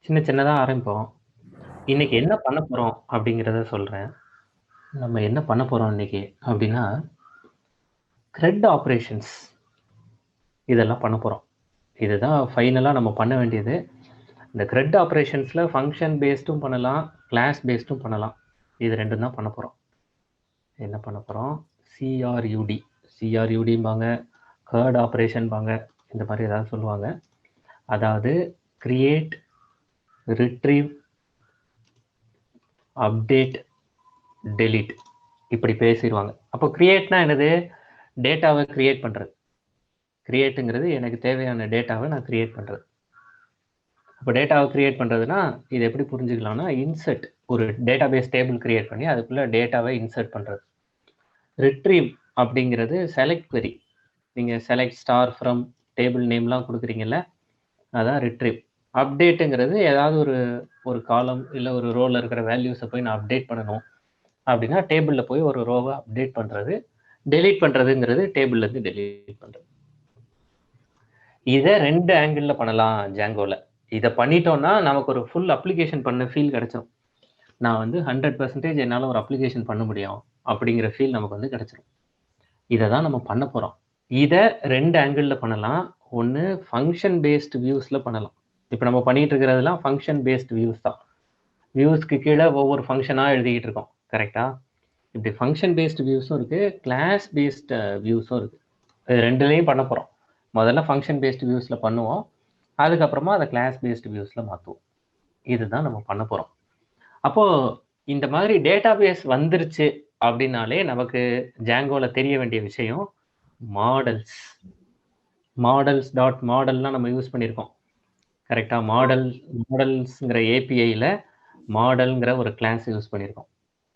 சின்ன சின்னதா ஆரம்பிப்போம். இன்னைக்கு என்ன பண்ண போறோம் அப்படிங்கிறத சொல்றேன். நம்ம என்ன பண்ண போறோம் இன்னைக்கு அப்படின்னா, த்ரெட் ஆப்பரேஷன்ஸ் இதெல்லாம் பண்ண போறோம். இதுதான் ஃபைனலா நம்ம பண்ண வேண்டியது. இந்த த்ரெட் ஆப்பரேஷன்ஸ்ல ஃபங்ஷன் பேஸ்டும் பண்ணலாம், கிளாஸ் பேஸ்டும் பண்ணலாம். இது 2ம் தான் பண்ண போறோம். என்ன பண்ண போறோம்? சிஆர்யூடி சிஆர்யூடிம்பாங்க, கர்ட் ஆப்பரேஷன்பாங்க. இந்த மாதிரி ஏதாவது சொல்லுவாங்க. அதாவது கிரியேட், ரிட்ரீவ், அப்டேட், டெலீட் இப்படி பேசிடுவாங்க. அப்போ கிரியேட்னா என்னது? டேட்டாவை கிரியேட் பண்றது. கிரியேட்டுங்கிறது எனக்கு தேவையான டேட்டாவை நான் கிரியேட் பண்றது. அப்போ டேட்டாவை கிரியேட் பண்றதுன்னா இது எப்படி புரிஞ்சுக்கலாம்னா, இன்சர்ட் ஒரு டேட்டாபேஸ் டேபிள் கிரியேட் பண்ணி அதுக்குள்ள டேட்டாவை இன்சர்ட் பண்றது. ரிட்ரீவ் அப்படிங்கிறது செலக்ட் query. நீங்க செலக்ட் ஸ்டார் ஃப்ரம் டேபிள் நேம்லாம் கொடுக்குறீங்கல்ல, அதான் ரிட்ரீவ். அப்டேட்டுங்கிறது ஏதாவது ஒரு காலம் இல்லை ஒரு ரோல இருக்கிற வேல்யூஸை போய் நான் அப்டேட் பண்ணணும் அப்படின்னா டேபிளில் போய் ஒரு ரோவை அப்டேட் பண்றது. டெலீட் பண்றதுங்கிறது டேபிள்ல இருந்து டெலீட் பண்றது. இதை 2 ஆங்கிள் பண்ணலாம் ஜாங்கோல. இதை பண்ணிட்டோம்னா நமக்கு ஒரு ஃபுல் அப்ளிகேஷன் பண்ண ஃபீல் கிடைச்சிடும். நான் வந்து 100% என்னால ஒரு அப்ளிகேஷன் பண்ண முடியும் அப்படிங்கிற ஃபீல் நமக்கு வந்து கிடைச்சிடும். இதை தான் நம்ம பண்ண போறோம். இதை 2 ஆங்கிள் பண்ணலாம். ஒன்று ஃபங்க்ஷன் பேஸ்ட் வியூஸ்ல பண்ணலாம். இப்போ நம்ம பண்ணிட்டு இருக்கிறதுலாம் ஃபங்க்ஷன் பேஸ்ட் வியூஸ் தான். வியூஸ்க்கு கீழே ஒவ்வொரு ஃபங்க்ஷனாக எழுதிக்கிட்டு இருக்கோம். கரெக்டா? இப்படி ஃபங்க்ஷன் பேஸ்ட் வியூஸும் இருக்கு, கிளாஸ் பேஸ்ட் வியூஸும் இருக்கு. இது 2லையும் பண்ண போறோம். முதல்ல ஃபங்க்ஷன் பேஸ்ட் வியூஸ்ல பண்ணுவோம், அதுக்கப்புறமா அதை கிளாஸ் பேஸ்ட் வியூஸ்ல மாற்றுவோம். இதுதான் நம்ம பண்ண போறோம். அப்போ இந்த மாதிரி டேட்டாபேஸ் வந்துருச்சு அப்படின்னாலே நமக்கு ஜாங்கோல தெரிய வேண்டிய விஷயம் மாடல்ஸ். மாடல்ஸ் டாட் மாடல்லாம் நம்ம யூஸ் பண்ணியிருக்கோம். கரெக்டா? மாடல்ஸ்ங்கிற ஏபிஐல மாடல்ங்கிற ஒரு கிளாஸ் யூஸ் பண்ணியிருக்கோம்.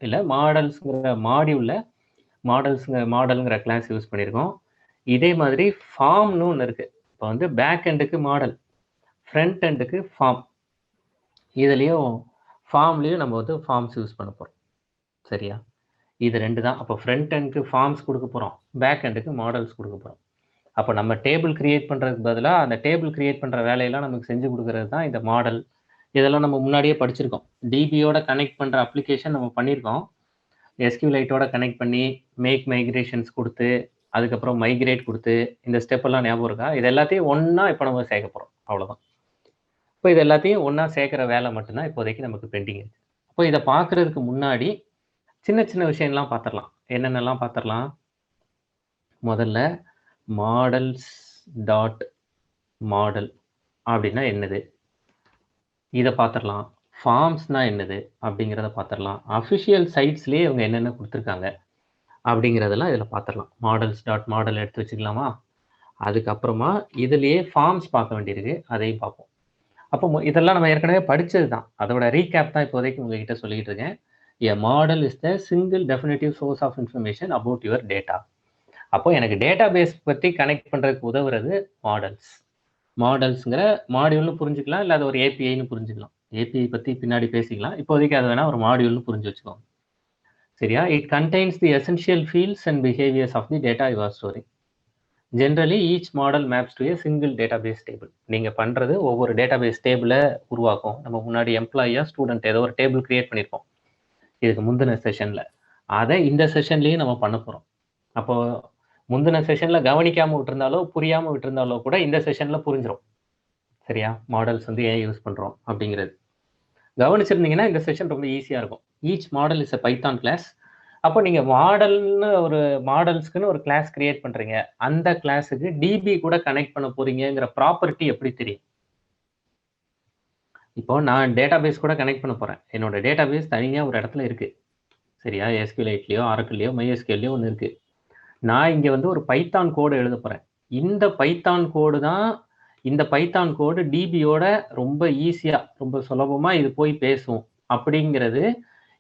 இல்லை மாடல்ஸ்ங்கிற மாடியூல்ல மாடல்ங்கிற கிளாஸ் யூஸ் பண்ணியிருக்கோம். இதே மாதிரி ஃபார்ம்னு ஒன்று இருக்கு. இப்போ வந்து பேக் எண்டுக்கு மாடல், ஃப்ரண்ட் எண்டுக்கு ஃபார்ம். இதுலேயும் ஃபார்ம்லேயும் நம்ம வந்து ஃபார்ம்ஸ் யூஸ் பண்ண போகிறோம். சரியா? இது 2 தான். அப்போ ஃப்ரண்ட் எண்டுக்கு ஃபார்ம்ஸ் கொடுக்க போகிறோம், பேக் எண்டுக்கு மாடல்ஸ் கொடுக்க போகிறோம். அப்போ நம்ம டேபிள் கிரியேட் பண்ணுறதுக்கு பதிலாக அந்த டேபிள் கிரியேட் பண்ணுற வேலையெல்லாம் நமக்கு செஞ்சு கொடுக்கறது தான் இந்த மாடல். இதெல்லாம் நம்ம முன்னாடியே படிச்சிருக்கோம். டிபியோட கனெக்ட் பண்ணுற அப்ளிகேஷன் நம்ம பண்ணியிருக்கோம். எஸ்கியூலைட்டோட கனெக்ட் பண்ணி மேக் மைக்ரேஷன்ஸ் கொடுத்து அதுக்கப்புறம் மைக்ரேட் கொடுத்து இந்த ஸ்டெப் எல்லாம் ஞாபகம் இருக்கா? இது எல்லாத்தையும் ஒன்றா இப்போ நம்ம சேர்க்க போகிறோம். அவ்வளோதான். இப்போ இது எல்லாத்தையும் ஒன்றா சேர்க்குற வேலை மட்டும்தான் இப்போதைக்கு நமக்கு பெண்டிங் இருக்கு. அப்போ இதை பார்க்குறதுக்கு முன்னாடி சின்ன சின்ன விஷயம்லாம் பார்த்துடலாம். என்னென்னலாம் பார்த்துடலாம்? முதல்ல மாடல்ஸ் டாட் மாடல் அப்படின்னா என்னது இதை பார்த்துடலாம். ஃபார்ம்ஸ்னா என்னது அப்படிங்கிறத பார்த்துடலாம். அஃபிஷியல் சைட்ஸ்லேயே இவங்க என்னென்ன கொடுத்துருக்காங்க அப்படிங்கிறதெல்லாம் இதில் பார்த்துடலாம். மாடல்ஸ் டாட் மாடல் எடுத்து வச்சுக்கலாமா? அதுக்கப்புறமா இதுலேயே ஃபார்ம்ஸ் பார்க்க வேண்டியிருக்கு, அதையும் பார்ப்போம். அப்போ இதெல்லாம் நம்ம ஏற்கனவே படித்தது தான். அதோட ரீகேப் தான் இப்போதைக்கு உங்ககிட்ட சொல்லிக்கிட்டு இருக்கேன். A model is the single definitive source of information about your data. அப்போ எனக்கு டேட்டா பேஸ் பற்றி கனெக்ட் பண்ணுறதுக்கு உதவுறது மாடல்ஸ். மாடல்ஸுங்கிற மாடியூல்னு புரிஞ்சுக்கலாம், இல்லை அது ஒரு ஏபிஐன்னு புரிஞ்சுக்கலாம். ஏபிஐ பற்றி பின்னாடி பேசிக்கலாம். இப்போதைக்கு அது வேணால் ஒரு மாடியூல்னு புரிஞ்சு வச்சுக்கோங்க. சரியா? It contains the essential fields and behaviours of the data you are storing. Generally each model maps to a single database table. நீங்கள் பண்ணுறது ஒவ்வொரு டேட்டாபேஸ் டேபிளை உருவாக்கும். நம்ம முன்னாடி எம்ப்ளாயியாக ஸ்டூடெண்ட் ஏதோ ஒரு டேபிள் கிரியேட் பண்ணியிருக்கோம் இதுக்கு முந்தின செஷனில். அதை இந்த செஷன்லேயும் நம்ம பண்ண போகிறோம். அப்போது முந்தின செஷனில் கவனிக்காமல் விட்டுருந்தாலோ புரியாமல் விட்டுருந்தாலோ கூட இந்த செஷனில் புரிஞ்சிடும். சரியா? மாடல்ஸ் வந்து ஏன் யூஸ் பண்ணுறோம் அப்படிங்கிறது கவனிச்சிருந்தீங்கன்னா இந்த செஷன் ரொம்ப ஈஸியாக இருக்கும். Each model is a Python class. அப்போ நீங்கள் மாடல்ஸ்க்குன்னு ஒரு கிளாஸ் கிரியேட் பண்ணுறீங்க. அந்த கிளாஸுக்கு டிபி கூட கனெக்ட் பண்ண போறீங்கிற ப்ராப்பர்ட்டி எப்படி தெரியும்? இப்போ நான் டேட்டாபேஸ் கூட கனெக்ட் பண்ண போகிறேன். என்னோட டேட்டாபேஸ் தனியாக ஒரு இடத்துல இருக்குது. சரியா? எஸ்கியூலைட்லையோ ஆரக்கிள்லையோ மைஎஸ்கியூலையோ ஒன்று இருக்குது. நான் இங்கே வந்து ஒரு பைத்தான் கோடு எழுத போகிறேன். இந்த பைத்தான் கோடு டிபியோட ரொம்ப ஈஸியாக ரொம்ப சுலபமாக இது போய் பேசும் அப்படிங்கிறது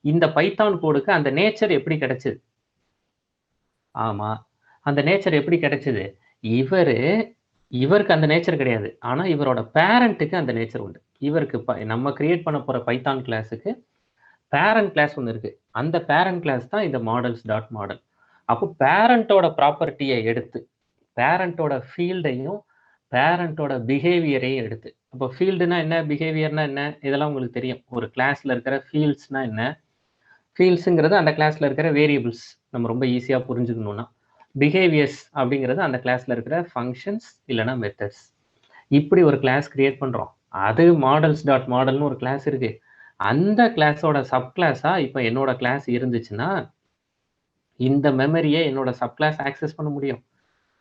இந்த பைத்தான் கோடுக்கு அந்த நேச்சர் எப்படி கிடைச்சது? ஆமா, அந்த நேச்சர் எப்படி கிடைச்சது? இவருக்கு அந்த நேச்சர் கிடையாது. ஆனா இவரோட பேரண்ட்டுக்கு அந்த நேச்சர் உண்டு. இவருக்கு நம்ம கிரியேட் பண்ண போற பைத்தான் கிளாஸுக்கு பேரண்ட் கிளாஸ் ஒன்று இருக்கு. அந்த பேரண்ட் கிளாஸ் தான் இந்த மாடல்ஸ் டாட் மாடல். அப்போ பேரண்டோட ப்ராப்பர்ட்டியை எடுத்து பேரண்டோட ஃபீல்டையும் பேரண்டோட பிஹேவியரையும் எடுத்து. அப்போ ஃபீல்டுனா என்ன, பிஹேவியர்னா என்ன, இதெல்லாம் உங்களுக்கு தெரியும். ஒரு கிளாஸ்ல இருக்கிற ஃபீல்ட்ஸ்னா என்ன, ஃபீல்ட்ஸுங்கிறது அந்த கிளாஸ்ல இருக்கிற வேரியபிள்ஸ். நம்ம ரொம்ப ஈஸியா புரிஞ்சுக்கணும்னா. பிஹேவியர்ஸ் அப்படிங்கிறது அந்த கிளாஸ்ல இருக்கிற ஃபங்ஷன்ஸ் இல்லைன்னா மெத்தட்ஸ். இப்படி ஒரு கிளாஸ் கிரியேட் பண்றோம். அது மாடல்ஸ் டாட் மாடல்னு ஒரு கிளாஸ் இருக்கு. அந்த கிளாஸோட சப் கிளாஸா இப்போ என்னோட கிளாஸ் இருந்துச்சுன்னா, இந்த மெமரியை என்னோட சப் கிளாஸ் ஆக்சஸ் பண்ண முடியும்.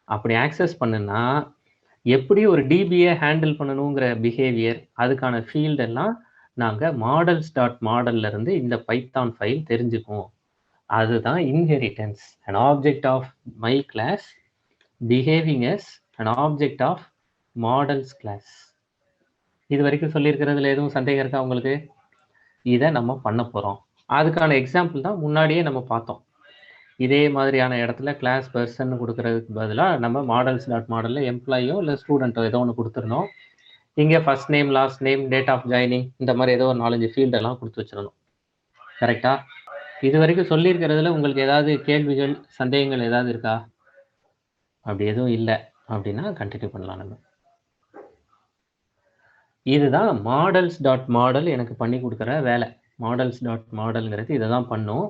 அப்படி ஆக்சஸ் பண்ணுனா, எப்படி ஒரு டிபியை ஹேண்டில் பண்ணணுங்கிற பிஹேவியர், அதுக்கான ஃபீல்ட் எல்லாம் நாங்க மாடல்ஸ் டாட் மாடல்ல இருந்து இந்த பைத்தான் ஃபைல் தெரிஞ்சுக்கும். அதுதான் inheritance. an object of my class behaving as an object of models class. இது வரைக்கும் சொல்லியிருக்கிறதுல எதுவும் சந்தேகம் இருக்கா உங்களுக்கு? இதை நம்ம பண்ண போறோம். அதுக்கான எக்ஸாம்பிள் தான் முன்னாடியே நம்ம பார்த்தோம். இதே மாதிரியான இடத்துல கிளாஸ் பர்சன் கொடுக்கறதுக்கு பதிலாக நம்ம மாடல்ஸ் டாட் மாடல்ல எம்ப்ளாயோ இல்லை ஸ்டூடெண்ட்டோ ஏதோ ஒன்று கொடுத்துருந்தோம். இங்கே first name, last name, date of joining, இந்த மாதிரி ஏதோ ஒரு 4-5 ஃபீல்டெல்லாம் கொடுத்து வச்சிடணும். கரெக்டா? இது வரைக்கும் சொல்லியிருக்கிறதுல உங்களுக்கு ஏதாவது கேள்விகள், சந்தேகங்கள் ஏதாவது இருக்கா? அப்படி எதுவும் இல்லை அப்படின்னா கண்டினியூ பண்ணலாம் நம்ம. இதுதான் மாடல்ஸ் டாட் மாடல் எனக்கு பண்ணி கொடுக்குற வேலை. மாடல்ஸ் டாட் மாடல்ங்கிறது இதை தான் பண்ணும்.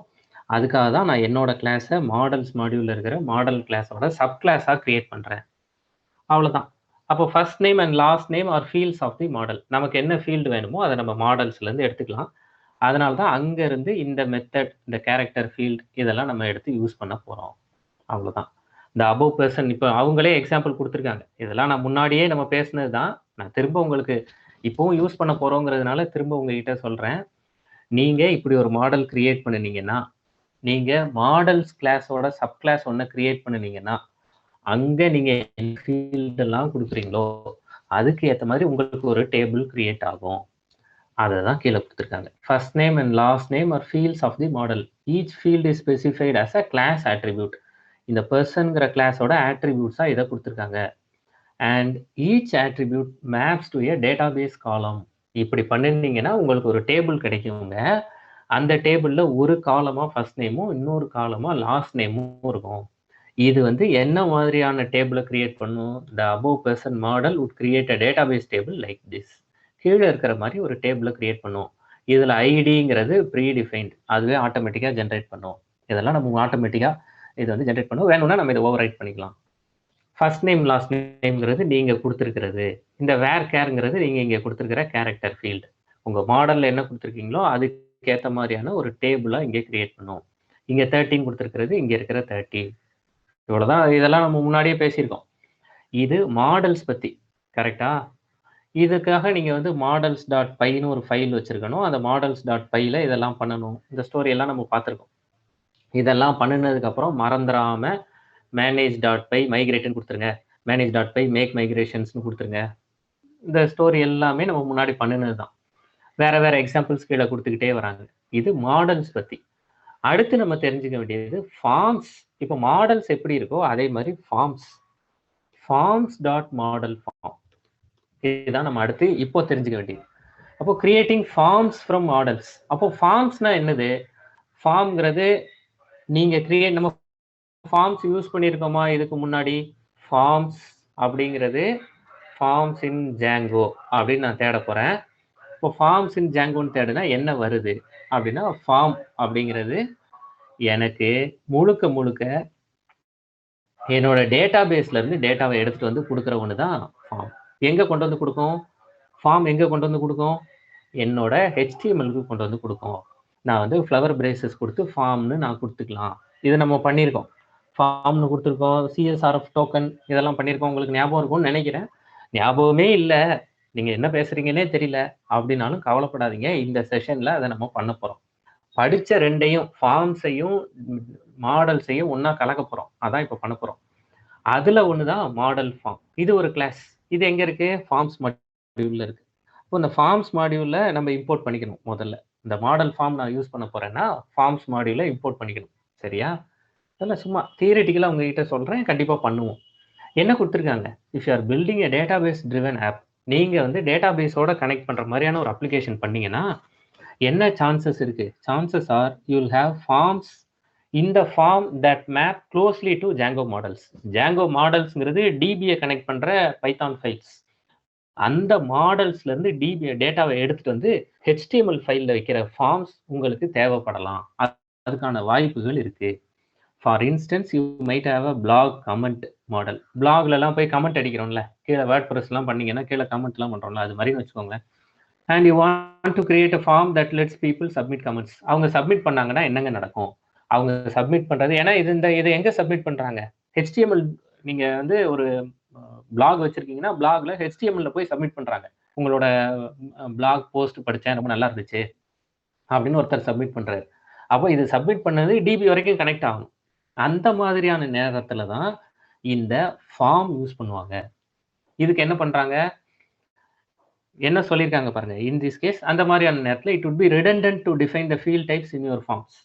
அதுக்காக தான் நான் என்னோட கிளாஸை மாடல்ஸ் மாடியூலில் இருக்கிற மாடல் கிளாஸோட சப் கிளாஸாக கிரியேட் பண்ணுறேன். அவ்வளோதான். அப்போ first name and last name are fields of the model. நமக்கு என்ன ஃபீல்டு வேணுமோ அதை நம்ம மாடல்ஸ்லேருந்து எடுத்துக்கலாம். அதனால தான் அங்கேருந்து இந்த மெத்தட், இந்த கேரக்டர் ஃபீல்டு இதெல்லாம் நம்ம எடுத்து யூஸ் பண்ண போகிறோம். அவ்வளோதான். இந்த அபவ் பர்சன் இப்போ அவங்களே எக்ஸாம்பிள் கொடுத்துருக்காங்க. இதெல்லாம் நான் முன்னாடியே நம்ம பேசினது தான். நான் திரும்ப உங்களுக்கு இப்போவும் யூஸ் பண்ண போகிறோங்கிறதுனால திரும்ப உங்ககிட்ட சொல்கிறேன். நீங்கள் இப்படி ஒரு மாடல் கிரியேட் பண்ணினீங்கன்னா, நீங்கள் மாடல்ஸ் கிளாஸோட சப் கிளாஸ் ஒன்று கிரியேட் பண்ணினீங்கன்னா, அங்கே நீங்கள் என்ன ஃபீல்டெல்லாம் கொடுக்குறீங்களோ அதுக்கு ஏற்ற மாதிரி உங்களுக்கு ஒரு டேபிள் கிரியேட் ஆகும். அதை தான் கீழே கொடுத்துருக்காங்க. First name and last name are fields of the model. Each field is specified as a class attribute. இந்த பர்சன்கிற கிளாஸோட ஆட்ரிபியூட்ஸாக இதை கொடுத்துருக்காங்க. And each attribute maps to a database column. இப்படி பண்ணிருந்தீங்கன்னா உங்களுக்கு ஒரு டேபிள் கிடைக்குங்க. அந்த டேபிளில் ஒரு காலமாக ஃபர்ஸ்ட் நேமும் இன்னொரு காலமாக லாஸ்ட் நேமும் இருக்கும். இது வந்து என்ன மாதிரியான டேபிளை கிரியேட் பண்ணும்? The above person model would create a database table like this. கீழே இருக்கிற மாதிரி ஒரு டேபிளை கிரியேட் பண்ணும். இதில் ஐடிங்கிறது ப்ரீடிஃபைன்ட், அதுவே ஆட்டோமேட்டிக்காக ஜென்ரேட் பண்ணும். இதெல்லாம் நம்ம ஆட்டோமேட்டிக்காக இது வந்து ஜென்ரேட் பண்ணும். வேணும்னா நம்ம இதை ஓவர் ரைட் பண்ணிக்கலாம். ஃபர்ஸ்ட் நேம் லாஸ்ட் நேம்ங்கிறது நீங்கள் கொடுத்துருக்கிறது. இந்த வேர் கேருங்கிறது நீங்கள் இங்கே கொடுத்துருக்கிற கேரக்டர் ஃபீல்டு. உங்கள் மாடலில் என்ன கொடுத்துருக்கீங்களோ அதுக்கேற்ற மாதிரியான ஒரு டேபிளாக இங்கே கிரியேட் பண்ணும். இங்கே 13 கொடுத்துருக்கிறது, இங்கே இருக்கிற 30. இவ்வளோதான். இதெல்லாம் நம்ம முன்னாடியே பேசியிருக்கோம். இது மாடல்ஸ் பற்றி. கரெக்டா? இதுக்காக நீங்கள் வந்து மாடல்ஸ் டாட் பைன்னு ஒரு ஃபைல் வச்சுருக்கணும். அந்த மாடல்ஸ் டாட் பையில் இதெல்லாம் பண்ணணும். இந்த ஸ்டோரியெல்லாம் நம்ம பார்த்துருக்கோம். இதெல்லாம் பண்ணினதுக்கப்புறம் மறந்துடாமல் மேனேஜ் டாட் பை மைக்ரேட்னு கொடுத்துருங்க, மேனேஜ் டாட் பை மேக் மைக்ரேஷன்ஸ்னு கொடுத்துருங்க. இந்த ஸ்டோரி எல்லாமே நம்ம முன்னாடி பண்ணினது தான். வேறு வேறு எக்ஸாம்பிள்ஸ் கீழே கொடுத்துக்கிட்டே வராங்க. இது மாடல்ஸ் பற்றி. அடுத்து நம்ம தெரிஞ்சுக்க வேண்டியது ஃபார்ம்ஸ். இப்போ மாடல்ஸ் எப்படி இருக்கோ அதே மாதிரி ஃபார்ம்ஸ் டாட் மாடல் ஃபார்ம். இதுதான் நம்ம அடுத்து இப்போ தெரிஞ்சுக்க வேண்டியது. அப்போ கிரியேட்டிங் ஃபார்ம்ஸ் ஃப்ரம் மாடல்ஸ். அப்போ ஃபார்ம்ஸ்னா என்னது? ஃபார்ம்ங்கிறது நீங்கள் நம்ம ஃபார்ம்ஸ் யூஸ் பண்ணியிருக்கோமா இதுக்கு முன்னாடி? ஃபார்ம்ஸ் அப்படிங்கிறது ஃபார்ம்ஸ் இன் ஜாங்கோ அப்படின்னு நான் தேட போகிறேன். இப்போ ஃபார்ம்ஸ் இன் ஜாங்கோன்னு தேடுனா என்ன வருது அப்படின்னா, ஃபார்ம் அப்படிங்கிறது எனக்கு முழுக்க என்னோட டேட்டா பேஸ்லேருந்து டேட்டாவை எடுத்துகிட்டு வந்து கொடுக்குற ஒன்று தான் ஃபார்ம். எங்கே கொண்டு வந்து கொடுக்கும்? ஃபார்ம் எங்கே கொண்டு வந்து கொடுக்கும்? என்னோட HTMLக்கு கொண்டு வந்து கொடுக்கும். நான் வந்து ஃப்ளவர் பிரேசஸ் கொடுத்து ஃபார்ம்னு நான் கொடுத்துக்கலாம். இது நம்ம பண்ணியிருக்கோம். ஃபார்ம்னு கொடுத்துருக்கோம், CSRF டோக்கன் இதெல்லாம் பண்ணியிருக்கோம். உங்களுக்கு ஞாபகம் இருக்கும்னு நினைக்கிறேன். ஞாபகமே இல்லை, நீங்கள் என்ன பேசுகிறீங்கன்னே தெரியல அப்படின்னாலும் கவலைப்படாதீங்க. இந்த செஷனில் அதை நம்ம பண்ண போகிறோம். படித்த ரெண்டையும், ஃபார்ம்ஸையும் மாடல்ஸையும் ஒன்றா கலக்க போகிறோம். அதான் இப்போ பண்ண போகிறோம். அதில் ஒன்று தான் மாடல் ஃபார்ம். இது ஒரு கிளாஸ். இது எங்கே இருக்குது? ஃபார்ம்ஸ் மாடியூலில் இருக்குது. இப்போ இந்த ஃபார்ம்ஸ் மாடியூலில் நம்ம இம்போர்ட் பண்ணிக்கணும். முதல்ல இந்த மாடல் ஃபார்ம் நான் யூஸ் பண்ண போகிறேன்னா ஃபார்ம்ஸ் மாடியூலில் இம்போர்ட் பண்ணிக்கணும். சரியா? அதெல்லாம் சும்மா தியரிட்டிக்கலாக உங்ககிட்ட சொல்கிறேன். கண்டிப்பாக பண்ணுவோம். என்ன கொடுத்துருக்காங்க? If you are building a database driven app, நீங்கள் வந்து டேட்டாபேஸோட கனெக்ட் பண்ணுற மாதிரியான ஒரு அப்ளிகேஷன் பண்ணிங்கன்னா என்ன சான்சஸ் இருக்குது? Chances are you will have forms இந்த form that map closely to Django models. Django மாடல்ஸ்ங்கிறது டிபியை கனெக்ட் பண்ற பைத்தான் ஃபைல்ஸ். அந்த மாடல்ஸ்ல இருந்து டிபி டேட்டாவை எடுத்துட்டு வந்து ஹெச்டிஎம்எல் ஃபைல்ல வைக்கிற ஃபார்ம்ஸ் உங்களுக்கு தேவைப்படலாம். அதுக்கான வாய்ப்புகள் இருக்கு. For instance you might have a blog comment model. பிளாக்லலாம் போய் கமெண்ட் அடிக்கிறோம்ல, கீழே வேர்ட் ப்ரெஸ்லாம் பண்ணீங்கன்னா கீழே கமெண்ட்லாம் பண்றோம்ல, அது மாதிரின்னு வச்சுக்கோங்களேன். And you want to create a form that lets people submit comments. அவங்க சப்மிட் பண்ணாங்கன்னா என்னங்க நடக்கும்? அவங்க சப்மிட் பண்றது, ஏன்னா இதை எங்க சப்மிட் பண்றாங்க? ஹெச்டிஎம்எல். நீங்க வந்து ஒரு பிளாக் வச்சிருக்கீங்கன்னா பிளாக்ல ஹெச்டிஎம்எல்ல போய் சப்மிட் பண்றாங்க. உங்களோட பிளாக் போஸ்ட் படிச்சேன், ரொம்ப நல்லா இருந்துச்சு அப்படின்னு ஒருத்தர் சப்மிட் பண்றாரு. அப்போ இது சப்மிட் பண்ணது டிபி வரைக்கும் கனெக்ட் ஆகணும். அந்த மாதிரியான நேரத்துல தான் இந்த ஃபார்ம் யூஸ் பண்ணுவாங்க. இதுக்கு என்ன பண்றாங்க, என்ன சொல்லியிருக்காங்க பாருங்க. இன் திஸ் கேஸ் அந்த மாதிரியான நேரத்தில் it would be redundant to define the field types in your forms.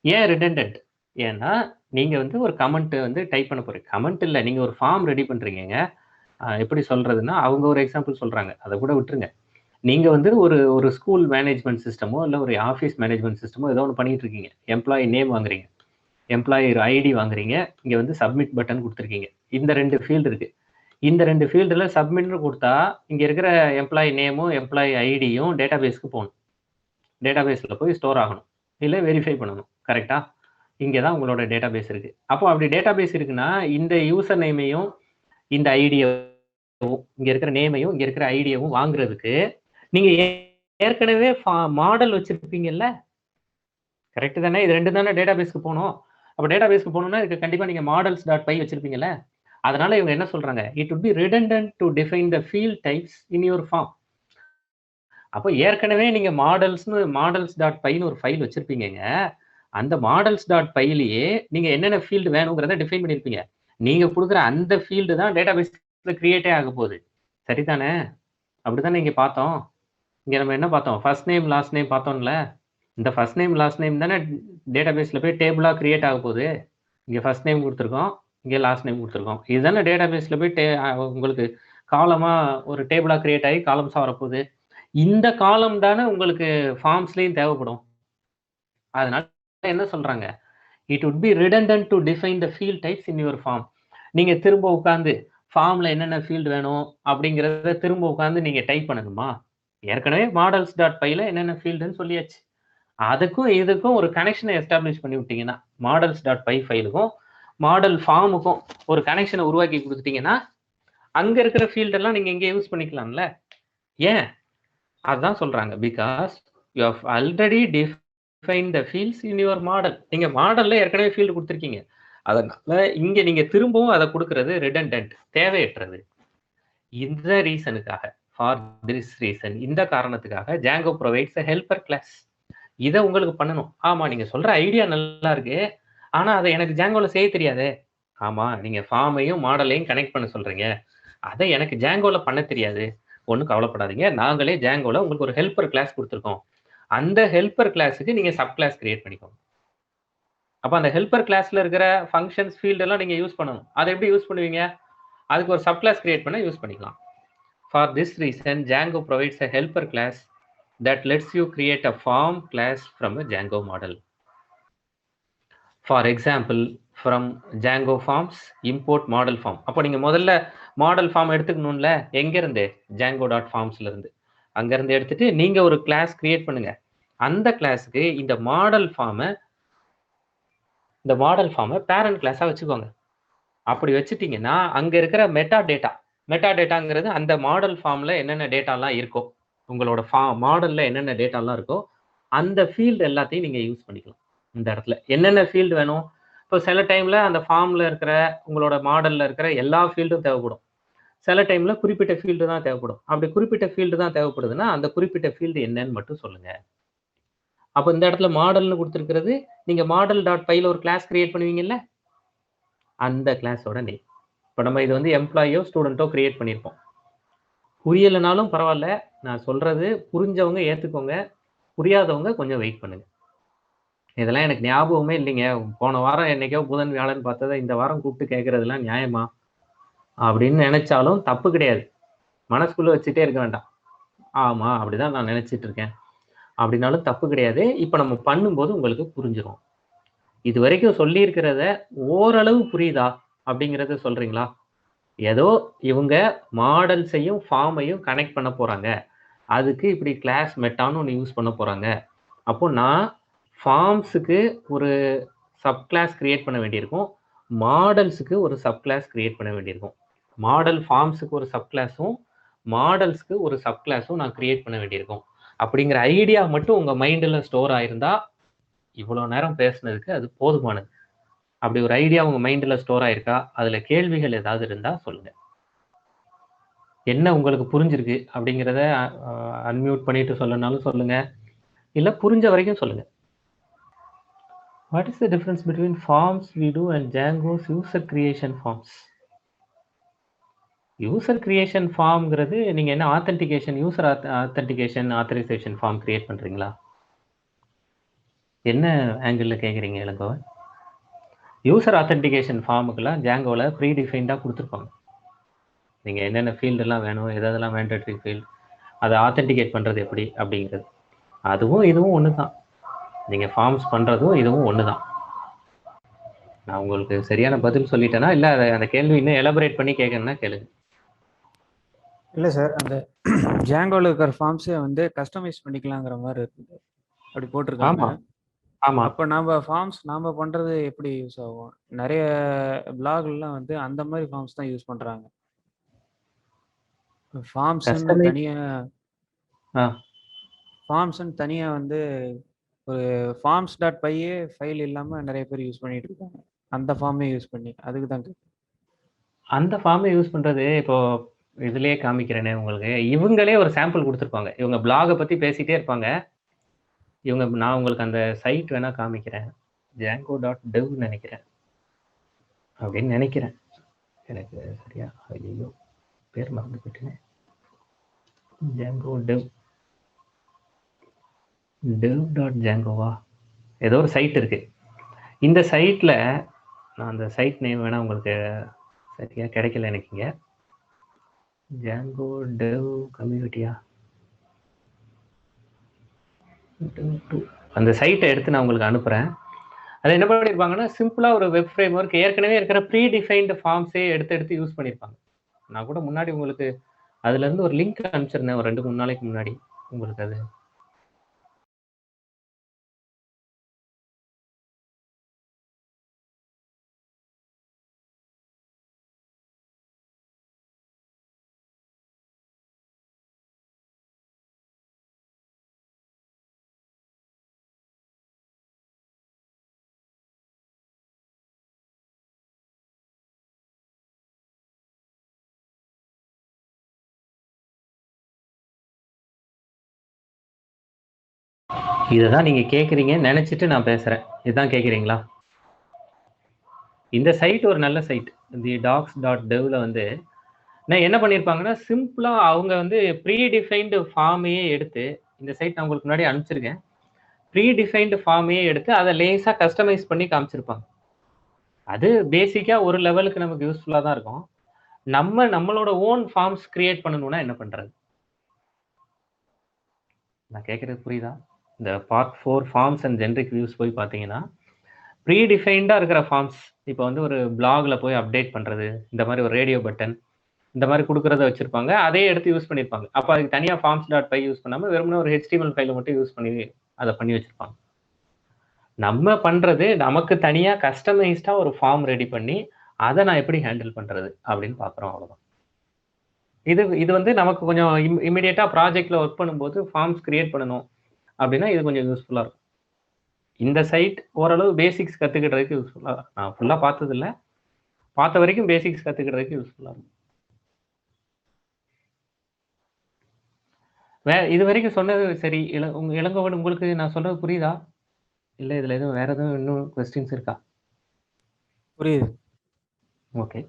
ஏன் redundant? ஏன்னா நீங்க வந்து ஒரு கமெண்ட் வந்து டைப் பண்ண போறீங்க. கமெண்ட் இல்லை, நீங்க ஒரு ஃபார்ம் ரெடி பண்றீங்க. எப்படி சொல்றதுன்னா, அவங்க ஒரு எக்ஸாம்பிள் சொல்றாங்க, அதை கூட விட்டுருங்க. நீங்க வந்து ஒரு ஸ்கூல் மேனேஜ்மெண்ட் சிஸ்டமோ இல்லை ஒரு ஆஃபீஸ் மேனேஜ்மெண்ட் சிஸ்டமோ ஏதோ ஒன்று பண்ணிட்டு இருக்கீங்க. எம்ப்ளாயி நேம் வாங்குறீங்க, எம்ப்ளாயி ஐடி வாங்குறீங்க, இங்க வந்து சப்மிட் பட்டன் கொடுத்துருக்கீங்க. இந்த 2 ஃபீல்டு இருக்கு. இந்த 2 ஃபீல்டில் சப்மிட்னு கொடுத்தா இங்க இருக்கிற எம்ப்ளாயி நேமும் எம்ப்ளாயி ஐடியும் டேட்டா பேஸ்க்கு போகணும். டேட்டா பேஸில் போய் ஸ்டோர் ஆகணும், இல்லை வெரிஃபை பண்ணணும். கரெக்டா? இங்கே தான் உங்களோட டேட்டா பேஸ் இருக்கு. அப்போ அப்படி டேட்டா பேஸ் இருக்குன்னா இந்த யூசர் நேமையும் இந்த ஐடியாவும் இங்க இருக்கிற நேமையும் இங்க இருக்கிற ஐடியாவும் வாங்குறதுக்கு நீங்க ஏற்கனவே மாடல் வச்சிருப்பீங்கல்ல. கரெக்ட் தானே? இது 2 தானே டேட்டா பேஸ்க்கு போகணும். அப்போ டேட்டா பேஸ்க்கு போகணும்னா இதுக்கு கண்டிப்பா நீங்க மாடல்ஸ் டாட் பை வச்சிருப்பீங்கல்ல. அதனால இவங்க என்ன சொல்றாங்க, it would be redundant to define the field types in your form. அப்போ ஏற்கனவே நீங்க மாடல்ஸ் டாட் பைன்னு ஒரு ஃபைல் வச்சிருப்பீங்க. அந்த மாடல்ஸ் டாட் பையிலேயே நீங்க என்னென்ன ஃபீல்டு வேணுங்கிறத டிஃபைன் பண்ணியிருப்பீங்க. நீங்க கொடுக்குற அந்த ஃபீல்டு தான் டேட்டா பேஸ்ல கிரியேட்டே ஆக போகுது. சரிதானே? அப்படித்தானே இங்க பார்த்தோம். இங்க நம்ம என்ன பார்த்தோம், ஃபர்ஸ்ட் நேம் லாஸ்ட் நேம் பார்த்தோம்ல. இந்த ஃபர்ஸ்ட் நேம் லாஸ்ட் நேம் தானே டேட்டா பேஸ்ல போய் டேபிளா கிரியேட் ஆக போகுது. இங்க ஃபர்ஸ்ட் நேம் கொடுத்துருக்கோம், இங்கே லாஸ்ட் நேம் கொடுத்துருக்கோம். இதுதானே டேட்டா பேஸ்ல போய் உங்களுக்கு காலமா ஒரு டேபிளா கிரியேட் ஆகி காலம்ஸா வரப்போகுது. இந்த காலம் தானே உங்களுக்கு ஃபார்ம்ஸ்லயும் தேவைப்படும். அதனால என்ன சொல்றாங்க, it would be redundant to define the field types in your form. நீங்க திரும்ப உட்காந்து ஃபார்ம்ல என்னென்ன ஃபீல்டு வேணும் அப்படிங்கிறத திரும்ப உட்காந்து நீங்க டைப் பண்ணணுமா? ஏற்கனவே மாடல்ஸ் டாட் பைல என்னென்ன ஃபீல்டுன்னு சொல்லியாச்சு. அதுக்கும் இதுக்கும் ஒரு கனெக்ஷனை எஸ்டாப்ளிஷ் பண்ணி விட்டீங்கன்னா, மாடல்ஸ் டாட் பை ஃபைலுக்கும் மாடல் ஃபார்முக்கும் ஒரு கனெக்ஷனை உருவாக்கி கொடுத்துட்டீங்கன்னா அங்க இருக்கிற ஃபீல்ட் எல்லாம் நீங்க இங்கே யூஸ் பண்ணிக்கலாம்ல. ஏன்? அதுதான் சொல்றாங்க, because you have already define the fields in your model. நீங்க மாடல்ல ஏற்கனவே ஃபீல்டு கொடுத்துருக்கீங்க. அதனால இங்க நீங்க திரும்பவும் அதை கொடுக்கறது ரிடண்டன்ட், தேவையற்றது. இந்த ரீசனுக்காக, ஃபார் திஸ் ரீசன், இந்த காரணத்துக்காக Django provides a helper class. இதை உங்களுக்கு பண்ணணும். ஆமா, நீங்க சொல்ற ஐடியா நல்லா இருக்கு, ஆனா அதை எனக்கு ஜாங்கோல செய்ய தெரியாதே. ஆமா, நீங்க ஃபார்மையும் மாடலையும் கனெக்ட் பண்ண சொல்றீங்க, அதை எனக்கு ஜாங்கோல பண்ண தெரியாது. ஒன்றும் கவலைப்படாதீங்க, நாங்களே ஜாங்கோல உங்களுக்கு ஒரு ஹெல்ப்பர் கிளாஸ் கொடுத்துருக்கோம். அந்த ஹெல்ப்பர் கிளாஸுக்கு நீங்க சப் கிளாஸ் கிரியேட் பண்ணிக்கோங்க. அப்போ அந்த ஹெல்ப்பர் கிளாஸ்ல இருக்கிற ஃபங்க்ஷன்ஸ் ஃபீல்டு எல்லாம் நீங்க யூஸ் பண்ணணும். அதை எப்படி யூஸ் பண்ணுவீங்க? அதுக்கு ஒரு சப் கிளாஸ் கிரியேட் பண்ண யூஸ் பண்ணிக்கலாம். For this reason Django provides a helper class that lets you create a form class from a Django model. For example, from Django forms import model form. அப்போ நீங்க முதல்ல model form எடுத்துக்கணும்ல, எங்க இருந்து? Django dot ஃபார்ம்ஸ்ல இருந்து. அங்க இருந்து எடுத்துட்டு நீங்க ஒரு கிளாஸ் கிரியேட் பண்ணுங்க. அந்த கிளாஸுக்கு இந்த மாடல் ஃபார்மை பேரண்ட் கிளாஸா வச்சுக்கோங்க. அப்படி வச்சுட்டீங்கன்னா அங்க இருக்கிற மெட்டா டேட்டாங்கிறது அந்த மாடல் ஃபார்ம்ல என்னென்ன டேட்டாலாம் இருக்கோ, உங்களோட மாடல்ல என்னென்ன டேட்டாலாம் இருக்கோ அந்த ஃபீல்டு எல்லாத்தையும் நீங்க யூஸ் பண்ணிக்கலாம். இந்த இடத்துல என்னென்ன ஃபீல்டு வேணும், இப்போ சில டைம்ல அந்த ஃபார்ம்ல இருக்கிற உங்களோட மாடல்ல இருக்கிற எல்லா ஃபீல்டும் தேவைப்படும். சில டைம்ல குறிப்பிட்ட ஃபீல்டு தான் தேவைப்படும். அப்படி குறிப்பிட்ட ஃபீல்டு தான் தேவைப்படுதுன்னா அந்த குறிப்பிட்ட ஃபீல்டு என்னன்னு மட்டும் சொல்லுங்க. அப்போ இந்த இடத்துல மாடல்னு கொடுத்துருக்கிறது, நீங்க மாடல் டாட் பைல ஒரு கிளாஸ் கிரியேட் பண்ணுவீங்கல்ல, அந்த கிளாஸோட நேம். இப்போ நம்ம இது வந்து எம்ப்ளாயோ ஸ்டூடெண்ட்டோ கிரியேட் பண்ணியிருப்போம். புரியலைனாலும் பரவாயில்ல, நான் சொல்றது புரிஞ்சவங்க ஏற்றுக்கோங்க, புரியாதவங்க கொஞ்சம் வெயிட் பண்ணுங்க. இதெல்லாம் எனக்கு ஞாபகமே இல்லைங்க, போன வாரம் என்னைக்கோ புதன் வியாழன் பார்த்ததை இந்த வாரம் கூப்பிட்டு கேட்கறதுலாம் நியாயமா அப்படின்னு நினைச்சாலும் தப்பு கிடையாது. மனசுக்குள்ள வச்சுட்டே இருக்க வேண்டாம். ஆமா, அப்படிதான் நான் நினைச்சிட்டு இருக்கேன் அப்படின்னாலும் தப்பு கிடையாது. இப்போ நம்ம பண்ணும்போது உங்களுக்கு புரிஞ்சிடும். இது வரைக்கும் சொல்லியிருக்கிறத ஓரளவு புரியுதா அப்படிங்கிறத சொல்றீங்களா? ஏதோ இவங்க மாடல்ஸையும் ஃபார்மையும் கனெக்ட் பண்ண போறாங்க. அதுக்கு இப்படி கிளாஸ் மெட்டான்னு ஒண்ணு யூஸ் பண்ண போறாங்க. அப்போ நான் ஃபார்ம்ஸுக்கு ஒரு சப் கிளாஸ் கிரியேட் பண்ண வேண்டியிருக்கும். மாடல்ஸுக்கு ஒரு சப் கிளாஸ் கிரியேட் பண்ண வேண்டியிருக்கும். மாடல் ஃபார்ம்ஸுக்கு ஒரு சப் கிளாஸும் மாடல்ஸ்க்கு ஒரு சப் கிளாஸும் நான் கிரியேட் பண்ண வேண்டியிருக்கும். அப்படிங்கிற ஐடியா மட்டும் உங்க மைண்ட்ல ஸ்டோர் ஆயிருந்தா இவ்வளவு நேரம் பேசுனதுக்கு அது போதுமானது. அப்படி ஒரு ஐடியா உங்க மைண்ட்ல ஸ்டோர் ஆயிருக்கா? அதுல கேள்விகள் ஏதாவது இருந்தா சொல்லுங்க. என்ன உங்களுக்கு புரிஞ்சிருக்கு அப்படிங்கிறத அன்மியூட் பண்ணிட்டு சொல்லனாலும் சொல்லுங்க. இல்ல புரிஞ்ச வரைக்கும் சொல்லுங்க. What is the difference between forms we do and Django's user creation forms? User creation ஃபார்ம்ங்கிறது நீங்க என்ன authentication user authentication authorization form create பண்றீங்களா? என்ன ஆங்கிள் கேக்குறீங்க இளங்கோவன்? யூசர் ஆத்தென்டிகேஷன் ஃபார்முக்கெல்லாம் ஜாங்கோல ப்ரீ டிஃபைன்டா கொடுத்துருப்பாங்க. நீங்க என்னென்ன ஃபீல்டெல்லாம் வேணும், எதெல்லாம் மேண்டேட்டரி ஃபீல்ட், அதை ஆத்தென்டிகேட் பண்றது எப்படி அப்படிங்கிறது. அதுவும் இதுவும் ஒன்று தான். நீங்க ஃபார்ம்ஸ் பண்றதும் இதுவும் ஒன்று தான். நான் உங்களுக்கு சரியான பதில் சொல்லிட்டேனா இல்லை அந்த கேள்வி இன்னும் எலபரேட் பண்ணி கேட்கணும்னா கேளுங்க. இல்லை சார், அந்த ஜாங்கோல இருக்கிற ஃபார்ம்ஸே வந்து கஸ்டமைஸ் பண்ணிக்கலாங்கிற மாதிரி இருக்குது, அப்படி போட்டிருக்காங்க. ஆமா. அப்போ நம்ம ஃபார்ம்ஸ் நாம பண்றது எப்படி யூஸ் ஆகும்? நிறைய பிளாக்லாம் வந்து அந்த மாதிரி ஃபார்ம்ஸ் தான் யூஸ் பண்றாங்க. ஃபார்ம்ஸ்ன்னு தனியா வந்து ஒரு ஃபார்ம்ஸ் டாட் பையே ஃபைல் இல்லாம நிறைய பேர் யூஸ் பண்ணிட்டு இருக்காங்க. அந்த ஃபார்மே யூஸ் பண்ணி அதுக்கு தான் அந்த ஃபார்மை யூஸ் பண்றது இப்போ இதுலயே காமிக்கிறேனே உங்களுக்கு. இவங்களே ஒரு சாம்பிள் கொடுத்துருப்பாங்க. இவங்க பிளாகை பத்தி பேசிட்டே இருப்பாங்க. இவங்க நான் உங்களுக்கு அந்த சைட் வேணா காமிக்கிறேன். django.dev நினைக்கிறேன் அப்படின்னு நினைக்கிறேன். எனக்கு சரியா ஐயோ பேர் மறந்து போயிட்டேன். django.dev dev.djangoவா ஏதோ ஒரு சைட் இருக்கு. இந்த சைட்ல நான் அந்த சைட் நேம் வேணா உங்களுக்கு சரியா கிடைக்கல எனக்கு இங்க. django.dev கம்யூனிட்டியா அந்த சைட்டை எடுத்து நான் உங்களுக்கு அனுப்புறேன். அது என்ன பண்ணிருப்பாங்கன்னா சிம்பிளா ஒரு வெப் ஃப்ரேம் ஒர்க் ஏற்கனவே இருக்கிற ப்ரீ டிஃபைன்டு ஃபார்ம்ஸே எடுத்து யூஸ் பண்ணிருப்பாங்க. நான் கூட முன்னாடி உங்களுக்கு அதுல இருந்து ஒரு லிங்க் அனுப்பிச்சிருந்தேன் ஒரு 2-3 நாளைக்கு முன்னாடி. உங்களுக்கு அது இதைதான் நீங்க கேட்குறீங்கன்னு நினைச்சிட்டு நான் பேசுறேன். இதுதான் கேட்குறீங்களா? இந்த சைட் ஒரு நல்ல சைட். தி docs.devல வந்து நான் என்ன பண்ணியிருப்பாங்கன்னா சிம்பிளா அவங்க வந்து ப்ரீ டிஃபைன்டு ஃபார்மையே எடுத்து இந்த சைட் நான் உங்களுக்கு முன்னாடி அனுப்பிச்சிருக்கேன். ப்ரீ டிஃபைன்டு ஃபார்மையே எடுத்து அதை லேசா கஸ்டமைஸ் பண்ணி காமிச்சிருப்பாங்க. அது பேசிக்கா ஒரு லெவலுக்கு நமக்கு யூஸ்ஃபுல்லா தான் இருக்கும். நம்மளோட ஓன் ஃபார்ம்ஸ் கிரியேட் பண்ணணும்னா என்ன பண்றது? நான் கேட்கறது புரியுதா? இந்த part 4 forms and generic views போய் பார்த்தீங்கன்னா ப்ரீ டிஃபைன்டா இருக்கிற ஃபார்ம்ஸ் இப்போ வந்து ஒரு பிளாக்ல போய் அப்டேட் பண்றது, இந்த மாதிரி ஒரு ரேடியோ பட்டன் இந்த மாதிரி கொடுக்கறத வச்சிருப்பாங்க. அதே எடுத்து யூஸ் பண்ணியிருப்பாங்க. அப்போ அதுக்கு தனியாக forms.py யூஸ் பண்ணாம வெறுமனே ஒரு HTML ஃபைலை மட்டும் யூஸ் பண்ணி அதை பண்ணி வச்சிருப்பாங்க. நம்ம பண்றது நமக்கு தனியா கஸ்டமைஸ்டா ஒரு ஃபார்ம் ரெடி பண்ணி அதை நான் எப்படி ஹேண்டில் பண்றது அப்படின்னு பார்க்குறோம். அவ்வளவுதான். இது வந்து நமக்கு கொஞ்சம் இமிடியேட்டா ப்ராஜெக்ட்ல ஒர்க் பண்ணும்போது ஃபார்ம்ஸ் கிரியேட் பண்ணணும் அப்படின்னா இது கொஞ்சம் யூஸ்ஃபுல்லா இருக்கும். இந்த சைட் ஓரளவு பேசிக்ஸ் கத்துக்கிட்டதுக்கு யூஸ்ஃபுல்லா, நான் ஃபுல்லா பார்த்தது இல்லை, பார்த்த வரைக்கும் பேசிக்ஸ் கத்துக்கிட்டதுக்கு யூஸ்ஃபுல்லா இருக்கும். இது வரைக்கும் சொன்னது சரி. இளங்கோவன் உங்களுக்கு நான் சொல்றது புரியுதா? இல்ல இதுல எதுவும் வேற எதுவும் இன்னும் கொஸ்டின்ஸ் இருக்கா? புரியுது. ஓகே.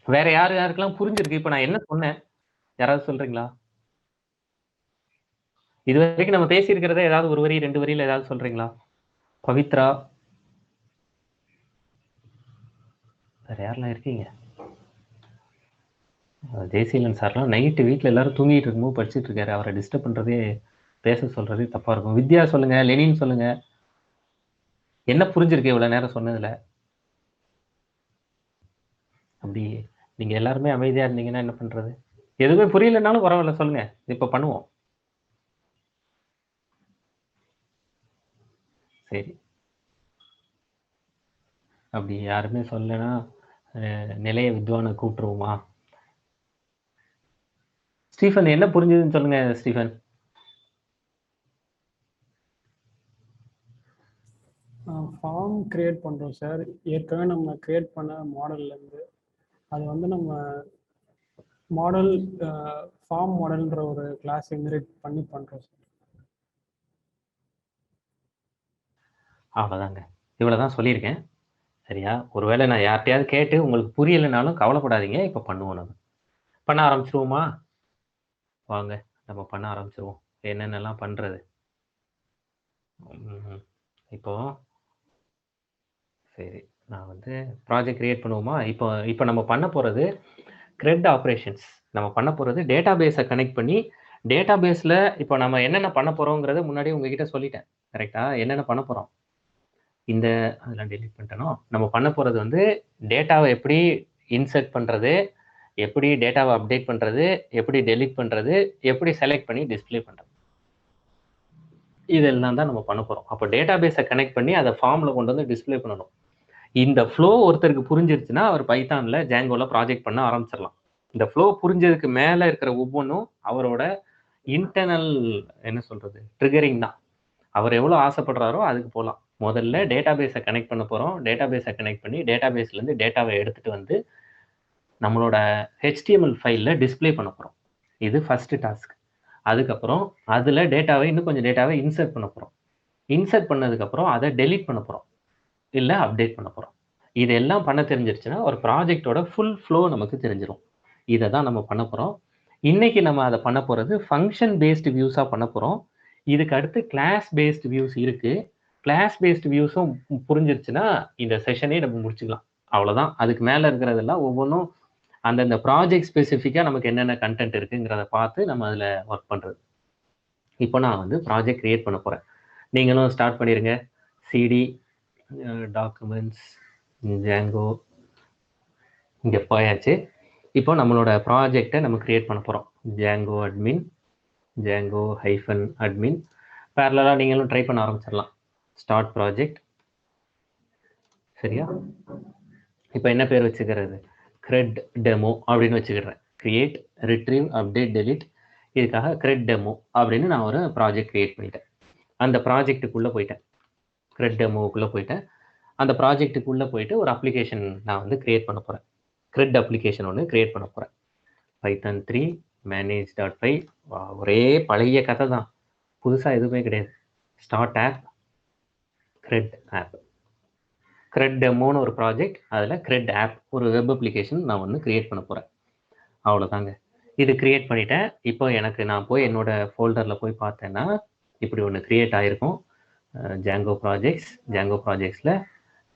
வேற யாருக்கெல்லாம் புரிஞ்சிருக்கு? இப்ப நான் என்ன சொன்னேன் யாராவது சொல்றீங்களா? இது வரைக்கும் நம்ம பேசி இருக்கிறத ஏதாவது ஒரு வரி 2 வரியில ஏதாவது சொல்றீங்களா? பவித்ரா, வேற யாரெல்லாம் இருக்கீங்க? ஜெயசீலன் சார்லாம் நைட்டு வீட்டுல எல்லாரும் தூங்கிட்டு இருக்கும்போது படிச்சுட்டு இருக்காரு. அவரை டிஸ்டர்ப் பண்றதே பேச சொல்றதே தப்பா இருக்கும். வித்யா சொல்லுங்க, லெனின் சொல்லுங்க. என்ன புரிஞ்சிருக்கு இவ்வளவு நேரம் சொன்னதுல? அப்படி நீங்க எல்லாருமே அமைதியா இருந்தீங்கன்னா என்ன பண்றது? எதுவுமே புரியலனாலும் பரவாயில்ல, சொல்லுங்க. இப்ப பண்ணுவோம். சரி. அப்படி யாருமே சொல்லலைன்னா நிலைய வித்வானை கூப்பிட்டுருவோமா? ஸ்டீஃபன் என்ன புரிஞ்சதுன்னு சொல்லுங்க ஸ்டீஃபன். ஃபார்ம் கிரியேட் பண்ணுறோம் சார். ஏற்கனவே நம்ம கிரியேட் பண்ண மாடல்லேருந்து அது வந்து நம்ம மாடல் ஃபார்ம் மாடல்ன்ற ஒரு கிளாஸ் இன்ஹெரிட் பண்ணி பண்ணுறோம் சார். அவ்வளோதாங்க, இவ்வளோதான் சொல்லியிருக்கேன். சரியா? ஒருவேளை நான் யார்கிட்டயாவது கேட்டு உங்களுக்கு புரியலைனாலும் கவலைப்படாதீங்க. இப்போ பண்ணுவோம், நம்ம பண்ண ஆரம்பிச்சிருவோமா? வாங்க நம்ம பண்ண ஆரம்பிச்சிருவோம். என்னென்னலாம் பண்ணுறது. இப்போ சரி, நான் வந்து ப்ராஜெக்ட் கிரியேட் பண்ணுவோமா? இப்போ இப்போ நம்ம பண்ண போகிறது CRUD ஆப்ரேஷன்ஸ். நம்ம பண்ண போகிறது டேட்டா பேஸை கனெக்ட் பண்ணி டேட்டா பேஸில் இப்போ நம்ம என்னென்ன பண்ண போகிறோங்கிறத முன்னாடி உங்ககிட்ட சொல்லிட்டேன். கரெக்டாக? என்னென்ன பண்ண போகிறோம், இந்த அதெல்லாம் டெலிட் பண்ணிட்டனோ. நம்ம பண்ண போகிறது வந்து டேட்டாவை எப்படி இன்சர்ட் பண்ணுறது, எப்படி டேட்டாவை அப்டேட் பண்ணுறது, எப்படி டெலிட் பண்ணுறது, எப்படி செலக்ட் பண்ணி டிஸ்பிளே பண்ணுறது, இதெல்லாம் தான் நம்ம பண்ண போகிறோம். அப்போ டேட்டா பேஸை கனெக்ட் பண்ணி அதை ஃபார்மில் கொண்டு வந்து டிஸ்பிளே பண்ணணும். இந்த ஃப்ளோ ஒருத்தருக்கு புரிஞ்சிருச்சுன்னா அவர் பைத்தானில் ஜாங்கோவில் ப்ராஜெக்ட் பண்ண ஆரம்பிச்சிடலாம். இந்த ஃப்ளோ புரிஞ்சதுக்கு மேலே இருக்கிற ஒவ்வொன்றும் அவரோட இன்டர்னல் என்ன சொல்கிறது ட்ரிகரிங் தான். அவர் எவ்வளோ ஆசைப்படுறாரோ அதுக்கு போகலாம். முதல்ல டேட்டா பேஸை கனெக்ட் பண்ண போகிறோம். டேட்டா பேஸை கனெக்ட் பண்ணி டேட்டா பேஸ்லேருந்து டேட்டாவை எடுத்துகிட்டு வந்து நம்மளோட HTML ஃபைலில் டிஸ்பிளே பண்ண போகிறோம். இது ஃபஸ்ட்டு டாஸ்க். அதுக்கப்புறம் அதில் டேட்டாவை இன்னும் கொஞ்சம் டேட்டாவை இன்சர்ட் பண்ண போகிறோம். இன்சர்ட் பண்ணதுக்கப்புறம் அதை டெலிட் பண்ண போகிறோம், இல்லை அப்டேட் பண்ண போகிறோம். இதெல்லாம் பண்ண தெரிஞ்சிருச்சுன்னா ஒரு ப்ராஜெக்டோட ஃபுல் ஃப்ளோ நமக்கு தெரிஞ்சிடும். இதை தான் நம்ம பண்ண போகிறோம். இன்னைக்கு நம்ம அதை பண்ண போகிறது ஃபங்க்ஷன் பேஸ்டு வியூஸாக பண்ண போகிறோம். இதுக்கு அடுத்து கிளாஸ் பேஸ்டு வியூஸ் இருக்குது. கிளாஸ் பேஸ்டு வியூஸும் புரிஞ்சிருச்சுன்னா இந்த செஷனே நம்ம முடிச்சுக்கலாம். அவ்வளோதான். அதுக்கு மேலே இருக்கிறதெல்லாம் ஒவ்வொன்றும் அந்தந்த ப்ராஜெக்ட் ஸ்பெசிஃபிக்காக நமக்கு என்னென்ன கண்டென்ட் இருக்குங்கிறத பார்த்து நம்ம அதில் ஒர்க் பண்ணுறது. இப்போ நான் வந்து ப்ராஜெக்ட் க்ரியேட் பண்ண போகிறேன். நீங்களும் ஸ்டார்ட் பண்ணிடுங்க. சிடி டாக்குமெண்ட்ஸ் ஜாங்கோ இங்கே போயாச்சு. இப்போ நம்மளோட ப்ராஜெக்டை நம்ம க்ரியேட் பண்ண போகிறோம். Django admin, Django -admin. பேரலாக நீங்களும் ட்ரை பண்ண ஆரம்பிச்சிடலாம். Start project. சரியா? இப்போ என்ன பேர் வச்சுக்கிறது? CRUD டெமோ அப்படின்னு வச்சுக்கிறேன். Create, retrieve, update, delete. இதுக்காக CRUD டெமோ அப்படின்னு நான் ஒரு ப்ராஜெக்ட் க்ரியேட் பண்ணிட்டேன். அந்த ப்ராஜெக்ட்டுக்குள்ளே போயிட்டேன். CRUD டெமோவுக்குள்ளே போயிட்டேன். அந்த ப்ராஜெக்ட்டுக்குள்ளே போயிட்டு ஒரு அப்ளிகேஷன் நான் வந்து க்ரியேட் பண்ண போகிறேன். CRUD அப்ளிகேஷன் ஒன்று க்ரியேட் பண்ண போகிறேன். Python 3 manage.py. ஒரே பழைய கதை தான், புதுசாக எதுவுமே கிடையாது. Start app, CRUD app. CRUD டெமோன்னு ஒரு ப்ராஜெக்ட், அதில் CRUD ஆப் ஒரு வெப் அப்ளிகேஷன் நான் ஒன்று க்ரியேட் பண்ண போகிறேன். அவ்வளோதாங்க. இது க்ரியேட் பண்ணிட்டேன். இப்போ எனக்கு நான் போய் என்னோட ஃபோல்டரில் போய் பார்த்தேன்னா இப்படி ஒன்று க்ரியேட் ஆகிருக்கும். ஜாங்கோ ப்ராஜெக்ட்ஸில்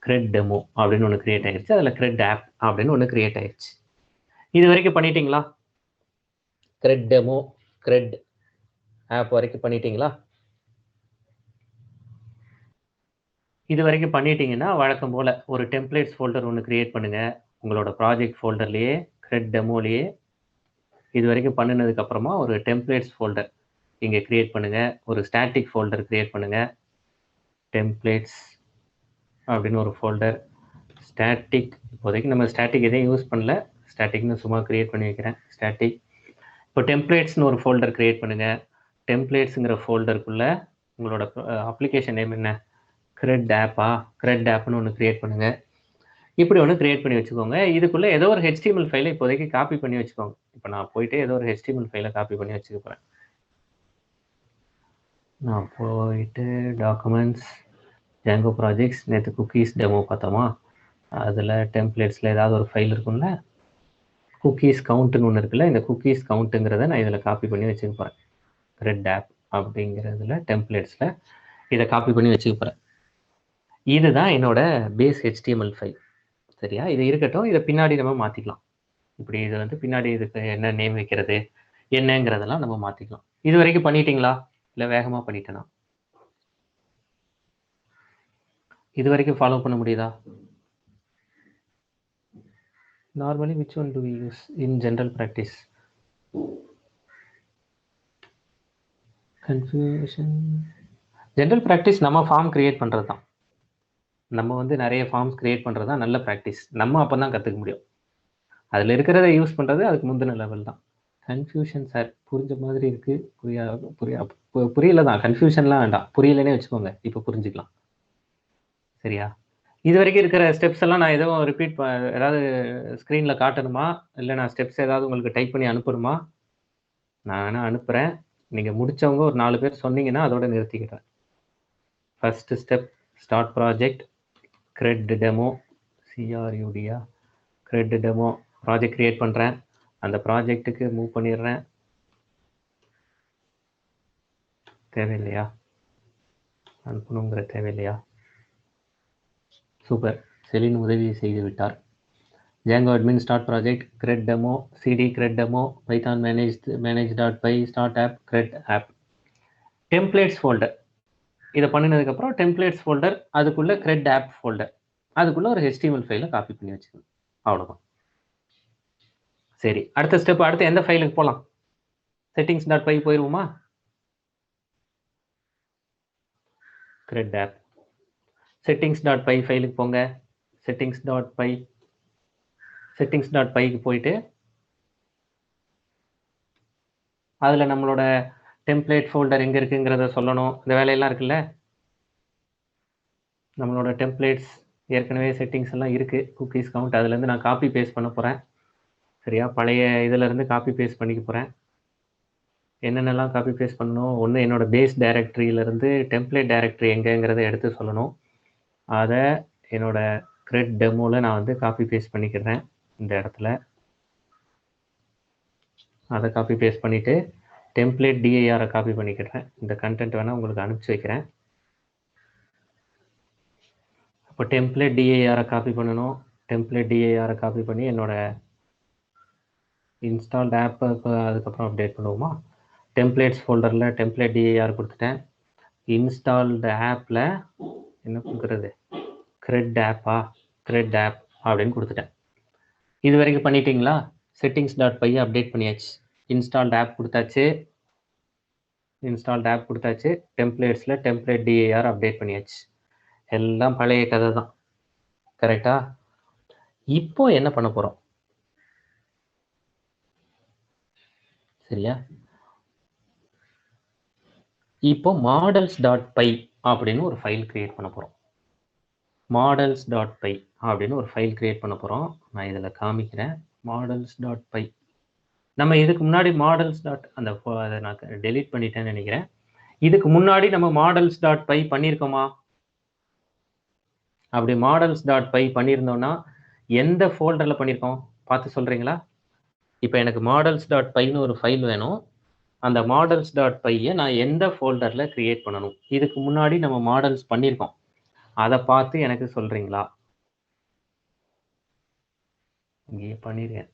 CRUD டெமோ அப்படின்னு ஒன்று க்ரியேட் ஆகிடுச்சு. அதில் CRUD ஆப் அப்படின்னு ஒன்று க்ரியேட் ஆகிடுச்சு. இது வரைக்கும் பண்ணிட்டீங்களா? CRUD டெமோ, CRUD ஆப் வரைக்கும் பண்ணிட்டீங்களா? இது வரைக்கும் பண்ணிட்டீங்கன்னா வழக்கம் போல் ஒரு டெம்ப்ளேட்ஸ் ஃபோல்டர் ஒன்று க்ரியேட் பண்ணுங்கள். உங்களோட ப்ராஜெக்ட் ஃபோல்டர்லேயே CRUD டெமோலேயே இது வரைக்கும் பண்ணினதுக்கப்புறமா ஒரு டெம்ப்ளேட்ஸ் ஃபோல்டர் இங்கே க்ரியேட் பண்ணுங்கள். ஒரு ஸ்டாட்டிக் ஃபோல்டர் க்ரியேட் பண்ணுங்கள். டெம்ப்ளேட்ஸ் அப்படின்னு ஒரு ஃபோல்டர். ஸ்டாட்டிக், இப்போதைக்கு நம்ம ஸ்டாட்டிக் எதையும் யூஸ் பண்ணல. ஸ்டாட்டிக்னு சும்மா க்ரியேட் பண்ணி வைக்கிறேன். ஸ்டாட்டிக். இப்போ டெம்ப்ளேட்ஸ்னு ஒரு ஃபோல்டர் க்ரியேட் பண்ணுங்கள். டெம்ப்ளேட்ஸுங்கிற ஃபோல்டருக்குள்ளே உங்களோட அப்ளிகேஷன் நேம் என்ன? CRUD ஆப்பா? CRUD ஆப்னு ஒன்று க்ரியேட் பண்ணுங்கள். இப்படி ஒன்று க்ரியேட் பண்ணி வச்சுக்கோங்க. இதுக்குள்ளே ஏதோ ஒரு HTML ஃபைலை இப்போதைக்கு காப்பி பண்ணி வச்சுக்கோங்க. இப்போ நான் போயிட்டு ஏதோ ஒரு HTML ஃபைலை காப்பி பண்ணி வச்சுக்க போகிறேன். நான் போயிட்டு டாக்குமெண்ட்ஸ், ஜாங்கோ ப்ராஜெக்ட்ஸ், நேற்று குக்கீஸ் டெமோ பார்த்தோமா, அதில் டெம்ப்ளேட்ஸில் ஏதாவது ஒரு ஃபைல் இருக்கும்ல, குக்கீஸ் கவுண்ட்டுன்னு ஒன்று இருக்குல்ல, இந்த குக்கீஸ் கவுண்ட்டுங்கிறத நான் இதில் காப்பி பண்ணி வச்சுக்க போகிறேன். CRUD ஆப் அப்படிங்கிறதுல டெம்ப்ளேட்ஸில் இதை காப்பி பண்ணி வச்சுக்க போகிறேன். இதுதான் என்னோட பேஸ் HTML ஃபைல். சரியா? இது இருக்கட்டும். இதை பின்னாடி நம்ம மாற்றிக்கலாம். இப்படி இது வந்து பின்னாடி இதுக்கு என்ன நேம் வைக்கிறது என்னங்கிறதெல்லாம் நம்ம மாற்றிக்கலாம். இது வரைக்கும் பண்ணிட்டீங்களா? இல்லை வேகமாக பண்ணிட்டேனா? இது வரைக்கும் ஃபாலோ பண்ண முடியுதா? Normally which one do we use in general practice? Confusion. General practice நம்ம ஃபார்ம் கிரியேட் பண்ணுறது தான். நம்ம வந்து நிறைய ஃபார்ம்ஸ் கிரியேட் பண்ணுறது தான் நல்ல ப்ராக்டிஸ். நம்ம அப்போ தான் கற்றுக்க முடியும். அதில் இருக்கிறத யூஸ் பண்ணுறது அதுக்கு முந்தின லெவல் தான். கன்ஃபியூஷன் சார் புரிஞ்ச மாதிரி இருக்குது. புரியல தான். கன்ஃபியூஷன்லாம் வேண்டாம். புரியலனே வச்சுக்கோங்க. இப்போ புரிஞ்சுக்கலாம். சரியா? இது வரைக்கும் இருக்கிற ஸ்டெப்ஸ் எல்லாம் நான் எதுவும் ரிப்பீட் ஏதாவது ஸ்க்ரீனில் காட்டணுமா? இல்லை நான் ஸ்டெப்ஸ் ஏதாவது உங்களுக்கு டைப் பண்ணி அனுப்பணுமா? நான் வேணால் அனுப்புகிறேன். நீங்கள் முடித்தவங்க ஒரு 4 பேர் சொன்னீங்கன்னா அதோட நிறுத்திக்கிறேன். First step start project, CRUD demo, CRUDயா கிரெட் டெமோ ப்ராஜெக்ட் க்ரியேட் பண்ணுறேன். அந்த ப்ராஜெக்ட்டுக்கு மூவ் பண்ணிடுறேன். தேவையில்லையா? அனுப்பணுங்கிற தேவையில்லையா? சூப்பர், செலின் உதவி செய்து விட்டார். Django admin start project, cred demo, cd cred demo, python manage.py, start app, cred app. Templates folder. இதை பண்ணினதுக்கப்புறம் templates folder, அதுக்குள்ள cred app folder, அதுக்குள்ள ஒரு HTML ஃபைலை காப்பி பண்ணி வச்சுக்கணும். அவ்வளோதான். சரி, அடுத்த ஸ்டெப். அடுத்து எந்த ஃபைலுக்கு போகலாம்? settings.py போயிடுவோமா? cred app settings.py ஃபைலுக்கு போங்க. settings.py போயிட்டு அதில் நம்மளோட டெம்ப்ளேட் ஃபோல்டர் எங்கே இருக்குங்கிறத சொல்லணும். இந்த வேலையெல்லாம் இருக்குல்ல, நம்மளோட டெம்ப்ளேட்ஸ் ஏற்கனவே செட்டிங்ஸ் எல்லாம் இருக்குது. குக்கீஸ் கவுண்ட் அதுலேருந்து நான் காப்பி பேஸ்ட் பண்ண போகிறேன். சரியா? பழைய இதிலேருந்து காப்பி பேஸ்ட் பண்ணிக்க போகிறேன். என்னென்னலாம் காப்பி பேஸ்ட் பண்ணணும்? ஒன்று, என்னோடய பேஸ் டைரக்டரியிலேருந்து டெம்ப்ளேட் டைரக்டரி எங்கேங்கிறத எடுத்து சொல்லணும். அதை என்னோட கிரெட் டெமோவில் நான் வந்து காப்பி பேஸ்ட் பண்ணிக்கிறேன். இந்த இடத்துல அதை காப்பி பேஸ்ட் பண்ணிவிட்டு டெம்ப்ளேட் டிஐஆரை காப்பி பண்ணிக்கிறேன். இந்த கண்டென்ட் வேணால் உங்களுக்கு அனுப்பிச்சி வைக்கிறேன். இப்போ டெம்ப்ளேட் டிஐஆரை காப்பி பண்ணணும். டெம்ப்ளேட் டிஐஆரை காப்பி பண்ணி என்னோட இன்ஸ்டால்ட் ஆப்பை அதுக்கப்புறம் அப்டேட் பண்ணுவோமா? டெம்ப்ளேட்ஸ் ஃபோல்டரில் டெம்ப்ளேட் டிஐஆர் கொடுத்துட்டேன். இன்ஸ்டால்டு ஆப்பில் என்ன கொடுக்குறது? கிரெட் ஆப்பா? கிரெட் ஆப் அப்படின்னு கொடுத்துட்டேன். இது வரைக்கும் பண்ணிட்டீங்களா? settings.py அப்டேட் பண்ணியாச்சு. இன்ஸ்டால்ட் ஆப் கொடுத்தாச்சு. டெம்ப்ளேட்ஸில் டெம்ப்ளேட் டிஐஆர் அப்டேட் பண்ணியாச்சு. எல்லாம் பழைய கதை தான். கரெக்டா? இப்போ என்ன பண்ண போகிறோம்? சரியா? இப்போ models.py அப்படின்னு ஒரு ஃபைல் கிரியேட் பண்ண போகிறோம். models.py அப்படின்னு ஒரு ஃபைல் கிரியேட் பண்ண போகிறோம். நான் இதில் காமிக்கிறேன். models.py. நம்ம இதுக்கு முன்னாடி அதை நான் டெலீட் பண்ணிட்டேன்னு நினைக்கிறேன். இதுக்கு முன்னாடி நம்ம models.py பண்ணியிருக்கோமா? அப்படி models.py பண்ணியிருந்தோம்னா எந்த ஃபோல்டரில் பண்ணியிருக்கோம் பார்த்து சொல்கிறீங்களா? இப்போ எனக்கு models.pyன்னு ஒரு ஃபைல் வேணும். அந்த models.pyயை நான் எந்த ஃபோல்டரில் கிரியேட் பண்ணணும்? இதுக்கு முன்னாடி நம்ம மாடல்ஸ் பண்ணியிருக்கோம். அதை பார்த்து எனக்கு சொல்கிறீங்களா? இங்கே பண்ணிடுறேன்.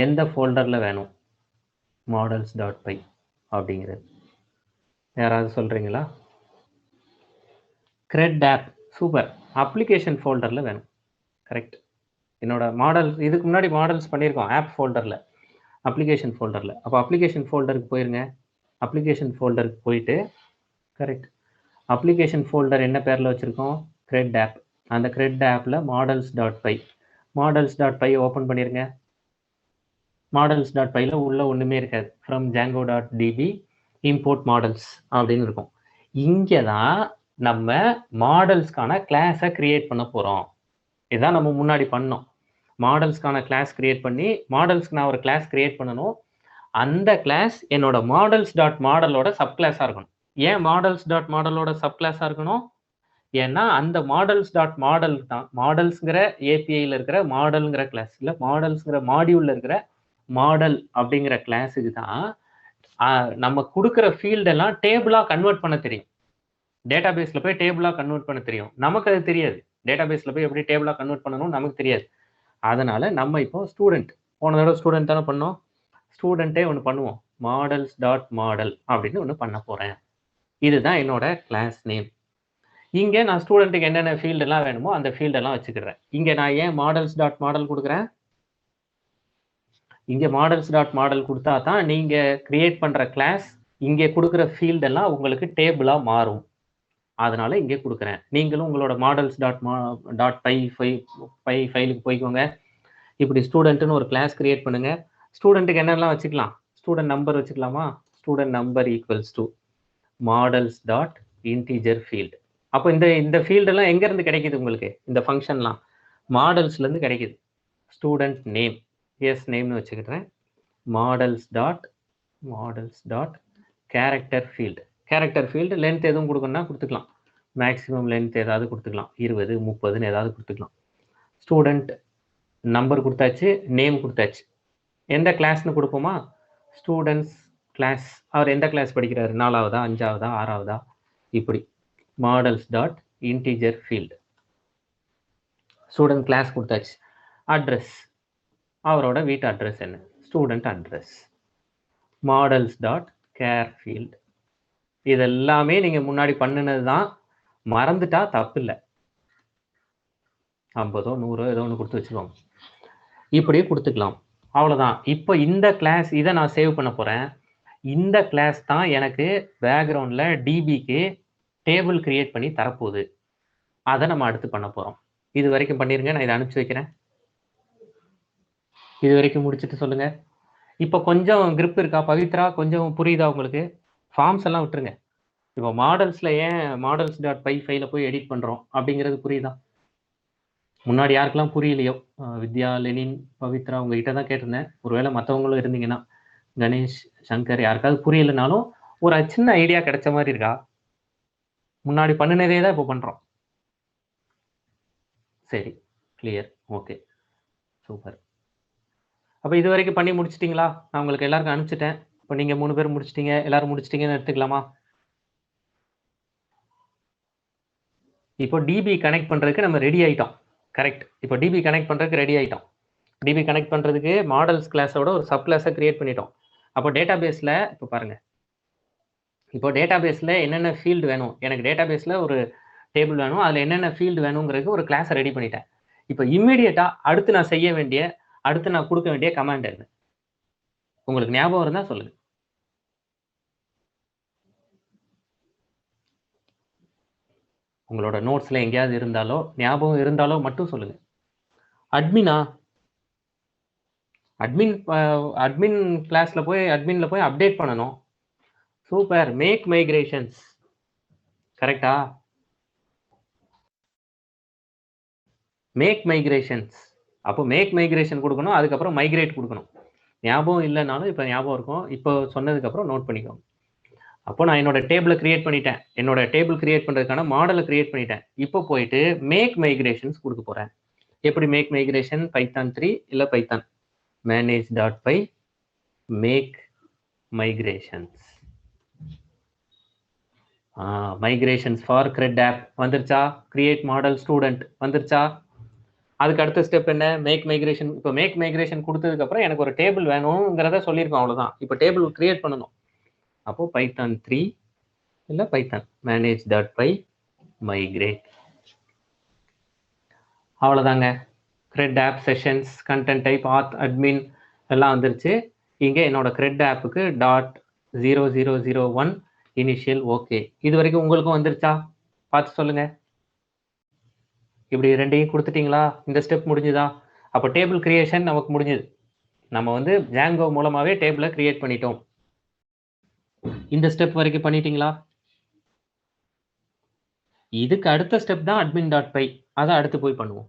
எந்த ஃபோல்டரில் வேணும் models.py அப்படிங்கிறது யாராவது சொல்கிறீங்களா? கிரெட் ஆப். சூப்பர். அப்ளிகேஷன் ஃபோல்டரில் வேணும். கரெக்ட். என்னோட மாடல் இதுக்கு முன்னாடி மாடல்ஸ் பண்ணியிருக்கோம் ஆப் ஃபோல்டரில், அப்ளிகேஷன் ஃபோல்டரில். அப்போ அப்ளிகேஷன் ஃபோல்டருக்கு போயிருங்க. அப்ளிகேஷன் ஃபோல்டருக்கு போயிட்டு கரெக்ட் அப்ளிகேஷன் ஃபோல்டர் என்ன பேரில் வச்சுருக்கோம்? கிரெட் ஆப். அந்த கிரெட் ஆப்பில் models.py ஓப்பன் பண்ணிடுங்க. models.pyல உள்ள ஒன்றுமே இருக்காது. ஃப்ரம் django.db import models அப்படின்னு இருக்கும். இங்கே தான் நம்ம மாடல்ஸ்க்கான கிளாஸை கிரியேட் பண்ண போகிறோம். இதுதான் நம்ம முன்னாடி பண்ணோம். மாடல்ஸ்க்கான கிளாஸ் கிரியேட் பண்ணி மாடல்ஸ்க்கு நான் ஒரு கிளாஸ் கிரியேட் பண்ணணும். அந்த கிளாஸ் என்னோட models.modelோட சப் கிளாஸாக இருக்கணும். ஏன் models.modelோட சப் கிளாஸாக இருக்கணும்? ஏன்னா அந்த models.model தான் மாடல்ஸ்ங்கிற ஏபிஐயில் இருக்கிற மாடல்ங்கிற கிளாஸ், இல்லை மாடல்ஸ்ங்கிற மாடியூலில் இருக்கிற மாடல் அப்படிங்கிற கிளாஸுக்கு தான் நம்ம கொடுக்குற ஃபீல்டெல்லாம் டேபிளாக கன்வெர்ட் பண்ண தெரியும். டேட்டா பேஸில் போய் டேபிளாக கன்வெர்ட் பண்ண தெரியும். நமக்கு அது தெரியாது. டேட்டா பேஸில் போய் எப்படி டேபிளாக கன்வெர்ட் பண்ணணும் நமக்கு தெரியாது. அதனால நம்ம இப்போ ஸ்டூடெண்ட், போன தடவை ஸ்டூடெண்ட் தானே பண்ணோம், ஸ்டூடெண்ட்டே ஒன்று பண்ணுவோம். models.model அப்படின்னு ஒன்று பண்ண போகிறேன். இதுதான் என்னோட கிளாஸ் நேம். இங்கே நான் ஸ்டூடெண்ட்டுக்கு என்னென்ன ஃபீல்டெல்லாம் வேணுமோ அந்த ஃபீல்டெல்லாம் வச்சுக்கிறேன். இங்கே நான் ஏன் மாடல்ஸ் டாட் மாடல் கொடுக்குறேன்? இங்கே மாடல்ஸ் டாட் மாடல் கொடுத்தா தான் நீங்கள் கிரியேட் பண்ணுற கிளாஸ் இங்கே கொடுக்குற ஃபீல்டெல்லாம் உங்களுக்கு டேபிளாக மாறும். அதனால இங்கே கொடுக்குறேன். நீங்களும் உங்களோட மாடல்ஸ் டாட் பை ஃபைலுக்கு போய்க்கோங்க. இப்படி ஸ்டூடெண்ட்டுன்னு ஒரு கிளாஸ் கிரியேட் பண்ணுங்க. ஸ்டூடெண்ட்டுக்கு என்னெல்லாம் வச்சுக்கலாம்? ஸ்டூடெண்ட் நம்பர் வச்சுக்கலாமா? Student number equals to models dot integer field. அப்போ இந்த ஃபீல்டெல்லாம் எங்கேருந்து கிடைக்குது உங்களுக்கு? இந்த ஃபங்க்ஷன்லாம் மாடல்ஸ்லேருந்து கிடைக்குது. ஸ்டூடெண்ட் நேம், எஸ் நேம்னு வச்சுக்கிறேன். Models dot character field. Character field length எதுவும் கொடுக்கணும்னா கொடுத்துக்கலாம். மேக்ஸிமம் லென்த் ஏதாவது கொடுத்துக்கலாம், 20 30ன்னு ஏதாவது கொடுத்துக்கலாம். ஸ்டூடெண்ட் நம்பர் கொடுத்தாச்சு, நேம் கொடுத்தாச்சு. எந்த கிளாஸ்னு கொடுப்போமா? Students class. அவர் எந்த கிளாஸ் படிக்கிறாரு? 4ஆவதா 5ஆவதா 6ஆவதா? இப்படி models dot integer field. Student class கொடுத்தாச்சு. அட்ரஸ், அவரோட வீட்டு அட்ரஸ் என்ன? Student address. Models dot char field. இதெல்லாமே நீங்கள் முன்னாடி பண்ணினது தான், மறந்துட்டா தப்பு இல்லை. 50 100 ஏதோ ஒன்று கொடுத்து வச்சுக்கோங்க. இப்படியே கொடுத்துக்கலாம், அவ்வளோதான். இப்போ இந்த கிளாஸ் இதை நான் சேவ் பண்ண போகிறேன். இந்த கிளாஸ் தான் எனக்கு பேக்ரவுண்டில் டிபிக்கு டேபிள் கிரியேட் பண்ணி தரப்போகுது. அதை நம்ம அடுத்து பண்ண போகிறோம். இது வரைக்கும் பண்ணிருங்க, நான் இதை அனுப்பிச்சி வைக்கிறேன். இது வரைக்கும் முடிச்சுட்டு சொல்லுங்க. இப்போ கொஞ்சம் கிரிப் இருக்கா பவித்ரா? கொஞ்சம் புரியுதா உங்களுக்கு? ஃபார்ம்ஸ் எல்லாம் விட்டுருங்க. இப்போ மாடல்ஸில் ஏன் மாடல்ஸ் டாட் பை ஃபைல போய் எடிட் பண்ணுறோம் அப்படிங்கிறது புரியுதா? முன்னாடி யாருக்கெல்லாம் புரியலையோ, வித்யா, லெனின், பவித்ரா உங்ககிட்ட தான் கேட்டிருந்தேன். ஒருவேளை மற்றவங்களும் இருந்தீங்கன்னா, கணேஷ், சங்கர், யாருக்காவது புரியலைனாலும் ஒரு சின்ன ஐடியா கிடைச்ச மாதிரி இருக்கா? முன்னாடி பண்ணினதே தான் இப்போ பண்ணுறோம். சரி, கிளியர், ஓகே, சூப்பர். அப்போ இது வரைக்கும் பண்ணி முடிச்சிட்டிங்களா? நான் உங்களுக்கு எல்லாருக்கும் அனுப்பிச்சிட்டேன். இப்போ நீங்கள் 3 பேர் முடிச்சிட்டிங்க, எல்லாரும் முடிச்சிட்டிங்கன்னு எடுத்துக்கலாமா? இப்போ டிபி கனெக்ட் பண்ணுறதுக்கு நம்ம ரெடி ஆகிட்டோம். கரெக்ட். இப்போ டிபி கனெக்ட் பண்ணுறதுக்கு ரெடி ஆகிட்டோம். டிபி கனெக்ட் பண்ணுறதுக்கு மாடல்ஸ் கிளாஸோட ஒரு சப் கிளாஸை கிரியேட் பண்ணிட்டோம். அப்போ டேட்டா பேஸில் இப்போ பாருங்கள், இப்போ டேட்டா பேஸில் என்னென்ன ஃபீல்டு வேணும், எனக்கு டேட்டா பேஸில் ஒரு டேபிள் வேணும், அதில் என்னென்ன ஃபீல்டு வேணுங்கிறதுக்கு ஒரு கிளாஸை ரெடி பண்ணிட்டேன். இப்போ இம்மிடியட்டாக அடுத்து நான் கொடுக்க வேண்டிய கமாண்ட் என்ன? உங்களுக்கு ஞாபகம் இருந்தால் சொல்லுங்கள். உங்களோட நோட்ஸில் எங்கேயாவது இருந்தாலோ ஞாபகம் இருந்தாலோ மட்டும் சொல்லுங்க. அட்மினா? அட்மின் கிளாஸில் போய் அட்மினில் போய் அப்டேட் பண்ணணும். சூப்பர். Make migrations. கரெக்டா? Make migrations. அப்போ மேக் மைக்ரேஷன் கொடுக்கணும், அதுக்கப்புறம் மைக்ரேட் கொடுக்கணும். ஞாபகம் இல்லைனாலும் இப்போ ஞாபகம் இருக்கும். இப்போ சொன்னதுக்கப்புறம் நோட் பண்ணிக்கோங்க. அப்போ நான் என்னோட டேபிளை கிரியேட் பண்ணிட்டேன். என்னோட டேபிள் கிரியேட் பண்ணுறதுக்கான மாடலை கிரியேட் பண்ணிட்டேன். இப்போ போயிட்டு மேக் மைக்ரேஷன்ஸ் கொடுக்க போகிறேன். எப்படி மேக் மைக்ரேஷன்? பைத்தான் 3 இல்லை Python manage dot py make migrations. Migrations for CRUD app வந்துருச்சா? கிரியேட் மாடல் ஸ்டூடெண்ட் வந்துருச்சா? அதுக்கு அடுத்த ஸ்டெப் என்ன? Make migration. இப்போ மேக் மைக்ரேஷன் கொடுத்ததுக்கப்புறம் எனக்கு ஒரு டேபிள் வேணுங்கிறத சொல்லியிருக்கோம், அவ்வளோதான். இப்போ டேபிள் கிரியேட் பண்ணணும். அப்போ பைத்தான் 3 இல்லை Python manage dot py migrate. அவ்வளோதாங்க. Create app sessions, content type, auth, admin எல்லாம் வந்துருச்சு. இங்கே என்னோட கிரெட் ஆப்புக்கு .0001 இனிஷியல். ஓகே, இது வரைக்கும் உங்களுக்கும் வந்துருச்சா? பார்த்து சொல்லுங்க. இப்படி ரெண்டையும் கொடுத்துட்டீங்களா? இந்த ஸ்டெப் முடிஞ்சுதா? அப்போ டேபிள் கிரியேஷன் நமக்கு முடிஞ்சுது. நம்ம வந்து ஜாங்கோ மூலமாகவே டேபிளை கிரியேட் பண்ணிட்டோம். இந்த ஸ்டெப் வரைக்கும் பண்ணிட்டீங்களா? இதுக்கு அடுத்த ஸ்டெப் தான் அட்மின் டாட் பை. அதை அடுத்து போய் பண்ணுவோம்.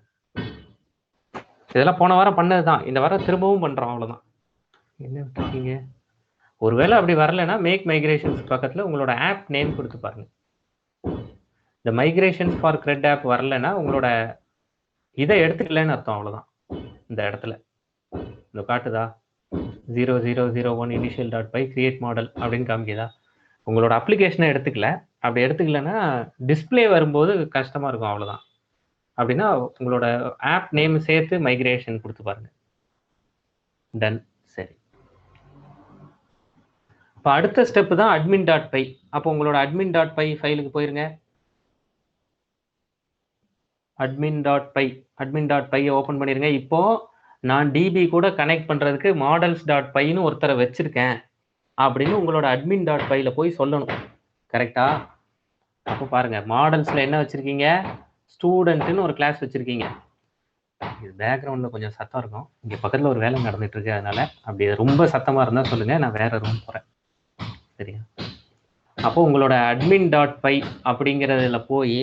இதெல்லாம் போன வாரம் பண்ணது தான், இந்த வாரம் திரும்பவும் பண்ணுறோம், அவ்வளோதான். என்ன விட்டுருக்கீங்க? ஒருவேளை அப்படி வரலைன்னா மேக் மைக்ரேஷன்ஸ் பக்கத்தில் உங்களோட ஆப் நேம் கொடுத்து பாருங்க. இந்த மைக்ரேஷன்ஸ் ஃபார் கிரெட் ஆப் வரலைன்னா உங்களோட இதை எடுத்துக்கலன்னு அர்த்தம், அவ்வளோதான். இந்த இடத்துல இந்த காட்டுதா 0001 initial dot py create model அப்படின்னு காமிக்குதா? உங்களோட அப்ளிகேஷனை எடுத்துக்கல. அப்படி எடுத்துக்கலன்னா டிஸ்பிளே வரும்போது கஷ்டமாக இருக்கும், அவ்வளோதான். அப்படின்னா உங்களோட ஆப் நேம் சேர்த்து மைக்ரேஷன் கொடுத்து பாருங்க. டன். சரி, இப்போ அடுத்த ஸ்டெப் தான் அட்மின் டாட் பை. அப்போ உங்களோட அட்மின் டாட் பை ஃபைலுக்கு போயிருங்க. admin.py ஓப்பன் பண்ணிருங்க. இப்போ நான் டிபி கூட கனெக்ட் பண்றதுக்கு models.pyன்னு ஒருத்தரை வச்சிருக்கேன் அப்படின்னு உங்களோட admin.pyல போய் சொல்லணும். கரெக்டா? அப்போ பாருங்க, மாடல்ஸ்ல என்ன வச்சிருக்கீங்க? ஸ்டூடெண்ட்னு ஒரு கிளாஸ் வச்சிருக்கீங்க. இது பேக்ரவுண்ட்ல கொஞ்சம் சத்தம் இருக்கும். இங்க பக்கத்துல ஒரு வேலை நடந்துட்டு இருக்கு, அதனால அப்படி ரொம்ப சத்தமா இருந்தா சொல்லுங்க, நான் வேற ரூம் போறேன். சரியா? அப்போ உங்களோட admin.py அப்படிங்கிறதுல போய்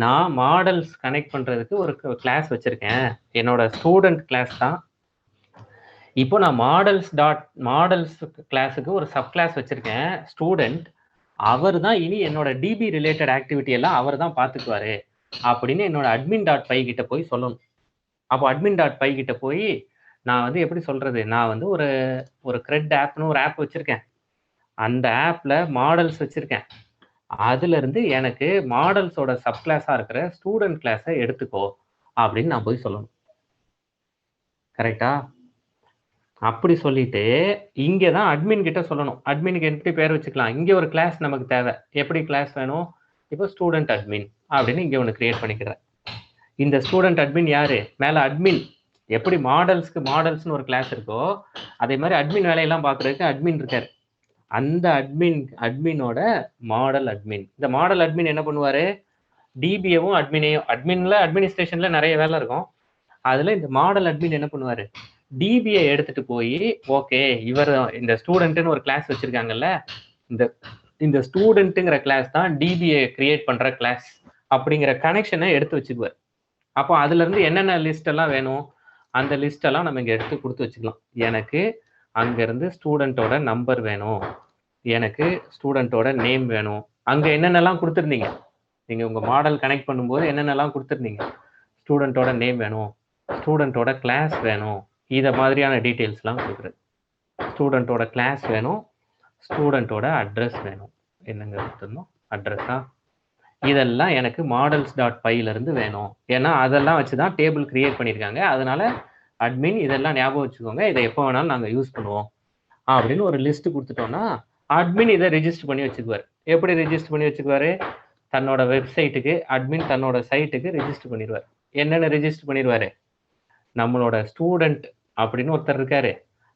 நான் மாடல்ஸ் கனெக்ட் பண்றதுக்கு ஒரு கிளாஸ் வச்சிருக்கேன், என்னோட ஸ்டூடெண்ட் கிளாஸ் தான். இப்போ நான் மாடல்ஸ் கிளாஸுக்கு ஒரு சப் கிளாஸ் வச்சிருக்கேன், ஸ்டூடெண்ட். அவர் தான் இனி என்னோட டிபி ரிலேட்டட் ஆக்டிவிட்டி எல்லாம் அவர் தான் பார்த்துக்குவாரு அப்படின்னு என்னோட admin.py கிட்ட போய் சொல்லணும். அப்போ admin.py கிட்ட போய் நான் வந்து எப்படி சொல்றது, நான் வந்து ஒரு கிரெட் ஆப்னு ஒரு ஆப் வச்சிருக்கேன், அந்த ஆப்ல மாடல்ஸ் வச்சிருக்கேன், அதுல இருந்து எனக்கு மாடல்ஸோட சப் கிளாஸா இருக்கிற ஸ்டூடெண்ட் கிளாஸை எடுத்துக்கோ அப்படின்னு நான் போய் சொல்லணும். கரெக்டா? அப்படி சொல்லிட்டு இங்கே தான் அட்மின் கிட்ட சொல்லணும். அட்மினுக்கு எப்படி பேர் வச்சுக்கலாம், இங்கே ஒரு கிளாஸ் நமக்கு தேவை. எப்படி கிளாஸ் வேணும்? இப்போ ஸ்டூடெண்ட் அட்மின் அப்படின்னு இங்கே ஒன்று கிரியேட் பண்ணிக்கிறேன். இந்த ஸ்டூடெண்ட் அட்மின் யாரு? மேலே அட்மின். எப்படி மாடல்ஸ்னு ஒரு கிளாஸ் இருக்கோ அதே மாதிரி அட்மின் வேலையெல்லாம் பார்க்குறதுக்கு அட்மின் இருக்காரு. அந்த அட்மினோட மாடல் அட்மின். இந்த மாடல் அட்மின் என்ன பண்ணுவாரு? டிபிஏவும் அட்மினையும், அட்மின்ல அட்மினிஸ்ட்ரேஷன்ல நிறைய வேலை இருக்கும், அதுல இந்த மாடல் அட்மின் என்ன பண்ணுவாரு? டிபியை எடுத்துட்டு போய் ஓகே இவர் இந்த ஸ்டூடெண்ட்னு ஒரு கிளாஸ் வச்சிருக்காங்கல்ல, இந்த ஸ்டூடெண்ட்டுங்கிற கிளாஸ் தான் டிபிஏ கிரியேட் பண்ற கிளாஸ் அப்படிங்கிற கனெக்ஷனை எடுத்து வச்சுக்குவார். அப்போ அதுல இருந்து என்னென்ன லிஸ்ட் எல்லாம் வேணும் அந்த லிஸ்ட் எல்லாம் நம்ம இங்க எடுத்து கொடுத்து வச்சுக்கலாம். எனக்கு அங்க இருந்து ஸ்டூடெண்டோட நம்பர் வேணும், எனக்கு ஸ்டூடெண்டோட நேம் வேணும். அங்க என்னென்னலாம் கொடுத்துருந்தீங்க, நீங்க உங்க மாடல் கனெக்ட் பண்ணும்போது என்னென்னலாம் கொடுத்துருந்தீங்க? ஸ்டூடெண்டோட நேம் வேணும், ஸ்டூடெண்டோட கிளாஸ் வேணும், இதை மாதிரியான டீட்டெயில்ஸ்லாம் கொடுக்குறது. ஸ்டூடெண்டோட கிளாஸ் வேணும், ஸ்டூடெண்டோட அட்ரஸ் வேணும். என்னங்க கொடுத்துருந்தோம்? அட்ரஸா? இதெல்லாம் எனக்கு மாடல்ஸ்.pyல இருந்து வேணும். ஏன்னா அதெல்லாம் வச்சு தான் டேபிள் கிரியேட் பண்ணியிருக்காங்க. அதனால அட்மின் இதெல்லாம் ஞாபகம் வச்சுக்கோங்க, இதை எப்போ வேணாலும் நாங்கள் யூஸ் பண்ணுவோம் அப்படின்னு ஒரு லிஸ்ட் கொடுத்துட்டோம்னா அட்மின் இதை ரெஜிஸ்டர் பண்ணி வச்சுக்குவார். எப்படி ரெஜிஸ்டர் பண்ணி வச்சுக்குவாரு? தன்னோட வெப்சைட்டுக்கு அட்மின் தன்னோட சைட்டுக்கு ரெஜிஸ்டர் பண்ணிடுவார். என்னென்ன ரெஜிஸ்டர் பண்ணிடுவாரு? நம்மளோட ஸ்டூடெண்ட் அப்படின்னு ஒருத்தர் இருக்காரு,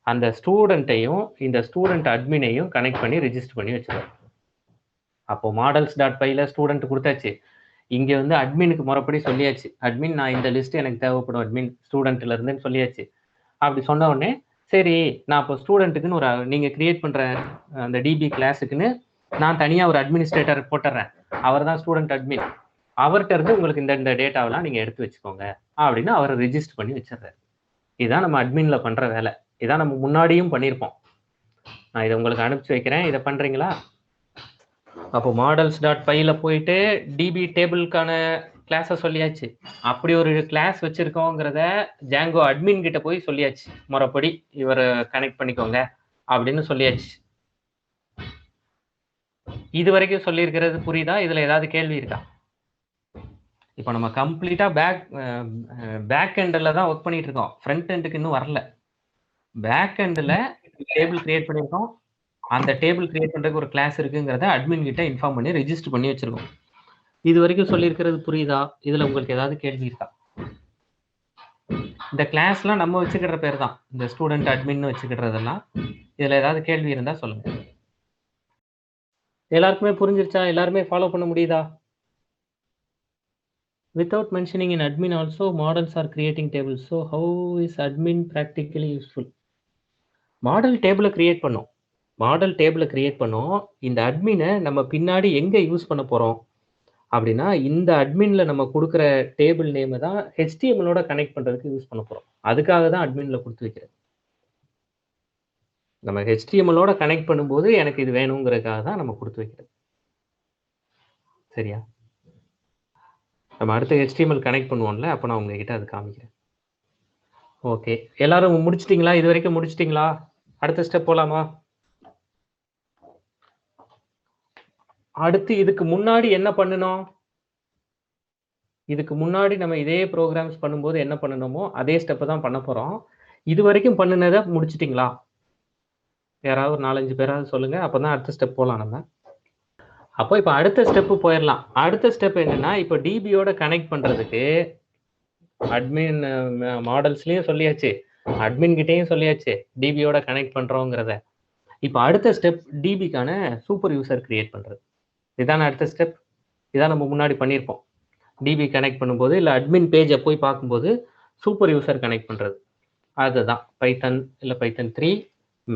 அந்த ஸ்டூடெண்ட்டையும் இந்த ஸ்டூடெண்ட் அட்மினையும் கனெக்ட் பண்ணி ரெஜிஸ்டர் பண்ணி வச்சுருவார். அப்போ மாடல்ஸ்.pyல ஸ்டூடெண்ட் கொடுத்தாச்சு, இங்கே வந்து அட்மினுக்கு முறைப்படி சொல்லியாச்சு, அட்மின் நான் இந்த லிஸ்ட் எனக்கு தேவைப்படும் அட்மின் ஸ்டூடெண்ட்ல இருந்துன்னு சொல்லியாச்சு. அப்படி சொன்ன உடனே சரி நான் இப்போ ஸ்டூடெண்ட்டுக்குன்னு ஒரு நீங்கள் கிரியேட் பண்ணுற அந்த டிபி கிளாஸுக்குன்னு நான் தனியாக ஒரு அட்மினிஸ்ட்ரேட்டர் போட்டுறேன், அவர் தான் ஸ்டூடெண்ட் அட்மின், அவர்கிட்ட இருந்து உங்களுக்கு இந்த டேட்டாவெல்லாம் நீங்கள் எடுத்து வச்சுக்கோங்க அப்படின்னு அவரை ரெஜிஸ்டர் பண்ணி வச்சிடுறாரு. இதுதான் நம்ம அட்மின்ல பண்ணுற வேலை. இதான் நம்ம முன்னாடியும் பண்ணியிருப்போம். நான் இதை உங்களுக்கு அனுப்பிச்சு வைக்கிறேன், இதை பண்ணுறீங்களா? அப்போ மாடல்ஸ்.pyல போயிட்டு டிபி டேபிளுக்கான கிளாஸை சொல்லியாச்சு, அப்படி ஒரு கிளாஸ் வச்சிருக்கோங்கிறத ஜாங்கோ அட்மின் கிட்ட போய் சொல்லியாச்சு, முறைப்படி இவரை கனெக்ட் பண்ணிக்கோங்க அப்படின்னு சொல்லியாச்சு. இது வரைக்கும் சொல்லியிருக்கிறது புரியுதா? இதுல ஏதாவது கேள்வி இருக்கா? இப்போ நம்ம கம்ப்ளீட்டா பேக் எண்டில் தான் ஒர்க் பண்ணிட்டு இருக்கோம், ஃப்ரண்ட் எண்டுக்கு இன்னும் வரல. பேக் எண்டில் டேபிள் கிரியேட் பண்ணியிருக்கோம், அந்த டேபிள் கிரியேட் பண்றதுக்கு ஒரு கிளாஸ் இருக்குங்கிறத அட்மின் கிட்ட இன்ஃபார்ம் பண்ணி ரெஜிஸ்டர் பண்ணி வச்சிருக்கோம். இது வரைக்கும் சொல்லியிருக்கிறது புரியுதா? இதுல உங்களுக்கு ஏதாவது கேள்வி இருக்கா? இந்த கிளாஸ்லாம் நம்ம வச்சுக்கிற பேர் தான், இந்த ஸ்டூடெண்ட் அட்மின் வச்சுக்கிறதெல்லாம். இதுல ஏதாவது கேள்வி இருந்தா சொல்லுங்க. எல்லாருக்குமே புரிஞ்சிருச்சா? எல்லாருமே ஃபாலோ பண்ண முடியுதா? Without mentioning in admin also, models are creating tables. So how is admin practically useful? Model டேபிளை கிரியேட் பண்ணோம், இந்த அட்மினை நம்ம பின்னாடி எங்க யூஸ் பண்ண போறோம் அப்படின்னா, இந்த அட்மின்ல நம்ம கொடுக்குற டேபிள் நேமை தான் HTML-ஓட கனெக்ட் பண்றதுக்கு யூஸ் பண்ண போறோம். அதுக்காக தான் அட்மின்ல கொடுத்து வைக்கிறது. நம்ம HTML-ஓட கனெக்ட் பண்ணும்போது எனக்கு இது வேணுங்கிறதுக்காக தான் நம்ம கொடுத்து வைக்கிறது. சரியா? நம்ம அடுத்த HTML கனெக்ட் பண்ணுவோம்ல, அப்போ நான் உங்ககிட்ட அது காமிக்கிறேன். ஓகே, எல்லாரும் முடிச்சிட்டிங்களா? இது வரைக்கும் முடிச்சிட்டிங்களா? அடுத்த ஸ்டெப் போலாமா? அடுத்து இதுக்கு முன்னாடி என்ன பண்ணணும்? இதுக்கு முன்னாடி நம்ம இதே ப்ரோக்ராம்ஸ் பண்ணும்போது என்ன பண்ணணுமோ அதே ஸ்டெப்பை தான் பண்ண போறோம். இது வரைக்கும் பண்ணினதை முடிச்சிட்டிங்களா? யாராவது ஒரு 4-5 பேராவது சொல்லுங்க, அப்பதான் அடுத்த ஸ்டெப் போகலாம். நம்ம அப்போ இப்போ அடுத்த ஸ்டெப்பு போயிடலாம். அடுத்த ஸ்டெப் என்னன்னா, இப்போ டிபியோட கனெக்ட் பண்றதுக்கு அட்மின் மாடல்ஸ்லயும் சொல்லியாச்சு, அட்மின் கிட்டேயும் சொல்லியாச்சு டிபியோட கனெக்ட் பண்றோங்கிறத. இப்போ அடுத்த ஸ்டெப் டிபிக்கான சூப்பர் யூசர் கிரியேட் பண்றது. இதான அடுத்த ஸ்டெப். இதான் நம்ம முன்னாடி பண்ணியிருப்போம். டிபி கனெக்ட் பண்ணும்போது இல்லை அட்மின் பேஜை போய் பார்க்கும்போது சூப்பர் யூசர் கனெக்ட் பண்ணுறது. அதுதான் பைத்தன் இல்லை பைத்தன் 3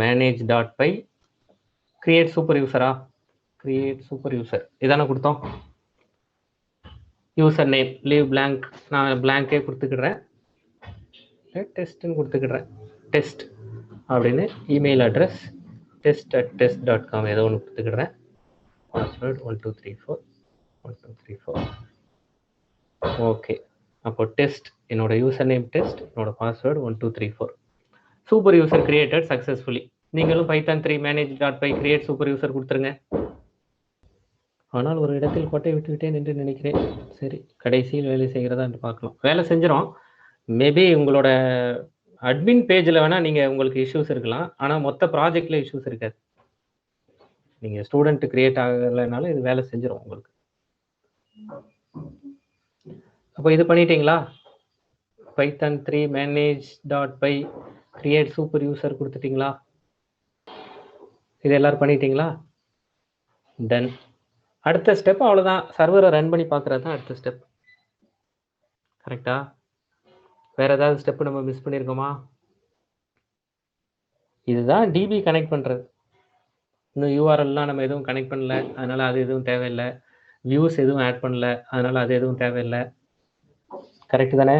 manage.py கிரியேட் சூப்பர் யூசரா, கிரியேட் சூப்பர் யூசர் இதானே கொடுத்தோம். யூசர் நேம் லீவ் blank, நான் blank கொடுத்துக்கிடுறேன், டெஸ்ட்னு கொடுத்துக்கிடுறேன். டெஸ்ட் அப்படின்னு இமெயில் அட்ரஸ் test@test.com ஏதோ ஒன்று கொடுத்துக்கிடுறேன். பாஸ்வேர்டு 1234 1234. ஓகே, அப்போ டெஸ்ட், என்னோட யூசர் நேம் டெஸ்ட், என்னோட password 1234. Super user created successfully. நீங்களும் Python 3 manage.py create super user கொடுத்துருங்க. ஆனால் ஒரு இடத்தில் கோட்டை விட்டுவிட்டேன் என்று நினைக்கிறேன். சரி, கடைசியில் வேலை செய்கிறதா என்று பார்க்கலாம். வேலை செஞ்சிடும். மேபி உங்களோட அட்மின் பேஜில் வேணால் நீங்கள் உங்களுக்கு இஷ்யூஸ் இருக்கலாம், ஆனால் மொத்த ப்ராஜெக்டில் இஷ்யூஸ் இருக்காது. நீங்கள் ஸ்டூடெண்ட் கிரியேட் ஆகலைனாலும் இது வேலை செஞ்சிடும் உங்களுக்கு. அப்போ இது பண்ணிட்டீங்களா? Python 3 manage.py create super user கொடுத்துட்டீங்களா? இது எல்லாரும் பண்ணிட்டீங்களா? டன். அடுத்த ஸ்டெப் அவ்வளோதான், சர்வரை ரன் பண்ணி பார்க்குறது தான் அடுத்த ஸ்டெப். கரெக்டா? வேற ஏதாவது ஸ்டெப் நம்ம மிஸ் பண்ணியிருக்கோமா? இதுதான் டிபி கனெக்ட் பண்ணுறது. இன்னும் யூஆர்எல்லாம் நம்ம எதுவும் கனெக்ட் பண்ணல, அதனால் அது எதுவும் தேவையில்லை. வியூஸ் எதுவும் ஆட் பண்ணல, அதனால் அது எதுவும் தேவையில்லை. கரெக்டு தானே?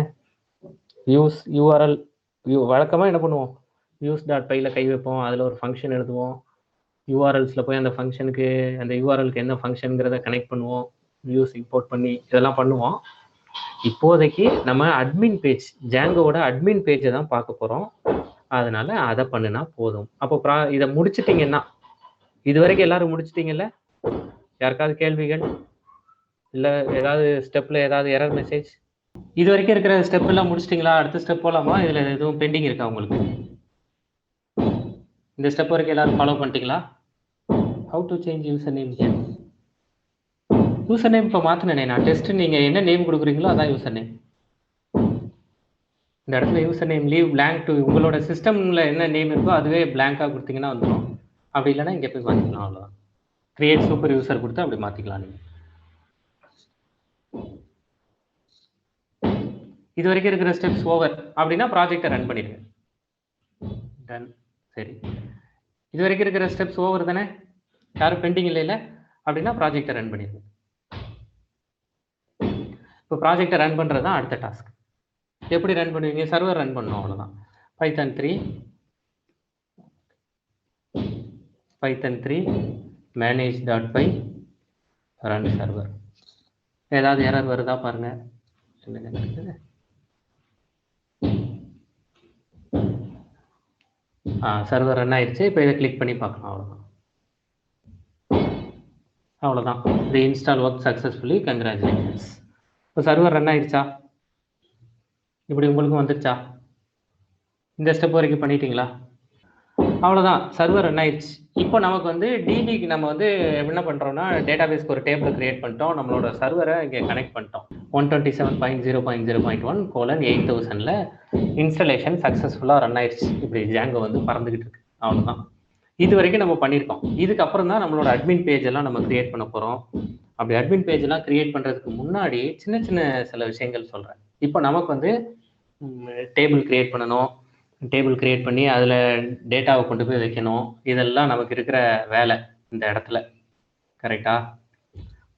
வியூஸ் யூஆர்எல் வழக்கமாக என்ன பண்ணுவோம், வியூஸ்.pyல கை வைப்போம், அதில் ஒரு ஃபங்க்ஷன் எழுதுவோம், யூஆர்எல்ஸில் போய் அந்த ஃபங்க்ஷனுக்கு அந்த யூஆர்எலுக்கு என்ன ஃபங்க்ஷனுங்கிறத கனெக்ட் பண்ணுவோம், வியூஸ் இம்போர்ட் பண்ணி இதெல்லாம் பண்ணுவோம். இப்போதைக்கு நம்ம அட்மின் பேஜ், ஜாங்கோவோட அட்மின் பேஜை தான் பார்க்க போகிறோம். அதனால அதை பண்ணினா போதும். அப்போ இதை முடிச்சிட்டிங்கன்னா, இது வரைக்கும் எல்லாரும் முடிச்சிட்டிங்கல்ல? யாருக்காவது கேள்விகள் இல்லை ஏதாவது ஸ்டெப்பில் ஏதாவது எரர் மெசேஜ்? இது வரைக்கும் இருக்கிற ஸ்டெப் எல்லாம் முடிச்சிட்டிங்களா? அடுத்த ஸ்டெப் போகலாமா? இதில் எதுவும் பெண்டிங் இருக்கா உங்களுக்கு? இந்த ஸ்டெப் வரைக்கும் எல்லாரும் ஃபாலோ பண்ணிட்டீங்களா? How to change user name here. User name இப்போ மாற்றினேனே நான். டெஸ்ட் நீங்கள் என்ன நேம் கொடுக்குறீங்களோ அதான் யூசர் நேம். இந்த இடத்துல user name leave blank to உங்களோட சிஸ்டமில் என்ன நேம் இருக்கோ அதுவே blank-ஆ கொடுத்தீங்கன்னா வந்துடும். அப்படி இல்லைன்னா இங்கே போய் மாற்றிக்கலாம். அவ்வளோதான். கிரியேட் சூப்பர் யூசர் கொடுத்து அப்படி மாற்றிக்கலாம் நீங்கள். இது வரைக்கும் இருக்கிற ஸ்டெப்ஸ் ஓவர் அப்படின்னா ப்ராஜெக்டை ரன் பண்ணிடுங்க. டன். சரி, இது வரைக்கும் இருக்கிற ஸ்டெப்ஸ் ஓவர் தானே? யாரும் பெண்டிங் இல்லை அப்படின்னா ப்ராஜெக்டை ரன் பண்ணிடுங்க. இப்போ ப்ராஜெக்டை ரன் பண்ணுறது தான் அடுத்த டாஸ்க். எப்படி ரன் பண்ணுவீங்க? சர்வர் ரன் பண்ணணும், அவ்வளோதான். Python 3 manage.py run server. ஏதாவது எரர் வருதா பாருங்க. சர்வர் ரன் ஆயிடுச்சு. இப்போ இதை கிளிக் பண்ணி பார்க்கலாம். அவ்வளோதான். தி இன்ஸ்டால் ஒர்க் சக்ஸஸ்ஃபுல்லி, கங்க்ராச்சுலேஷன்ஸ். இப்போ சர்வர் ரன் ஆயிடுச்சா? இப்படி உங்களுக்கும் வந்துருச்சா? இந்த ஸ்டெப் வரைக்கும் பண்ணிட்டீங்களா? அவ்வளோதான், சர்வர் ரன் ஆயிடுச்சு. இப்போ நமக்கு வந்து டிபிக்கு நம்ம வந்து என்ன பண்ணுறோம்னா, டேட்டாபேஸ்க்கு ஒரு டேபிள் கிரியேட் பண்ணிட்டோம். நம்மளோட சர்வரை இங்கே கனெக்ட் பண்ணிட்டோம். 127.0.0.1 இன்ஸ்டாலேஷன் சக்ஸஸ்ஃபுல்லாக ரன் ஆயிடுச்சு. இப்படி ஜாங்கோ வந்து பறந்துக்கிட்டு இருக்கு. அவ்வளோதான். இது வரைக்கும் நம்ம பண்ணியிருக்கோம். இதுக்கப்புறம் தான் நம்மளோட அட்மின் பேஜ் எல்லாம் நம்ம கிரியேட் பண்ண போகிறோம். அப்படி அட்மின் பேஜ் எல்லாம் கிரியேட் பண்ணுறதுக்கு முன்னாடி சின்ன சின்ன சில விஷயங்கள் சொல்கிறேன். இப்போ நமக்கு வந்து டேபிள் கிரியேட் பண்ணணும். டேபிள் கிரியேட் பண்ணி அதில் டேட்டாவை கொண்டு போய் வைக்கணும். இதெல்லாம் நமக்கு இருக்கிற வேலை இந்த இடத்துல. கரெக்டா?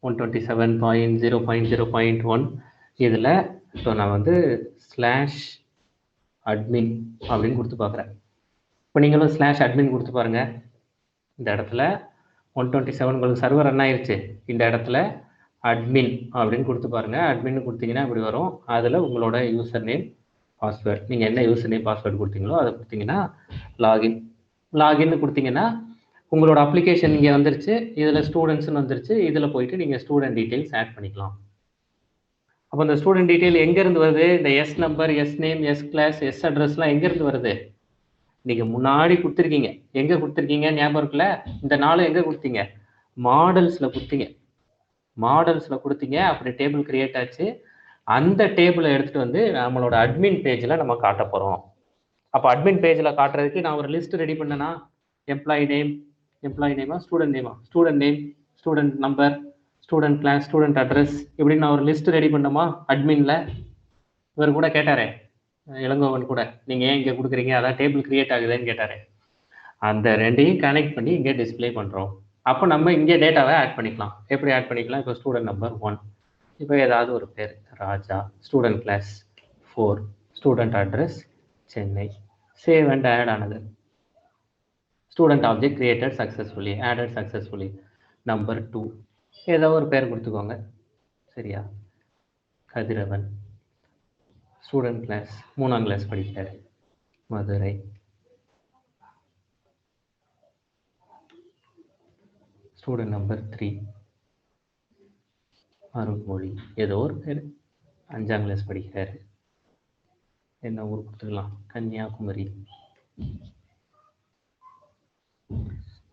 127.0.0.1 இதில் இப்போ நான் வந்து /admin அப்படின்னு கொடுத்து பார்க்குறேன். இப்போ நீங்களும் /admin கொடுத்து பாருங்கள். இந்த இடத்துல 127 உங்களுக்கு சர்வர் ரன் ஆயிடுச்சு. இந்த இடத்துல அட்மின் அப்படின்னு கொடுத்து பாருங்கள். அட்மின் கொடுத்தீங்கன்னா இப்படி வரும். அதில் உங்களோட யூசர் நேம் பாஸ்வேர்ட், நீங்கள் என்ன யூசர் நேம் பாஸ்வேர்டு கொடுத்தீங்களோ அதை கொடுத்தீங்கன்னா லாகின் கொடுத்தீங்கன்னா உங்களோட அப்ளிகேஷன் இங்கே வந்துருச்சு. இதில் ஸ்டூடெண்ட்ஸ்னு வந்துருச்சு. இதில் போயிட்டு நீங்கள் ஸ்டூடெண்ட் டீட்டெயில்ஸ் ஆட் பண்ணிக்கலாம். அப்போ இந்த ஸ்டூடெண்ட் டீட்டெயில் எங்கேருந்து வருது? இந்த S number, S name, S class, S அட்ரஸ்லாம் எங்கேருந்து வருது? நீங்கள் முன்னாடி கொடுத்துருக்கீங்க. எங்கே கொடுத்துருக்கீங்க ஞாபகம் இருக்குல்ல? இந்த 4 எங்கே கொடுத்தீங்க? மாடல்ஸில் கொடுத்தீங்க அப்படி டேபிள் கிரியேட் ஆச்சு. அந்த டேபிளை எடுத்துகிட்டு வந்து நம்மளோட அட்மின் பேஜில் நம்ம காட்ட போகிறோம். அப்போ அட்மின் பேஜில் காட்டுறதுக்கு நான் ஒரு லிஸ்ட் ரெடி பண்ணேன்னா, எம்ப்ளாயி நேமா, student name, student number, student class, student address, இப்படி நான் ஒரு லிஸ்ட் ரெடி பண்ணோமா அட்மினில். இவர் கூட கேட்டாரே, இளங்கோவன் கூட, நீங்கள் ஏன் இங்கே கொடுக்குறீங்க, அதான் டேபிள் கிரியேட் ஆகுதுன்னு கேட்டாரே. அந்த ரெண்டையும் கனெக்ட் பண்ணி இங்கே டிஸ்பிளே பண்ணுறோம். அப்போ நம்ம இங்கே டேட்டாவை ஆட் பண்ணிக்கலாம். எப்படி ஆட் பண்ணிக்கலாம்? இப்போ ஸ்டூடெண்ட் நம்பர் 1, இப்போ ஏதாவது ஒரு பேர் Raja, student class 4, student address Chennai, save and add ஆனது. Student object created successfully, added successfully. Number 2 ஏதோ ஒரு பேர் கொடுத்துக்கோங்க, சரியா? கதிரவன், ஸ்டூடெண்ட் கிளாஸ் 3ஆம் கிளாஸ் படிக்கிறார், மதுரை. ஸ்டூடெண்ட் நம்பர் 3 அருள்மொழி, ஏதோ ஒரு பேர் 5ஆம் கிளாஸ் படிக்கிறாரு, என்ன ஊர் கொடுத்துக்கலாம், கன்னியாகுமரி.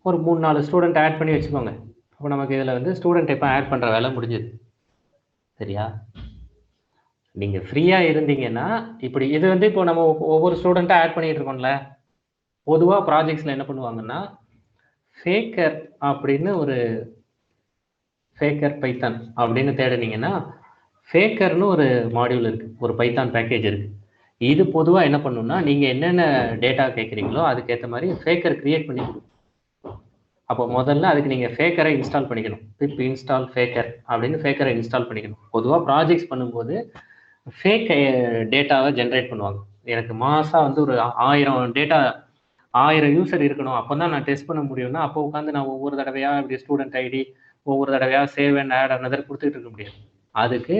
ஒரு 3-4 ஸ்டூடெண்ட் ஆட் பண்ணி வச்சுக்கோங்க. அப்போ நமக்கு இதில் வந்து ஸ்டூடெண்ட் எப்போ ஆட் பண்ணுற வேலை முடிஞ்சுது, சரியா? நீங்கள் ஃப்ரீயாக இருந்தீங்கன்னா இப்படி இது வந்து இப்போ நம்ம ஒவ்வொரு ஸ்டூடெண்ட்டாக ஆட் பண்ணிட்டு இருக்கோம்ல. பொதுவாக ப்ராஜெக்ட்ஸில் என்ன பண்ணுவாங்கன்னா, ஃபேக்கர் அப்படின்னு ஒரு ஃபேக்கர் பைத்தான் அப்படின்னு தேடினீங்கன்னா, ஃபேக்கர்னு ஒரு மாடியூல் இருக்குது, ஒரு பைத்தான் பேக்கேஜ் இருக்குது. இது பொதுவாக என்ன பண்ணுன்னா, நீங்கள் என்னென்ன டேட்டா கேட்குறீங்களோ அதுக்கேற்ற மாதிரி ஃபேக்கர் கிரியேட் பண்ணி கொடுக்கும். அப்போ முதல்ல அதுக்கு நீங்கள் ஃபேக்கரை இன்ஸ்டால் பண்ணிக்கணும். பிப் இன்ஸ்டால் ஃபேக்கர் அப்படின்னு ஃபேக்கரை இன்ஸ்டால் பண்ணிக்கணும். பொதுவாக ப்ராஜெக்ட்ஸ் பண்ணும்போது ஃபேக் டேட்டாவை ஜென்ரேட் பண்ணுவாங்க. எனக்கு மாதம் வந்து ஒரு 1000 யூசர் இருக்கணும், அப்போ தான் நான் டெஸ்ட் பண்ண முடியும்னா, அப்போ உட்காந்து நான் ஒவ்வொரு தடவையாக இப்படி ஸ்டூடெண்ட் ஐடி ஒவ்வொரு தடவையாக சேவ் அண்ட் ஆட் அனதர் கொடுத்துட்டு இருக்க முடியாது. அதுக்கு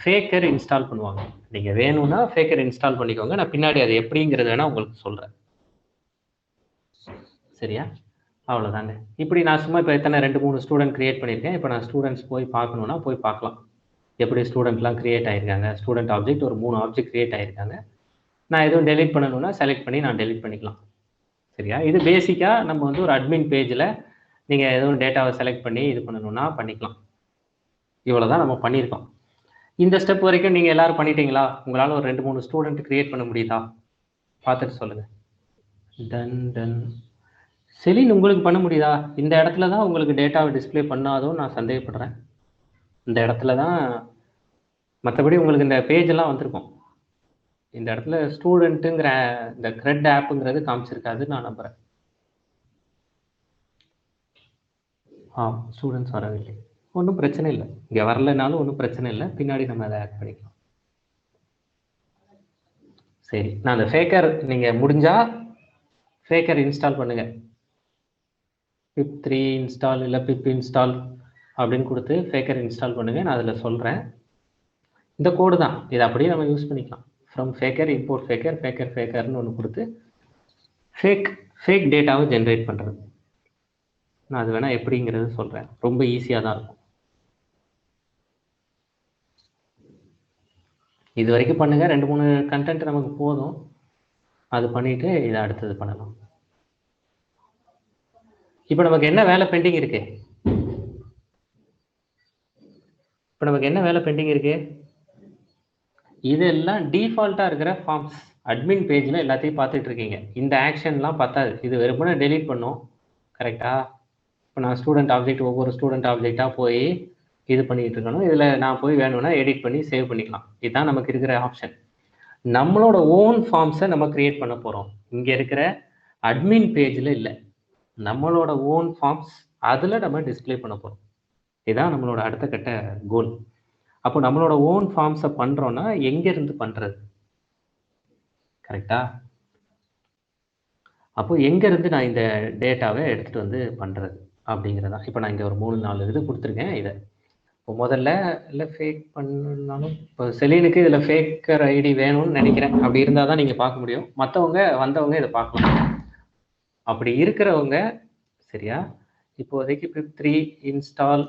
ஃபேக்கர் இன்ஸ்டால் பண்ணுவாங்க. நீங்கள் வேணும்னா ஃபேக்கர் இன்ஸ்டால் பண்ணிக்கோங்க. நான் பின்னாடி அது எப்படிங்கிறது வேணால் உங்களுக்கு சொல்கிறேன், சரியா? அவ்வளோதாங்க. இப்படி நான் சும்மா இப்போ எத்தனை 2-3 ஸ்டூடெண்ட் கிரியேட் பண்ணியிருக்கேன். இப்போ நான் ஸ்டூடெண்ட்ஸ் போய் பார்க்கணுன்னா போய் பார்க்கலாம் எப்படி ஸ்டூடெண்ட்லாம் கிரியேட் ஆகிருக்காங்க. ஸ்டூடெண்ட் ஆப்ஜெக்ட் ஒரு 3 ஆப்ஜெக்ட் கிரியேட் ஆகிருக்காங்க. நான் எதுவும் டெலிட் பண்ணணும்னா செலக்ட் பண்ணி நான் டெலிட் பண்ணிக்கலாம், சரியா? இது பேசிக்காக நம்ம வந்து ஒரு அட்மின் பேஜில் நீங்கள் எதுவும் டேட்டாவை செலக்ட் பண்ணி இது பண்ணணும்னா பண்ணிக்கலாம். இவ்வளோ தான் நம்ம பண்ணியிருக்கோம். இந்த ஸ்டெப் வரைக்கும் நீங்கள் எல்லோரும் பண்ணிட்டீங்களா? உங்களால் ஒரு 2-3 ஸ்டூடெண்ட் கிரியேட் பண்ண முடியுதா? பார்த்துட்டு சொல்லுங்கள். டன் செலின், உங்களுக்கு பண்ண முடியுதா? இந்த இடத்துல தான் உங்களுக்கு டேட்டாவை டிஸ்பிளே பண்ணாதோன்னு நான் சந்தேகப்படுறேன். இந்த இடத்துல தான், மற்றபடி உங்களுக்கு இந்த பேஜெல்லாம் வந்திருக்கும். இந்த இடத்துல ஸ்டூடெண்ட்டுங்கிற இந்த கிரெட் ஆப்புங்கிறது காமிச்சிருக்காது நான் நம்புகிறேன். ஸ்டூடெண்ட்ஸ் வரவில்லை, ஒன்றும் பிரச்சனை இல்லை. இங்கே வரலைனாலும் ஒன்றும் பிரச்சனை இல்லை, பின்னாடி நம்ம அதை ஆட் பண்ணிக்கலாம். சரி, நான் அந்த ஃபேக்கர் நீங்கள் முடிஞ்சால் ஃபேக்கர் இன்ஸ்டால் பண்ணுங்கள். pip3 இன்ஸ்டால் இல்லை pip இன்ஸ்டால் அப்படின்னு கொடுத்து ஃபேக்கர் இன்ஸ்டால் பண்ணுங்கள். நான் அதில் சொல்கிறேன். இந்த கோடு தான், இதை அப்படியே நம்ம யூஸ் பண்ணிக்கலாம். ஃப்ரம் ஃபேக்கர் இம்போர்ட் ஃபேக்கர்னு ஒன்று கொடுத்து ஃபேக் டேட்டாவை ஜென்ரேட் பண்ணுறது. நான் அது வேணால் எப்படிங்கிறது சொல்கிறேன். ரொம்ப ஈஸியாக தான் இருக்கும். இது வரைக்கும் பண்ணுங்கள். 2-3 கண்டென்ட் நமக்கு போதும். அது பண்ணிவிட்டு இதை அடுத்தது பண்ணலாம். இப்போ நமக்கு என்ன வேலை பெண்டிங் இருக்கு? இதெல்லாம் டிஃபால்ட்டாக இருக்கிற ஃபார்ம்ஸ். அட்மின் பேஜில் எல்லாத்தையும் பார்த்துட்டு இருக்கீங்க. இந்த ஆக்ஷன்லாம் பார்த்தாது, இது வெறுமனே டெலீட் பண்ணும், கரெக்டாக? இப்போ நான் ஸ்டூடெண்ட் ஆப்ஜெக்ட் ஒவ்வொரு ஸ்டூடெண்ட் ஆப்ஜெக்டாக போய் இது பண்ணிகிட்டு இருக்கணும். இதில் நான் போய் வேணும்னா எடிட் பண்ணி சேவ் பண்ணிக்கலாம். இதுதான் நமக்கு இருக்கிற ஆப்ஷன். நம்மளோட ஓன் ஃபார்ம்ஸை நம்ம கிரியேட் பண்ண போகிறோம். இங்கே இருக்கிற அட்மின் பேஜில் இல்லை, நம்மளோட ஓன் ஃபார்ம்ஸ், அதில் நம்ம டிஸ்பிளே பண்ண போகிறோம். இதுதான் நம்மளோட அடுத்த கட்ட கோல். அப்போ நம்மளோட ஓன் ஃபார்ம்ஸை பண்ணுறோன்னா எங்கேருந்து பண்ணுறது, கரெக்டா? அப்போ எங்கேருந்து நான் இந்த டேட்டாவை எடுத்துகிட்டு வந்து பண்ணுறது அப்படிங்கிறதான். இப்போ நான் இங்கே ஒரு 3-4 இது கொடுத்துருக்கேன். இதை இப்போ முதல்ல இல்லை ஃபேக் பண்ணாலும், இப்போ செலீனுக்கு இதில் ஃபேக்கர் ஐடி வேணும்னு நினைக்கிறேன். அப்படி இருந்தால் தான் நீங்கள் பார்க்க முடியும். மற்றவங்க வந்தவங்க இதை பார்க்கலாம். அப்படி இருக்கிறவங்க, சரியா, இப்போதைக்கு pip3 இன்ஸ்டால்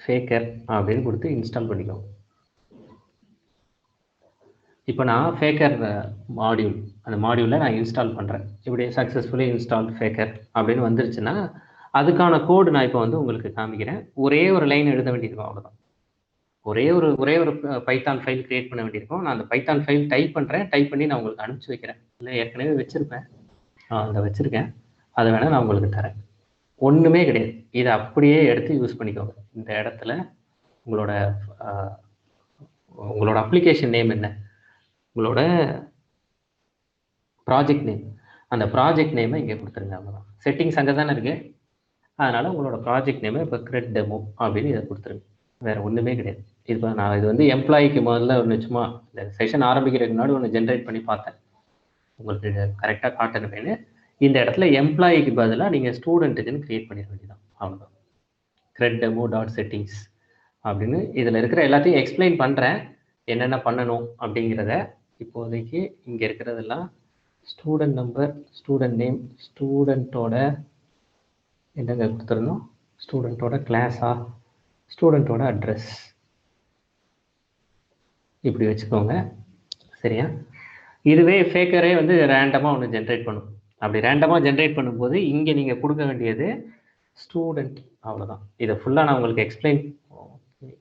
ஃபேக்கர் அப்படின்னு கொடுத்து இன்ஸ்டால் பண்ணிக்கோங்க. இப்போ நான் ஃபேக்கர் மாடியூல், அந்த மாடியூலில் நான் இன்ஸ்டால் பண்ணுறேன். இப்படி சக்ஸஸ்ஃபுல்லி இன்ஸ்டால் ஃபேக்கர் அப்படின்னு வந்துருச்சுன்னா அதுக்கான கோடு நான் இப்போ வந்து உங்களுக்கு காமிக்கிறேன். ஒரே ஒரு லைன் எழுத வேண்டியிருக்கும், அவ்வளோதான். ஒரே ஒரு பைத்தான் ஃபைல் கிரியேட் பண்ண வேண்டியிருக்கும். நான் அந்த பைத்தான் ஃபைல் டைப் பண்ணுறேன். டைப் பண்ணி நான் உங்களுக்கு அனுப்பிச்சி வைக்கிறேன். இல்லை ஏற்கனவே வச்சுருப்பேன், அதை வச்சுருக்கேன். அதை வேணால் நான் உங்களுக்கு தரேன். ஒன்றுமே கிடையாது. இதை அப்படியே எடுத்து யூஸ் பண்ணிக்கோங்க. இந்த இடத்துல உங்களோட அப்ளிகேஷன் நேம் என்ன, உங்களோட ப்ராஜெக்ட் நேம், அந்த ப்ராஜெக்ட் நேமை இங்கே கொடுத்துருங்க. அவ்வளோதான். செட்டிங்ஸ் அங்கே தானே இருக்குது. அதனால் உங்களோட ப்ராஜெக்ட் நேமை இப்போ கிரெட் டெமோ அப்படின்னு இதை கொடுத்துருங்க. வேறு ஒன்றுமே கிடையாது. இப்போ நான் இது வந்து எம்ப்ளாய்க்கு முதல்ல ஒன்று சும்மா இந்த செஷன் ஆரம்பிக்கிறதுக்கு முன்னாடி ஒன்று ஜென்ரேட் பண்ணி பார்த்தேன், உங்களுக்கு கரெக்டாக காட்டணுமேனு. இந்த இடத்துல எம்ப்ளாய்க்கு பதிலாக நீங்கள் ஸ்டூடெண்ட்டுக்குன்னு க்ரியேட் பண்ணிட வேண்டியதான். அவ்வளோதான். கிரெட் டெமோ டாட் செட்டிங்ஸ் அப்படின்னு இதில் இருக்கிற எல்லாத்தையும் எக்ஸ்பிளைன் பண்ணுறேன், என்னென்ன பண்ணணும் அப்படிங்கிறத. இப்போதைக்கு இங்கே இருக்கிறதெல்லாம் ஸ்டூடெண்ட் நம்பர், ஸ்டூடெண்ட் நேம், ஸ்டூடெண்ட்டோட என்னங்க கொடுத்துருந்தோம், ஸ்டூடெண்ட்டோட கிளாஸா, ஸ்டூடெண்ட்டோட அட்ரஸ், இப்படி வச்சுக்கோங்க. சரியா? இதுவே ஃபேக்கரே வந்து ரேண்டமாக ஒன்று ஜென்ரேட் பண்ணும். அப்படி ரேண்டமாக ஜென்ரேட் பண்ணும்போது இங்கே நீங்கள் கொடுக்க வேண்டியது ஸ்டூடெண்ட். அவ்வளோதான். இதை ஃபுல்லாக நான் உங்களுக்கு எக்ஸ்பிளைன்,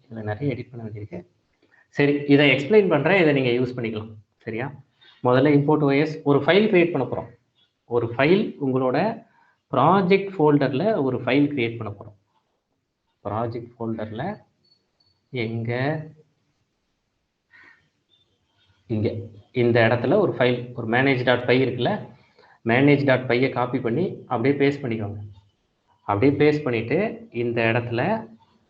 இதில் நிறைய எடிட் பண்ண வேண்டியிருக்கு. சரி, இதை எக்ஸ்பிளைன் பண்ணுறேன், இதை நீங்கள் யூஸ் பண்ணிக்கலாம். சரியா? முதல்ல இம்போர்ட் OS ஒரு ஃபைல் கிரியேட் பண்ண போகிறோம். ஒரு ஃபைல், உங்களோட ப்ராஜெக்ட் ஃபோல்டரில் ஒரு ஃபைல் கிரியேட் பண்ண போகிறோம். ப்ராஜெக்ட் ஃபோல்டரில் எங்கே, இங்கே இந்த இடத்துல ஒரு ஃபைல், ஒரு manage.py இருக்குல்ல, manage.py காப்பி பண்ணி அப்படியே பேஸ்ட் பண்ணிக்கோங்க. அப்படியே பேஸ்ட் பண்ணிவிட்டு இந்த இடத்துல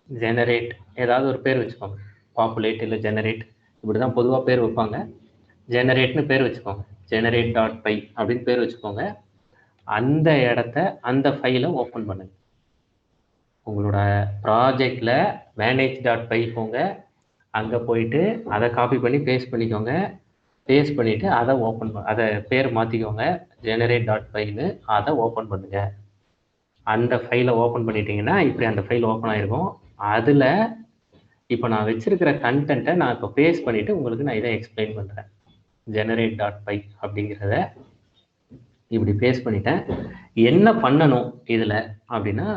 ஜெனரேட் ஏதாவது ஒரு பேர் வச்சுக்கோங்க. பாப்புலேட் இல்லை ஜெனரேட், இப்படி தான் பொதுவாக பேர் வைப்பாங்க. ஜெனரேட்னு பேர் வச்சுக்கோங்க. generate.py அப்படின்னு பேர் வச்சுக்கோங்க. அந்த இடத்த, அந்த ஃபைலை ஓப்பன் பண்ணுங்க. உங்களோட ப்ராஜெக்டில் manage.py போங்க, அங்கே போயிட்டு அதை காப்பி பண்ணி பேஸ்ட் பண்ணிக்கோங்க. பேஸ்ட் பண்ணிவிட்டு அதை ஓப்பன் அதை பேர் மாற்றிக்கோங்க, generate.pyன்னு. அதை ஓப்பன் பண்ணுங்க. அந்த ஃபைலை ஓப்பன் பண்ணிட்டீங்கன்னா இப்படி அந்த ஃபைல் ஓப்பன் ஆகிருக்கும். அதில் இப்போ நான் வச்சிருக்கிற கண்டென்ட்டை நான் இப்போ பேஸ்ட் பண்ணிவிட்டு உங்களுக்கு நான் இதை எக்ஸ்பிளைன் பண்ணுறேன். generate.py அப்படிங்கிறத இப்படி பேஸ்ட் பண்ணிட்டேன். என்ன பண்ணணும் இதில் அப்படின்னா,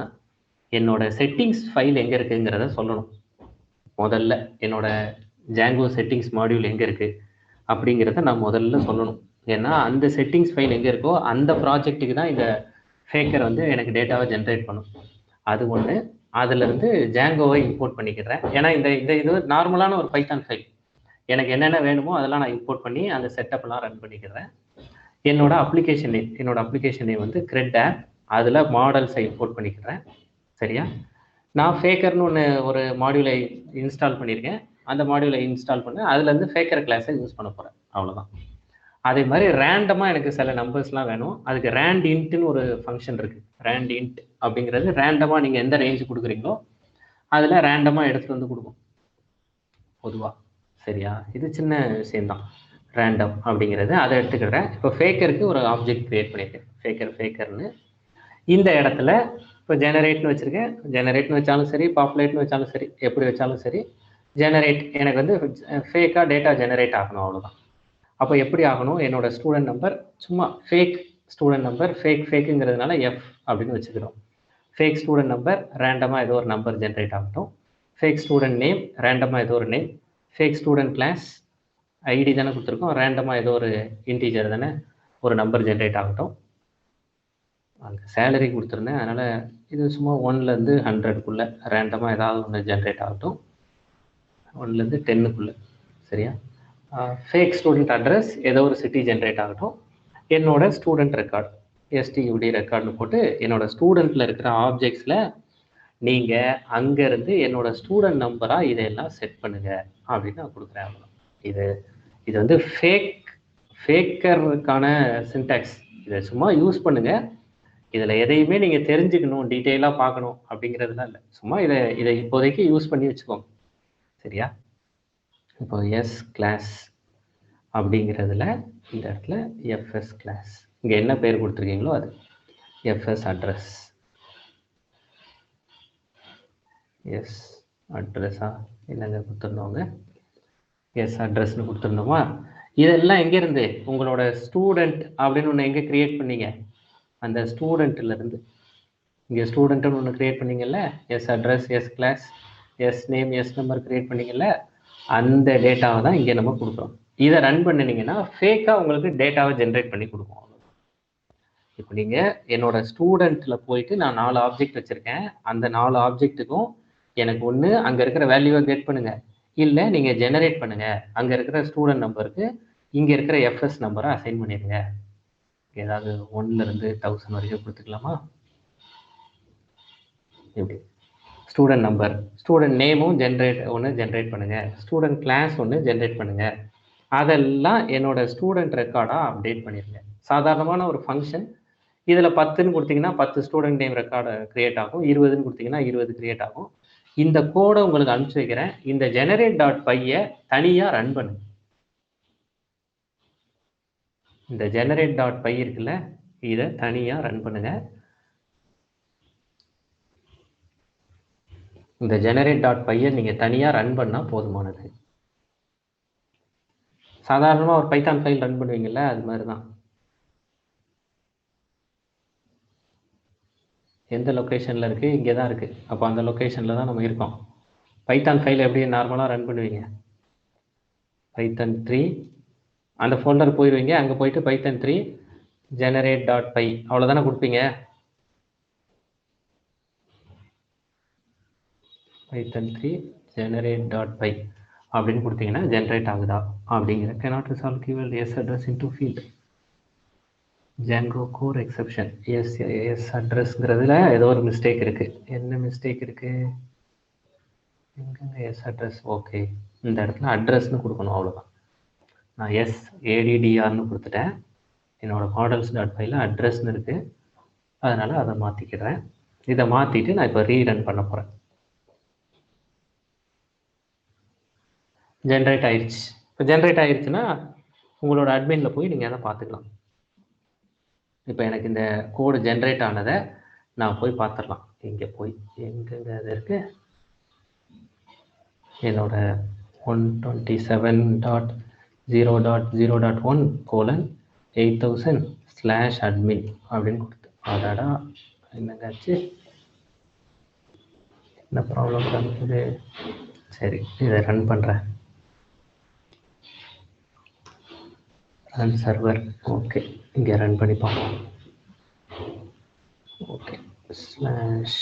என்னோட செட்டிங்ஸ் ஃபைல் எங்கே இருக்குங்கிறத சொல்லணும். முதல்ல என்னோட ஜாங்கோ செட்டிங்ஸ் மாடியூல் எங்கே இருக்குது அப்படிங்கிறத நான் முதல்ல சொல்லணும். ஏன்னா அந்த செட்டிங்ஸ் ஃபைல் எங்கே இருக்கோ அந்த ப்ராஜெக்ட்டுக்கு தான் இந்த ஃபேக்கர் வந்து எனக்கு டேட்டாவை ஜென்ரேட் பண்ணும். அது ஒன்று. அதிலிருந்து ஜாங்கோவை இம்போர்ட் பண்ணிக்கிறேன். ஏன்னா இந்த இது நார்மலான ஒரு பைத்தான் ஃபைல், எனக்கு என்னென்ன வேணுமோ அதெல்லாம் நான் இம்போர்ட் பண்ணி அந்த செட்டப்லாம் ரன் பண்ணிக்கிறேன். என்னோட அப்ளிகேஷன் நேம் வந்து கிரெட் ஆப், அதில் மாடல்ஸை இம்போர்ட் பண்ணிக்கிறேன். சரியா? நான் ஃபேக்கர்னு ஒரு மாடியூலை இன்ஸ்டால் பண்ணியிருக்கேன். அந்த மாடியூலை இன்ஸ்டால் பண்ண அதுலேருந்து ஃபேக்கர் கிளாஸை யூஸ் பண்ண போகிறேன். அவ்வளோதான். அதே மாதிரி ரேண்டமாக எனக்கு சில நம்பர்ஸ்லாம் வேணும். அதுக்கு ரேண்ட் இன்ட்னு ஒரு ஃபங்க்ஷன் இருக்குது. ரேண்ட் இன்ட் அப்படிங்கிறது ரேண்டமாக நீங்கள் எந்த ரேஞ்சு கொடுக்குறீங்களோ அதில் ரேண்டமாக எடுத்துகிட்டு வந்து கொடுக்கும் பொதுவாக. சரியா? இது சின்ன விஷயம்தான் ரேண்டம் அப்படிங்கிறது. அதை எடுத்துக்கிறேன். இப்போ ஃபேக்கருக்கு ஒரு ஆப்ஜெக்ட் கிரியேட் பண்ணியிருக்கேன், ஃபேக்கர்னு. இந்த இடத்துல இப்போ ஜெனரேட்னு வச்சுருக்கேன். ஜெனரேட்னு வச்சாலும் சரி, பாப்புலேட்னு வச்சாலும் சரி, எப்படி வச்சாலும் சரி, ஜெனரேட் எனக்கு வந்து ஃபேக்காக டேட்டா ஜெனரேட் ஆகணும். அவ்வளோதான். அப்போ எப்படி ஆகணும், என்னோட ஸ்டூடெண்ட் நம்பர் சும்மா ஃபேக் ஸ்டூடெண்ட் நம்பர், ஃபேக்குங்கிறதுனால எஃப் அப்படின்னு வச்சுக்கிறோம். ஃபேக் ஸ்டூடெண்ட் நம்பர் ரேண்டமாக ஏதோ ஒரு நம்பர் ஜென்ரேட் ஆகட்டும். ஃபேக் ஸ்டூடெண்ட் நேம் ரேண்டமாக ஏதோ ஒரு name. Fake student class ID தானே கொடுத்துருக்கோம், ரேண்டமாக ஏதோ ஒரு இன்டீஜர் தானே ஒரு நம்பர் ஜென்ரேட் ஆகட்டும். அங்கே சேலரி கொடுத்துருந்தேன், அதனால் இது சும்மா 1லேருந்து 100க்குள்ளே ரேண்டமாக ஏதாவது ஒன்று ஜென்ரேட் ஆகட்டும். 1லேருந்து 10க்குள்ளே. சரியா? ஃபேக் ஸ்டூடெண்ட் அட்ரஸ் ஏதோ ஒரு சிட்டி ஜென்ரேட் ஆகட்டும். என்னோட ஸ்டூடெண்ட் ரெக்கார்டு STUD ரெக்கார்டுன்னு போட்டு என்னோட ஸ்டூடெண்ட்டில் இருக்கிற ஆப்ஜெக்ட்ஸில் நீங்கள் அங்கேருந்து என்னோட ஸ்டூடெண்ட் நம்பராக இதையெல்லாம் செட் பண்ணுங்கள் அப்படின்னு நான் கொடுக்குறேன். இது வந்து ஃபேக்கருக்கான சின்டாக்ஸ். இதை சும்மா யூஸ் பண்ணுங்கள். இதில் எதையுமே நீங்கள் தெரிஞ்சுக்கணும், டீட்டெயிலாக பார்க்கணும் அப்படிங்கிறதுலாம் இல்லை. சும்மா இதை இப்போதைக்கு யூஸ் பண்ணி வச்சுக்கோங்க. சரியா? இப்போ எஸ் கிளாஸ் அப்படிங்கிறதுல இந்த இடத்துல எஃப்எஸ் கிளாஸ், இங்கே என்ன பேர் கொடுத்துருக்கீங்களோ அது எஃப்எஸ் அட்ரஸ். எஸ் அட்ரஸா என்னங்க கொடுத்துருந்தோங்க, எஸ் அட்ரஸ்ன்னு கொடுத்துருந்தோமா. இதெல்லாம் எங்கேருந்து? உங்களோட ஸ்டூடெண்ட் அப்படின்னு ஒன்று எங்கே கிரியேட் பண்ணீங்க? அந்த ஸ்டூடெண்ட்லேருந்து. இங்கே ஸ்டூடெண்ட்டுன்னு ஒன்று கிரியேட் பண்ணீங்கல்ல, S address, S class, S name, S number create பண்ணீங்கல்ல, அந்த டேட்டாவை தான் இங்கே நம்ம கொடுக்குறோம். இதை ரன் பண்ணினீங்கன்னா ஃபேக்காக உங்களுக்கு டேட்டாவை ஜென்ரேட் பண்ணி கொடுக்கும். இப்போ நீங்கள் என்னோட ஸ்டூடெண்ட்டில் போயிட்டு நான் 4 ஆப்ஜெக்ட் வச்சுருக்கேன். அந்த 4 ஆப்ஜெக்ட்டுக்கும் எனக்கு ஒன்று அங்கே இருக்கிற வேல்யூவை கெட் பண்ணுங்கள், இல்லை நீங்கள் ஜெனரேட் பண்ணுங்கள். அங்கே இருக்கிற ஸ்டூடெண்ட் நம்பருக்கு இங்கே இருக்கிற எஃப்எஸ் நம்பரை அசைன் பண்ணிடுங்க. ஏதாவது 1லேருந்து 1000 வரைக்கும் கொடுத்துக்கலாமா? எப்படி ஸ்டூடெண்ட் நம்பர், ஸ்டூடெண்ட் நேமும் ஜென்ரேட் பண்ணுங்கள், ஸ்டூடெண்ட் கிளாஸ் ஒன்று ஜென்ரேட் பண்ணுங்கள். அதெல்லாம் என்னோட ஸ்டூடெண்ட் ரெக்கார்டாக அப்டேட் பண்ணிடுங்க. சாதாரணமான ஒரு ஃபங்க்ஷன். இதில் 10ன்னு கொடுத்தீங்கன்னா 10 ஸ்டூடெண்ட் நேம் ரெக்கார்டு கிரியேட் ஆகும், 20ன்னு கொடுத்தீங்கன்னா 20 கிரியேட் ஆகும். இந்த கோடை உங்களுக்கு அனுப்பிச்சு வைக்கிறேன். இந்த generate.py தனியாக ரன் பண்ணுங்க. இந்த generate.py இருக்குல்ல, இதை தனியாக ரன் பண்ணுங்க. இந்த generate.py நீங்கள் தனியாக ரன் பண்ணால் போதுமானது. சாதாரணமாக ஒரு பைத்தான் ஃபைல் ரன் பண்ணுவீங்கல்ல, அது மாதிரி தான். எந்த லொக்கேஷனில் இருக்குது? இங்கே தான் இருக்குது. அப்போ அந்த லொக்கேஷனில் தான் நம்ம இருக்கோம். பைத்தான் ஃபைல் எப்படி நார்மலாக ரன் பண்ணுவீங்க? பைத்தான் 3 அந்த ஃபோல்டர் போயிடுவீங்க. அங்கே போயிட்டு பைத்தான் 3 generate.py அவ்வளோதானே கொடுப்பீங்க. பைத்தான் 3 generate.py அப்படின்னு கொடுத்தீங்கன்னா ஜென்ரேட் ஆகுதா அப்படிங்கிற cannot resolve keyword yes address into field Django core exception. S அட்ரஸ்ங்கிறதுல ஏதோ ஒரு மிஸ்டேக் இருக்குது. என்ன மிஸ்டேக் இருக்குது? எங்கெங்க எஸ் அட்ரஸ்? ஓகே, இந்த இடத்துல அட்ரஸ்ன்னு கொடுக்கணும், அவ்வளோதான். நான் SADDRன்னு கொடுத்துட்டேன். என்னோட models.pyல அட்ரஸ்ன்னு இருக்குது, அதனால் அதை மாற்றிக்கிறேன். இதை மாற்றிட்டு நான் இப்போ ரீரன் பண்ண போகிறேன். ஜென்ரேட் ஆயிடுச்சு. இப்போ ஜென்ரேட் ஆயிடுச்சுன்னா உங்களோட அட்மினில் போய் நீங்கள் அதை பார்த்துக்கலாம். இப்போ எனக்கு இந்த கோடு ஜென்ரேட் ஆனதை நான் போய் பார்த்துடலாம். இங்கே போய் எங்கெங்க அது இருக்கு, என்னோட 127.0.0.1:8000/admin அப்படின்னு கொடுத்து, அதாடா என்னங்காச்சு, என்ன ப்ராப்ளம் காமிக்குது? சரி, இதை ரன் பண்ணுறேன். Run server. ஓகே, இங்கே ரன் பண்ணி பார்ப்போம். ஓகே, ஸ்லாஷ்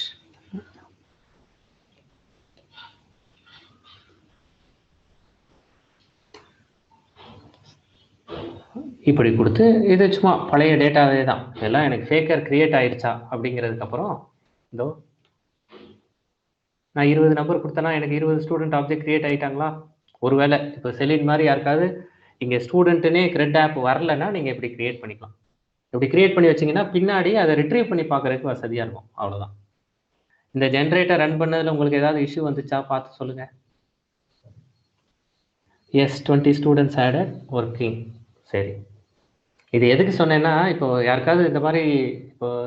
இப்படி கொடுத்து, இது சும்மா பழைய டேட்டாவே தான். இதெல்லாம் எனக்கு ஃபேக்கர் கிரியேட் ஆயிடுச்சா அப்படிங்கிறதுக்கப்புறம் இதோ நான் 20 நம்பர் கொடுத்தேன்னா எனக்கு 20 ஸ்டூடெண்ட் ஆப்ஜெக்ட் கிரியேட் ஆகிட்டாங்களா? ஒருவேளை இப்போ செலின் மாதிரி யாருக்காவது இங்கே ஸ்டூடெண்ட்டுனே கிரெட் ஆப் வரலைன்னா நீங்கள் இப்படி கிரியேட் பண்ணிக்கலாம். இப்படி கிரியேட் பண்ணி வச்சிங்கன்னா பின்னாடி அதை ரிட்ரீவ் பண்ணி பார்க்குறதுக்கு வசதியாக இருக்கும். அவ்வளோதான். இந்த ஜென்ரேட்டர் ரன் பண்ணதில் உங்களுக்கு ஏதாவது இஷ்யூ வந்துச்சா பார்த்து சொல்லுங்கள். Yes 20 students added working. சரி, இது எதுக்கு சொன்னேன்னா, இப்போ யாருக்காவது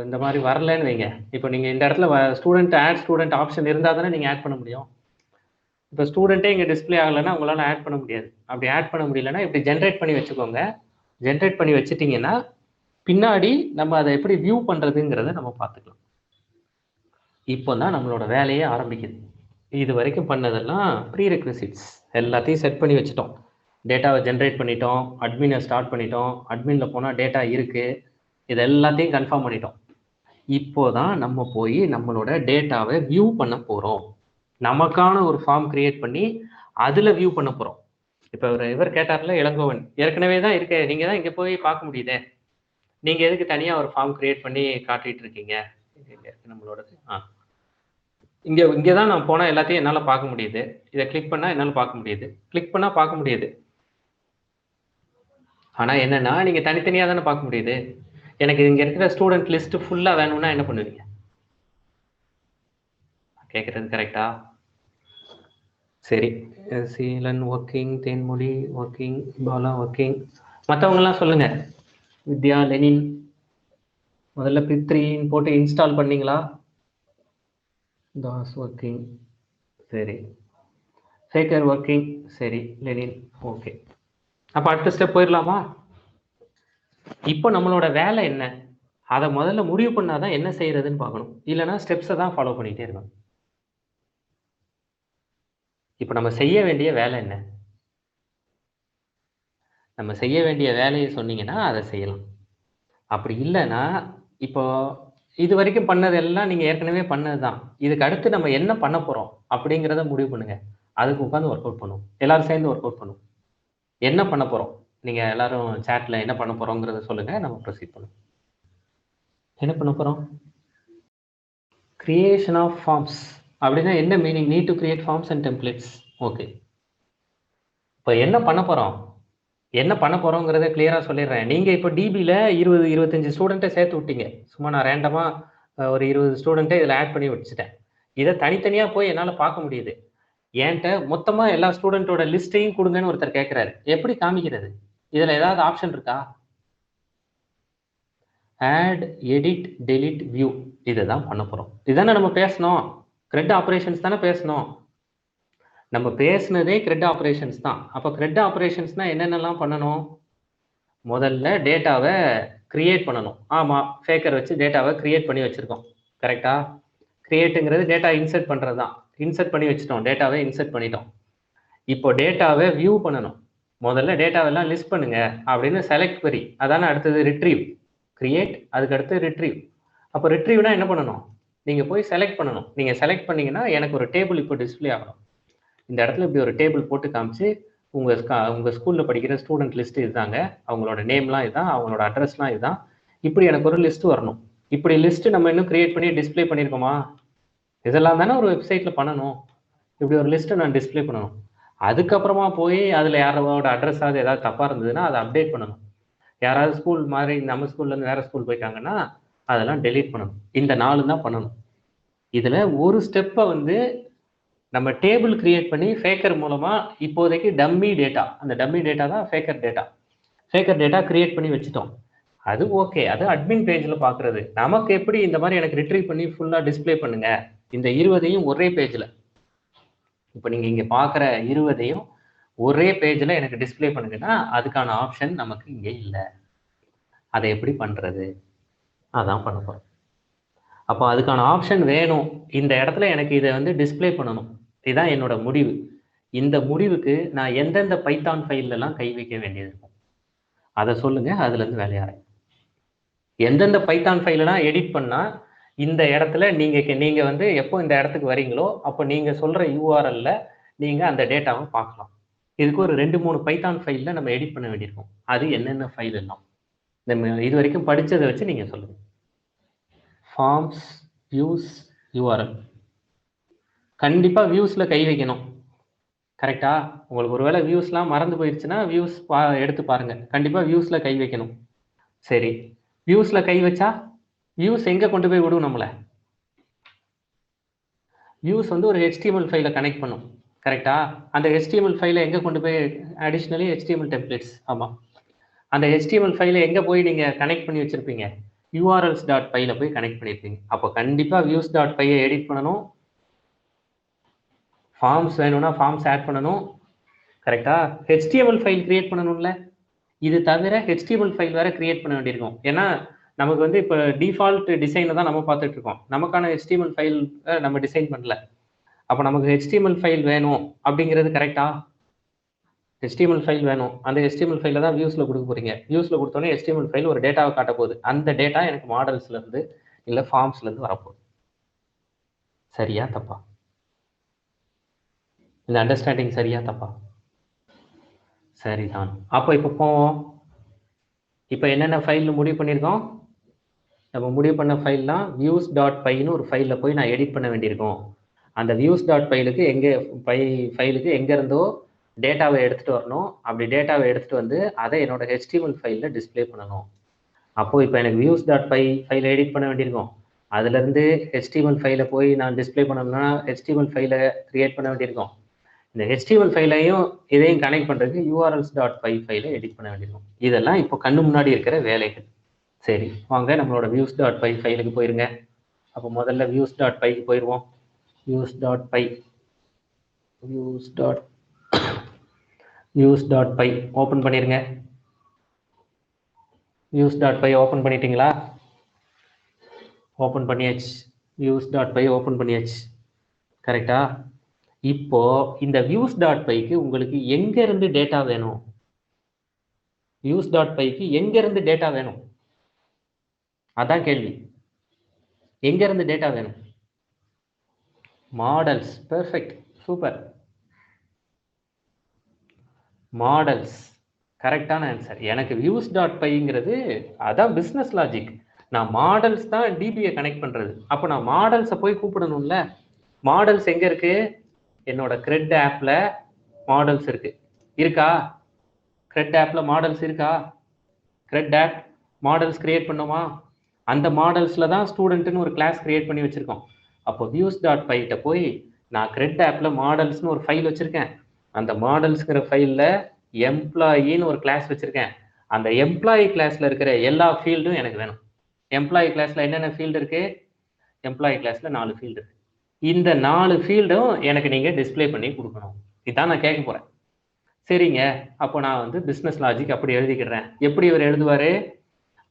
இந்த மாதிரி வரலன்னு வைங்க. இப்போ நீங்கள் இந்த இடத்துல ஸ்டூடெண்ட் ஆப்ஷன் இருந்தால் தானே நீங்கள் ஆட் பண்ண முடியும். இப்போ ஸ்டூடெண்ட்டே இங்கே டிஸ்பிளே ஆகலைன்னா உங்களால் ஆட் பண்ண முடியாது. அப்படி ஆட் பண்ண முடியலன்னா இப்படி ஜென்ரேட் பண்ணி வச்சுக்கோங்க. ஜென்ரேட் பண்ணி வச்சுட்டிங்கன்னா பின்னாடி நம்ம அதை எப்படி வியூ பண்ணுறதுங்கிறத நம்ம பார்த்துக்கலாம். இப்போ தான் நம்மளோட வேலையே ஆரம்பிக்குது. இது வரைக்கும் பண்ணதெல்லாம் ப்ரீ ரெக்விசிட்ஸ் எல்லாத்தையும் செட் பண்ணி வச்சுட்டோம். டேட்டாவை ஜென்ரேட் பண்ணிட்டோம், அட்மினை ஸ்டார்ட் பண்ணிட்டோம், அட்மினில் போனால் டேட்டா இருக்குது, இது எல்லாத்தையும் கன்ஃபார்ம் பண்ணிட்டோம். இப்போ தான் நம்ம போய் நம்மளோட டேட்டாவை வியூ பண்ண போகிறோம். நமக்கான ஒரு ஃபார்ம் கிரியேட் பண்ணி அதில் வியூ பண்ண போகிறோம். இப்போ இவர் கேட்டார்ல, இளங்கோவன், ஏற்கனவே தான் இருக்கு, நீங்கள் தான் இங்கே போய் பார்க்க முடியுதே, நீங்கள் எதுக்கு தனியாக ஒரு ஃபார்ம் கிரியேட் பண்ணி காட்டிகிட்டு இருக்கீங்க? நம்மளோடது இங்கே தான் நான் போனால் எல்லாத்தையும் என்னால் பார்க்க முடியுது. இதை கிளிக் பண்ணால் என்னால் பார்க்க முடியுது, கிளிக் பண்ணால் பார்க்க முடியுது. ஆனால் என்னென்னா நீங்கள் தனித்தனியாக தானே பார்க்க முடியுது. எனக்கு இங்கே இருக்கிற ஸ்டூடெண்ட் லிஸ்ட்டு ஃபுல்லாக வேணும்னா என்ன பண்ணுவீங்க? கேட்குறது கரெக்டா? சரி, Seelan working, Thenmozhi working, Bala working, மற்றவங்கெல்லாம் சொல்லுங்கள். வித்யா, லெனின், முதல்ல பித்ரின்னு போட்டு இன்ஸ்டால் பண்ணீங்களா? தாஸ் ஒர்க்கிங், சரி. ஃபேக்கர் ஒர்க்கிங், சரி. Lenin, okay. அப்போ அடுத்த ஸ்டெப் போயிடலாமா? இப்போ நம்மளோட வேலை என்ன, அதை முதல்ல முடிவு பண்ணாதான் என்ன செய்யறதுன்னு பார்க்கணும். இல்லைன்னா ஸ்டெப்ஸை தான் ஃபாலோ பண்ணிட்டே இருக்கணும். இப்போ நம்ம செய்ய வேண்டிய வேலை என்ன? நம்ம செய்ய வேண்டிய வேலையை சொன்னீங்கன்னா அதை செய்யலாம். அப்படி இல்லைன்னா இப்போ இது வரைக்கும் பண்ணதெல்லாம் நீங்க ஏற்கனவே பண்ணதுதான். இதுக்கு அடுத்து நம்ம என்ன பண்ண போறோம் அப்படிங்கிறத முடிவு பண்ணுங்க. அதுக்கு உட்காந்து ஒர்க் அவுட் பண்ணுவோம். எல்லாரும் சேர்ந்து ஒர்க் அவுட் பண்ணுவோம். என்ன பண்ண போறோம்? நீங்க எல்லாரும் சாட்ல என்ன பண்ண போறோங்கிறத சொல்லுங்க. நம்ம ப்ரொசீட் பண்ணுவோம். என்ன பண்ண போறோம்? கிரியேஷன் ஆஃப் ஃபார்ம்ஸ் அப்படின்னா என்ன meaning? Need to create forms and templates. Okay. இப்போ என்ன பண்ண போறோம்? என்ன பண்ண போறோங்கிறத கிளியரா சொல்லிடுறேன். நீங்க இப்போ டிபியில் 20-25 ஸ்டூடெண்ட்டை சேர்த்து விட்டீங்க. சும்மா நான் ரேண்டமா ஒரு 20 ஸ்டூடெண்ட்டை இதில் ஆட் பண்ணி வச்சுட்டேன். இதை தனித்தனியா போய் என்னால் பார்க்க முடியுது. என்கிட்ட மொத்தமா எல்லா ஸ்டூடெண்ட்டோட லிஸ்ட்டையும் கொடுங்கன்னு ஒருத்தர் கேட்கிறாரு. எப்படி காமிக்கிறது? இதுல ஏதாவது ஆப்ஷன் இருக்கா? Add, edit, delete, view. இதுதான் பண்ண போறோம். இதுதானே நம்ம பேசணும். கிரெட் ஆப்ரேஷன்ஸ் தானே பேசணும். நம்ம பேசுனதே கிரெட் ஆப்ரேஷன்ஸ் தான். அப்போ கிரெட் ஆப்ரேஷன்ஸ்னா என்னென்னலாம் பண்ணணும்? முதல்ல டேட்டாவை கிரியேட் பண்ணணும். ஆமா, ஃபேக்கர் வச்சு டேட்டாவை கிரியேட் பண்ணி வச்சிருக்கோம். கரெக்டா? கிரியேட்டுங்கிறது டேட்டா இன்சர்ட் பண்றது தான். இன்சர்ட் பண்ணி வச்சுட்டோம், டேட்டாவை இன்சர்ட் பண்ணிட்டோம். இப்போ டேட்டாவை வியூ பண்ணணும். முதல்ல டேட்டாவெல்லாம் லிஸ்ட் பண்ணுங்க அப்படின்னு செலக்ட் query. அதான அடுத்தது ரிட்ரீவ். கிரியேட், அதுக்கு அடுத்து ரிட்ரீவ். அப்போ ரிட்ரீவ்னா என்ன பண்ணணும்? நீங்க போய் செலக்ட் பண்ணணும். நீங்க செலக்ட் பண்ணீங்கன்னா எனக்கு ஒரு டேபிள் இப்போ டிஸ்பிளே ஆகணும். இந்த இடத்துல இப்படி ஒரு டேபிள் போட்டு காமிச்சு உங்க ஸ்கூல்ல படிக்கிற ஸ்டூடெண்ட் லிஸ்ட் இதுதாங்க, அவங்களோட நேம்லாம் இதுதான், அவங்களோட அட்ரஸ்லாம் இதுதான், இப்படி எனக்கு ஒரு லிஸ்ட் வரணும். இப்படி லிஸ்ட் நம்ம இன்னும் கிரியேட் பண்ணி டிஸ்பிளே பண்ணியிருக்கோமா? இதெல்லாம் தானே ஒரு வெப்சைட்ல பண்ணணும். இப்படி ஒரு லிஸ்ட்டை நான் டிஸ்பிளே பண்ணணும். அதுக்கப்புறமா போய் அதில் யாரோட அட்ரஸாவது ஏதாவது தப்பாக இருந்ததுன்னா அதை அப்டேட் பண்ணணும். யாராவது ஸ்கூல் மாதிரி நம்ம ஸ்கூல்லேருந்து வேறு ஸ்கூல் போயிட்டாங்கன்னா அதெல்லாம் டெலீட் பண்ணணும். இந்த 4 தான் பண்ணணும். இதில் ஒரு ஸ்டெப்பை வந்து நம்ம டேபிள் கிரியேட் பண்ணி ஃபேக்கர் மூலமாக இப்போதைக்கு டம்மி டேட்டா, அந்த டம்மி டேட்டா தான் ஃபேக்கர் டேட்டா. ஃபேக்கர் டேட்டா கிரியேட் பண்ணி வச்சுட்டோம். அது ஓகே, அது அட்மின் பேஜில் பார்க்குறது. நமக்கு எப்படி இந்த மாதிரி எனக்கு ரிட்ரீவ் பண்ணி ஃபுல்லாக டிஸ்பிளே பண்ணுங்க இந்த 20ஐயும் ஒரே பேஜில். இப்போ நீங்கள் இங்கே பார்க்குற 20ஐயும் ஒரே பேஜில் எனக்கு டிஸ்பிளே பண்ணுங்கன்னா அதுக்கான ஆப்ஷன் நமக்கு இங்கே இல்லை. அதை எப்படி பண்ணுறது? அதான் பண்ண போகிறோம். அப்போ அதுக்கான ஆப்ஷன் வேணும். இந்த இடத்துல எனக்கு இதை வந்து டிஸ்பிளே பண்ணணும். இதுதான் என்னோட முடிவு. இந்த முடிவுக்கு நான் எந்தெந்த பைத்தான் ஃபைல்லலாம் கை வைக்க வேண்டியது இருக்கும் அதை சொல்லுங்க. அதுலேருந்து வேலையாறேன். எந்தெந்த பைத்தான் ஃபைலெலாம் எடிட் பண்ணால் இந்த இடத்துல நீங்கள் வந்து எப்போ இந்த இடத்துக்கு வரீங்களோ அப்போ நீங்கள் சொல்கிற யூஆர்எல்ல நீங்கள் அந்த டேட்டாவை பார்க்கலாம். இதுக்கு ஒரு 2-3 பைத்தான் ஃபைலில் நம்ம எடிட் பண்ண வேண்டியிருக்கும். அது என்னென்ன ஃபைல் எல்லாம் நம்ம இது வரைக்கும் படித்ததை வச்சு நீங்கள் சொல்லுங்கள். Forms, views, URL. கண்டிப்பாக வியூஸில் கை வைக்கணும். கரெக்டா? உங்களுக்கு ஒருவேளை வியூஸ்லாம் மறந்து போயிடுச்சுன்னா வியூஸ் எடுத்து பாருங்கள். கண்டிப்பாக வியூஸில் கை வைக்கணும். சரி, வியூஸில் கை வச்சா வியூஸ் எங்கே கொண்டு போய் விடும் நம்மளை? வியூஸ் வந்து ஒரு HTML ஃபைலை கனெக்ட் பண்ணும். கரெக்டா? அந்த HTML ஃபைலை எங்கே கொண்டு போய் அடிஷ்னலி HTML டெம்ப்ளேட்ஸ். ஆமாம், அந்த HTML ஃபைலை எங்கே போய் நீங்கள் கனெக்ட் பண்ணி வச்சுருப்பீங்க? urls.pyல போய் கனெக்ட் பண்ணியிருப்பீங்க. அப்போ கண்டிப்பாக views.pyயை எடிட் பண்ணணும். ஃபார்ம்ஸ் வேணும்னா ஃபார்ம்ஸ் ஆட் பண்ணணும். கரெக்டா? HTML ஃபைல் கிரியேட் பண்ணணும்ல. இது தவிர HTML ஃபைல் வேறு கிரியேட் பண்ண வேண்டியிருக்கும். ஏன்னா நமக்கு வந்து இப்போ டிஃபால்ட் டிசைனை தான் நம்ம பார்த்துட்டு இருக்கோம். நமக்கான HTML ஃபைல் நம்ம டிசைன் பண்ணல. அப்போ நமக்கு HTML ஃபைல் வேணும் அப்படிங்கிறது கரெக்டா? HTML ஃபைல் வேணும். அந்த HTML ஃபைலில் தான் வியூஸில் கொடுக்க போகிறீங்க. வியூஸில் கொடுத்தோன்னே HTML ஃபைல் ஒரு டேட்டாவை காட்ட போகுது. அந்த டேட்டா எனக்கு மாடல்ஸ்லேருந்து இல்லை ஃபார்ம்ஸ்லேருந்து வரப்போகுது. சரியா தப்பா? இந்த அண்டர்ஸ்டாண்டிங் சரியா தப்பா? சரிதான். அப்போ இப்போ போவோம். இப்போ என்னென்ன ஃபைல் முடிவு பண்ணியிருக்கோம்? நம்ம முடிவு பண்ண ஃபைல்லாம் views.pyன்னு ஒரு ஃபைலில் போய் நான் எடிட் பண்ண வேண்டியிருக்கோம். அந்த views.pyலுக்கு ஃபைலுக்கு எங்கேருந்தோ டேட்டாவை எடுத்துகிட்டு வரணும். அப்படி டேட்டாவை எடுத்துகிட்டு வந்து அதை என்னோட HTML ஃபைலில் டிஸ்பிளே பண்ணணும். அப்போது இப்போ எனக்கு views.py ஃபைலை எடிட் பண்ண வேண்டியிருக்கும். அதுலேருந்து HTML ஃபைலை போய் நான் டிஸ்பிளே பண்ணணும்னா HTML ஃபைலை கிரியேட் பண்ண வேண்டியிருக்கும். இந்த HTML ஃபைலையும் இதையும் கனெக்ட் பண்ணுறதுக்கு urls.py ஃபைலை எடிட் பண்ண வேண்டியிருக்கும். இதெல்லாம் இப்போ கண்ணு முன்னாடி இருக்கிற வேலைகள். சரி, வாங்க நம்மளோட views.py ஃபைலுக்கு போயிருங்க. அப்போ முதல்ல views.pyக்கு போயிடுவோம். views.py views.py ஓப்பன் பண்ணிருங்க. views.py ஓப்பன் பண்ணிட்டீங்களா? ஓப்பன் பண்ணியாச்சு. views.py ஓப்பன் பண்ணியாச்சு. கரெக்டா? இப்போ இந்த views.pyக்கு உங்களுக்கு எங்க இருந்து டேட்டா வேணும்? views.pyக்கு எங்க இருந்து டேட்டா வேணும்? அதான் கேள்வி. எங்க இருந்து டேட்டா வேணும்? மாடல்ஸ். பெர்ஃபெக்ட். சூப்பர். மாடல்ஸ் கரெக்டான ஆன்சர். எனக்கு views.pyங்கிறது அதான் பிஸ்னஸ் லாஜிக். நான் மாடல்ஸ் தான் டிபியை கனெக்ட் பண்றது. அப்போ நான் மாடல்ஸை போய் கூப்பிடணும்ல. மாடல்ஸ் எங்க இருக்கு? என்னோட கிரெட் ஆப்ல மாடல்ஸ் இருக்கு. இருக்கா? கிரெட் ஆப்ல மாடல்ஸ் இருக்கா? கிரெட் ஆப் மாடல்ஸ் கிரியேட் பண்ணுமா? அந்த மாடல்ஸ்ல தான் ஸ்டூடெண்ட்னு ஒரு கிளாஸ் கிரியேட் பண்ணி வச்சிருக்கோம். அப்போ views.py கிட்ட போய் நான் கிரெட் ஆப்ல மாடல்ஸ்னு ஒரு ஃபைல் வச்சிருக்கேன். அந்த மாடல்ஸ்ங்கிற ஃபைல்ல எம்ப்ளாயின்னு ஒரு கிளாஸ் வச்சிருக்கேன். அந்த எம்ப்ளாயி கிளாஸ்ல இருக்கிற எல்லா ஃபீல்டும் எனக்கு வேணும். எம்ப்ளாயி கிளாஸ்ல என்னென்ன ஃபீல்டு இருக்கு? எம்ப்ளாயி கிளாஸ்ல 4 ஃபீல்டு இருக்கு. இந்த 4 ஃபீல்டும் எனக்கு நீங்க டிஸ்பிளே பண்ணி கொடுக்கணும். இதான் நான் கேட்க போறேன். சரிங்க, அப்போ நான் வந்து பிஸ்னஸ் லாஜிக் அப்படி எழுதிக்கிறேன். எப்படி இவர் எழுதுவாரு?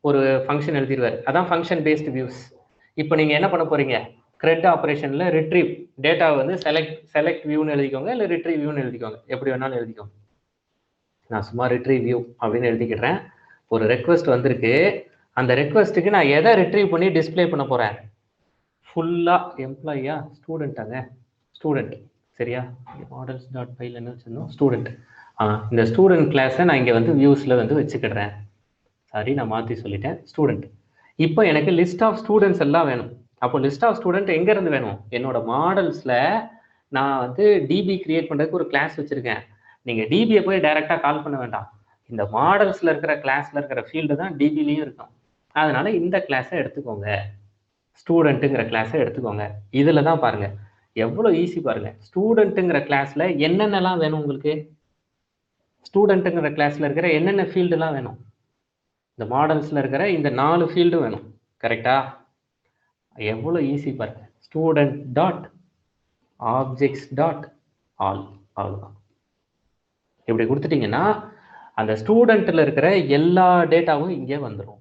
ஒரு ஃபங்க்ஷன் எழுதிடுவார். அதான் ஃபங்க்ஷன் பேஸ்டு வியூஸ். இப்போ நீங்க என்ன பண்ண போறீங்க? கிரெட் ஆப்ரேஷன்ல ரிட்ரீவ் டேட்டாவை வந்து செலக்ட் வியூன்னு எழுதிக்கோங்க, இல்லை ரிட்ரீவ் வியூன்னு எழுதிக்கோங்க, எப்படி வேணாலும் எழுதிக்கோங்க. நான் சும்மா ரிட்ரீவ் வியூ அப்படின்னு எழுதிக்கிறேன். ஒரு ரெக்வஸ்ட் வந்திருக்கு. அந்த ரெக்வஸ்ட்டுக்கு நான் எதை ரிட்ரீவ் பண்ணி டிஸ்பிளே பண்ண போறேன்? ஃபுல்லா எம்ப்ளாயியா ஸ்டூடெண்ட்டாங்க? ஸ்டூடெண்ட். சரியா? மாடல்ஸ்.pyல என்ன வச்சிருந்தோம்? ஸ்டூடெண்ட். இந்த ஸ்டூடெண்ட் கிளாஸை நான் இங்கே வந்து வியூஸில் வந்து வச்சுக்கிடுறேன். சாரி, நான் மாற்றி சொல்லிட்டேன். ஸ்டூடெண்ட். இப்போ எனக்கு லிஸ்ட் ஆஃப் ஸ்டூடெண்ட்ஸ் எல்லாம் வேணும். அப்போ லிஸ்ட் ஆஃப் ஸ்டூடெண்ட் எங்கேருந்து வேணும்? என்னோட மாடல்ஸில் நான் வந்து டிபி கிரியேட் பண்ணுறதுக்கு ஒரு கிளாஸ் வச்சுருக்கேன். நீங்கள் டிபியை போய் டைரெக்டாக கால் பண்ண வேண்டாம். இந்த மாடல்ஸில் இருக்கிற கிளாஸில் இருக்கிற ஃபீல்டு தான் டிபிலையும் இருக்கும். அதனால இந்த கிளாஸை எடுத்துக்கோங்க, ஸ்டூடெண்ட்டுங்கிற கிளாஸை எடுத்துக்கோங்க. இதில் தான் பாருங்க எவ்வளோ ஈஸி பாருங்க. ஸ்டூடெண்ட்டுங்கிற கிளாஸில் என்னென்னலாம் வேணும் உங்களுக்கு? ஸ்டூடெண்ட்டுங்கிற கிளாஸில் இருக்கிற என்னென்ன ஃபீல்டுலாம் வேணும்? இந்த மாடல்ஸில் இருக்கிற இந்த 4 ஃபீல்டும் வேணும். கரெக்டா? எவ்வளோ ஈஸி பாருங்க. Student dot objects dot all. அவ்வளோதான். இப்படி கொடுத்துட்டீங்கன்னா அந்த ஸ்டூடெண்ட்டில் இருக்கிற எல்லா டேட்டாவும் இங்கே வந்துடும்.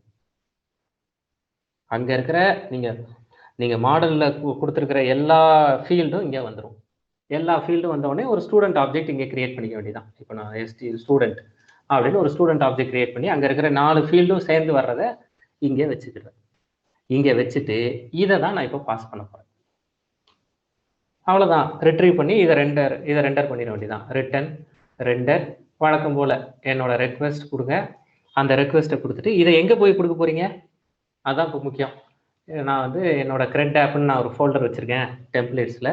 அங்கே இருக்கிற நீங்கள் மாடலில் கொடுத்துருக்கிற எல்லா ஃபீல்டும் இங்கே வந்துடும். எல்லா ஃபீல்டும் வந்தோடனே ஒரு ஸ்டூடெண்ட் ஆப்ஜெக்ட் இங்கே கிரியேட் பண்ணிக்க வேண்டியதான். இப்போ நான் ஸ்டூடெண்ட் அப்படின்னு ஒரு ஸ்டூடெண்ட் ஆப்ஜெக்ட் கிரியேட் பண்ணி அங்கே இருக்கிற 4 ஃபீல்டும் சேர்ந்து வர்றதை இங்கே வச்சுக்கிறேன். இங்கே வச்சுட்டு இதை தான் நான் இப்போ பாஸ் பண்ண போகிறேன். அவ்வளோதான். ரிட்ரீவ் பண்ணி இதை ரெண்டர் பண்ணிட வேண்டியதான். Return render. வழக்கம் போல் என்னோட ரெக்வெஸ்ட் கொடுங்க. அந்த ரெக்வெஸ்ட்டை கொடுத்துட்டு இதை எங்கே போய் கொடுக்க போகிறீங்க? அதான் இப்போ முக்கியம். நான் வந்து என்னோட கிரெட் ஆப்னு நான் ஒரு ஃபோல்டர் வச்சுருக்கேன் டெம்ப்ளேட்ஸில்.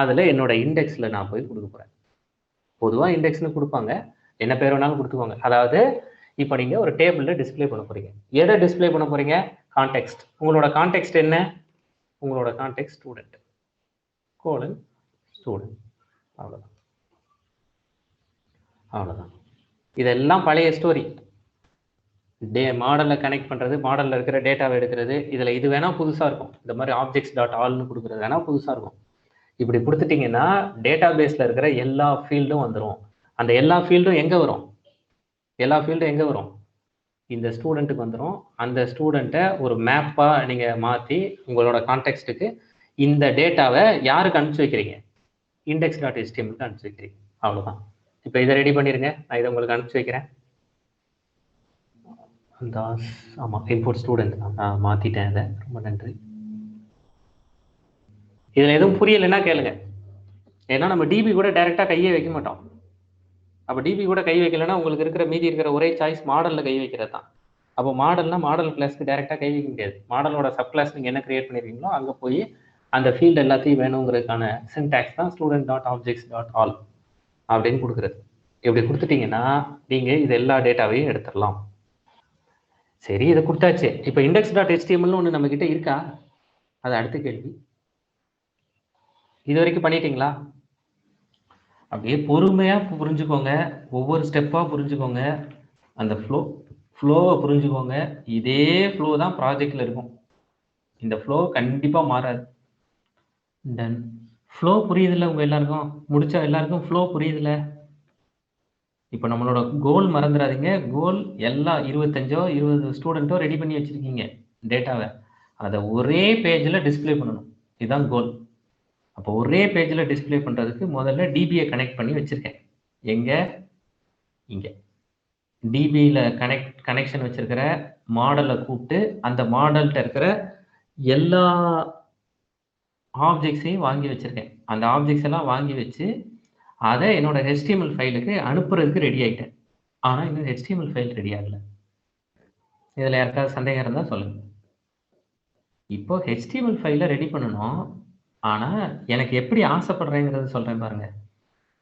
அதில் என்னோட இண்டெக்ஸில் நான் போய் கொடுக்க போகிறேன். பொதுவாக இண்டெக்ஸ்னு கொடுப்பாங்க, என்ன பேர் வேணாலும் கொடுத்துக்கோங்க. அதாவது இப்போ நீங்கள் ஒரு டேபிளில் டிஸ்பிளே பண்ண போகிறீங்க. எதை டிஸ்பிளே பண்ண போகிறீங்க? கான்டெக்ஸ்ட். உங்களோட கான்டெக்ஸ்ட் என்ன? உங்களோட கான்டெக்ஸ்ட் ஸ்டூடெண்ட் கோலன் ஸ்டூடெண்ட். அவ்வளோதான். அவ்வளோதான். இதெல்லாம் பழைய ஸ்டோரி. மாடலில் கனெக்ட் பண்ணுறது, மாடலில் இருக்கிற டேட்டாவை எடுக்கிறது, இதில் இது வேணால் புதுசாக இருக்கும். இந்த மாதிரி ஆப்ஜெக்ட்ஸ் டாட் ஆல்னு கொடுக்குறது வேணால் புதுசாக இருக்கும். இப்படி கொடுத்துட்டிங்கன்னா டேட்டா பேஸில் இருக்கிற எல்லா ஃபீல்டும் வந்துடும். அந்த எல்லா ஃபீல்டும் எங்கே வரும்? எல்லா ஃபீல்டும் எங்கே வரும்? இந்த ஸ்டூடெண்ட்டுக்கு வந்துடும். அந்த ஸ்டூடெண்ட்டை ஒரு மேப்பாக நீங்கள் மாற்றி உங்களோட கான்டெக்ஸ்ட்டுக்கு இந்த டேட்டாவை யாருக்கு அனுப்பிச்சி வைக்கிறீங்க? index.html அனுப்பிச்சி வைக்கிறீங்க. அவ்வளோதான். இப்போ இதை ரெடி பண்ணிடுங்க. நான் இதை உங்களுக்கு அனுப்பிச்சி வைக்கிறேன். தாஸ், ஆமாம், இம்போர்ட் ஸ்டூடெண்ட் நான் மாற்றிட்டேன். இதை ரொம்ப நன்றி. இதில் எதுவும் புரியலைன்னா கேளுங்க. ஏன்னா நம்ம டிபி கூட டைரெக்டாக கையே வைக்க மாட்டோம். அப்போ டிபி கூட கை வைக்கலைன்னா உங்களுக்கு இருக்கிற மீதி இருக்கிற ஒரே சாய்ஸ் மாடலில் கை வைக்கிறது தான். அப்போ மாடல்னா மாடல் கிளாஸ்க்கு டைரெக்டாக கை வைக்க முடியாது. மாடலோட சப் கிளாஸ் நீங்கள் என்ன கிரியேட் பண்ணிருக்கீங்களோ அங்கே போய் அந்த ஃபீல்டு எல்லாத்தையும் வேணுங்கிறதுக்கான சின்டாக்ஸ் தான் student dot objects dot all அப்படின்னு கொடுக்குறது. இப்படி கொடுத்துட்டீங்கன்னா நீங்கள் இது எல்லா டேட்டாவையும் எடுத்துடலாம். சரி, இதை கொடுத்தாச்சு. இப்போ index.html ஒன்று நம்மக்கிட்ட இருக்கா? அது அடுத்த கேள்வி. இது வரைக்கும் பண்ணிட்டீங்களா? அப்படியே பொறுமையாக புரிஞ்சுக்கோங்க, ஒவ்வொரு ஸ்டெப்பாக புரிஞ்சுக்கோங்க, அந்த ஃப்ளோவை புரிஞ்சுக்கோங்க. இதே ஃப்ளோ தான் ப்ராஜெக்டில் இருக்கும். இந்த ஃப்ளோ கண்டிப்பாக மாறாது. டன். ஃப்ளோ புரியுதில்ல உங்கள் எல்லாருக்கும்? முடிச்சா எல்லாருக்கும் ஃப்ளோ புரியுதில்ல? இப்போ நம்மளோட கோல் மறந்துடாதீங்க. கோல் எல்லா 20 ஸ்டூடெண்ட்டோ ரெடி பண்ணி வச்சிருக்கீங்க டேட்டாவை. அதை ஒரே பேஜில் டிஸ்பிளே பண்ணணும். இதுதான் கோல். அப்போ ஒரே பேஜில் டிஸ்பிளே பண்ணுறதுக்கு முதல்ல டிபியை கனெக்ட் பண்ணி வச்சுருக்கேன். எங்கே? இங்கே. டிபியில் கனெக்ஷன் வச்சிருக்கிற மாடலை கூப்பிட்டு அந்த மாடல்கிட்ட இருக்கிற எல்லா ஆப்ஜெக்ட்ஸையும் வாங்கி வச்சுருக்கேன். அந்த ஆப்ஜெக்ட்ஸ் எல்லாம் வாங்கி வச்சு அதை என்னோட HTML ஃபைலுக்கு அனுப்புறதுக்கு ரெடி ஆகிட்டேன். ஆனால் இன்னும் HTML ஃபைல் ரெடி ஆகலை. இதில் யாருக்காவது சந்தேகம் இருந்தால் சொல்லுங்கள். இப்போ HTML ஃபைலை ரெடி பண்ணணும். ஆனால் எனக்கு எப்படி ஆசைப்படுறேங்கிறது சொல்கிறேன் பாருங்கள்.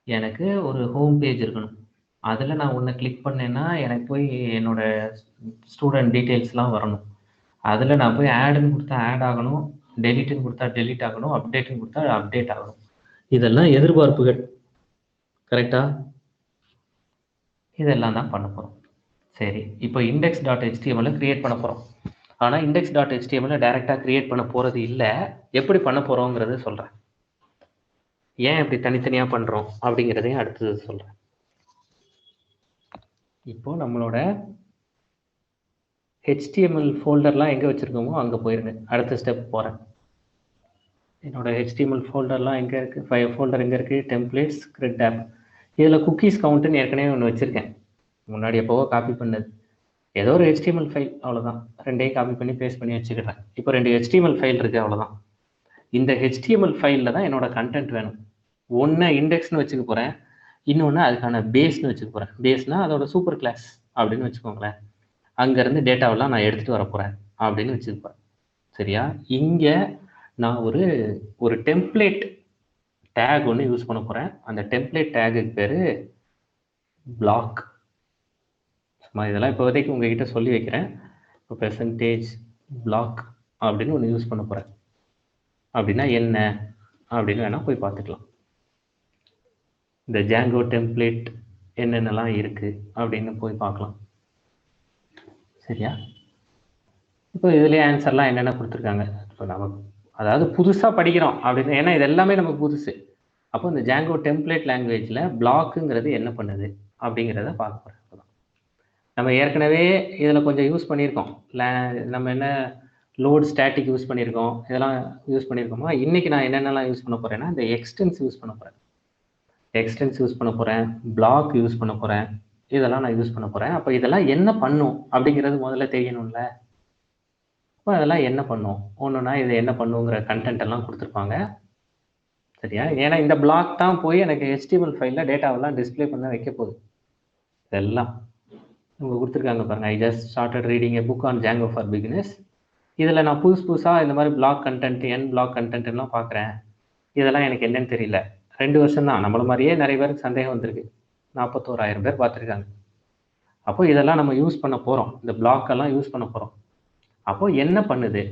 எனக்கு ஒரு ஹோம் பேஜ் இருக்கணும். அதில் நான் ஒன்று கிளிக் பண்ணேன்னா எனக்கு போய் என்னோட ஸ்டூடெண்ட் டீட்டெயில்ஸ்லாம் வரணும். அதில் நான் போய் ஆடுன்னு கொடுத்தா ஆட் ஆகணும், டெலிட்டுன்னு கொடுத்தா டெலிட் ஆகணும், அப்டேட்டுன்னு கொடுத்தா அப்டேட் ஆகணும். இதெல்லாம் எதிர்பார்ப்புகள். கரெக்டா? இதெல்லாம் தான் பண்ண போகிறோம். சரி, இப்போ index.html கிரியேட் பண்ண போகிறோம். ஆனால் index.html டைரெக்டாக கிரியேட் பண்ண போகிறது இல்லை. எப்படி பண்ண போகிறோங்கிறத சொல்கிறேன். ஏன் இப்படி தனித்தனியாக பண்ணுறோம் அப்படிங்கிறதையும் அடுத்தது சொல்கிறேன். இப்போது நம்மளோட HTML ஃபோல்டர்லாம் எங்கே வச்சுருக்கோமோ அங்கே போயிருங்க. அடுத்த ஸ்டெப் போகிறேன். என்னோட HTML ஃபோல்டர்லாம் எங்கே இருக்குது? ஃபோல்டர் எங்கே இருக்குது? Templates, script app. இதில் குக்கீஸ் கவுண்ட்டுன்னு ஏற்கனவே ஒன்று வச்சுருக்கேன். முன்னாடி எப்போவோ காப்பி பண்ணது. ஏதோ ஒரு HTML ஃபைல், அவ்வளோதான். ரெண்டையும் காப்பி பண்ணி பேஸ்ட் பண்ணி வச்சுக்கிறேன். இப்போ 2 HTML ஃபைல் இருக்குது, அவ்வளோதான். இந்த HTML ஃபைலில் தான் என்னோட கண்டென்ட் வேணும். ஒன்று இண்டெக்ஸ்னு வச்சுக்க போகிறேன், இன்னொன்று அதுக்கான பேஸ்னு வச்சுக்க போகிறேன். பேஸ்னால் அதோட சூப்பர் கிளாஸ் அப்படின்னு வச்சுக்கோங்களேன். அங்கேருந்து டேட்டாவெல்லாம் நான் எடுத்துகிட்டு வர போகிறேன் அப்படின்னு வச்சுக்க போகிறேன். சரியா? இங்கே நான் ஒரு டெம்ப்ளேட் டேக் ஒன்று யூஸ் பண்ண போகிறேன். அந்த டெம்ப்ளேட் டேகுக்கு பேர் பிளாக். இதெல்லாம் இப்போதைக்கு உங்ககிட்ட சொல்லி வைக்கிறேன். இப்போ பெர்சன்டேஜ் பிளாக் அப்படின்னு ஒன்று யூஸ் பண்ண போகிறேன். அப்படின்னா என்ன அப்படின்னு வேணால் போய் பார்த்துக்கலாம். இந்த ஜாங்கோ டெம்ப்ளேட் என்னென்னலாம் இருக்குது அப்படின்னு போய் பார்க்கலாம். சரியா? இப்போ இதுலேயே ஆன்சர்லாம் என்னென்ன கொடுத்துருக்காங்க. இப்போ நமக்கு அதாவது புதுசாக படிக்கிறோம் அப்படின்னு, ஏன்னா இது எல்லாமே நமக்கு புதுசு. அப்போ இந்த ஜாங்கோ டெம்ப்ளேட் லாங்குவேஜில் பிளாக்குங்கிறது என்ன பண்ணுது அப்படிங்கிறத பார்க்க போகிறேன். அப்போதான் நம்ம ஏற்கனவே இதில் கொஞ்சம் யூஸ் பண்ணியிருக்கோம். நம்ம என்ன லோட் ஸ்டாட்டிக் யூஸ் பண்ணியிருக்கோம், இதெல்லாம் யூஸ் பண்ணியிருக்கோமா? இன்றைக்கி நான் என்னென்னலாம் யூஸ் பண்ண போகிறேன்னா இந்த எக்ஸ்டென்ஸ் யூஸ் பண்ண போகிறேன். எக்ஸ்டென்ஸ் யூஸ் பண்ண போகிறேன், பிளாக் யூஸ் பண்ண போகிறேன். இதெல்லாம் நான் யூஸ் பண்ண போகிறேன். அப்போ இதெல்லாம் என்ன பண்ணும் அப்படிங்கிறது முதல்ல தெரியணும்ல. இப்போ அதெல்லாம் என்ன பண்ணும், ஒன்றுனா இது என்ன பண்ணுங்கிற கண்டென்ட் எல்லாம் கொடுத்துருப்பாங்க. சரியா? ஏன்னா இந்த பிளாக் தான் போய் எனக்கு HTML ஃபைலில் டேட்டாவெல்லாம் டிஸ்பிளே பண்ண வைக்க போகுது. இதெல்லாம் இவங்க கொடுத்துருக்காங்க பாருங்கள். I just started reading a book on Django for beginners. இதில் நான் புதுசாக இந்த மாதிரி பிளாக் கண்டென்ட், பிளாக் கண்டென்ட் எல்லாம் பார்க்குறேன். இதெல்லாம் எனக்கு என்னன்னு தெரியல. 2 வருஷம் தான். நம்மள மாதிரியே நிறைய பேருக்கு சந்தேகம் வந்திருக்கு. 41,000 பேர் பார்த்துருக்காங்க. அப்போ இதெல்லாம் நம்ம யூஸ் பண்ண போகிறோம். இந்த பிளாக்கெல்லாம் யூஸ் பண்ண போகிறோம். அப்போ என்ன பண்ணுது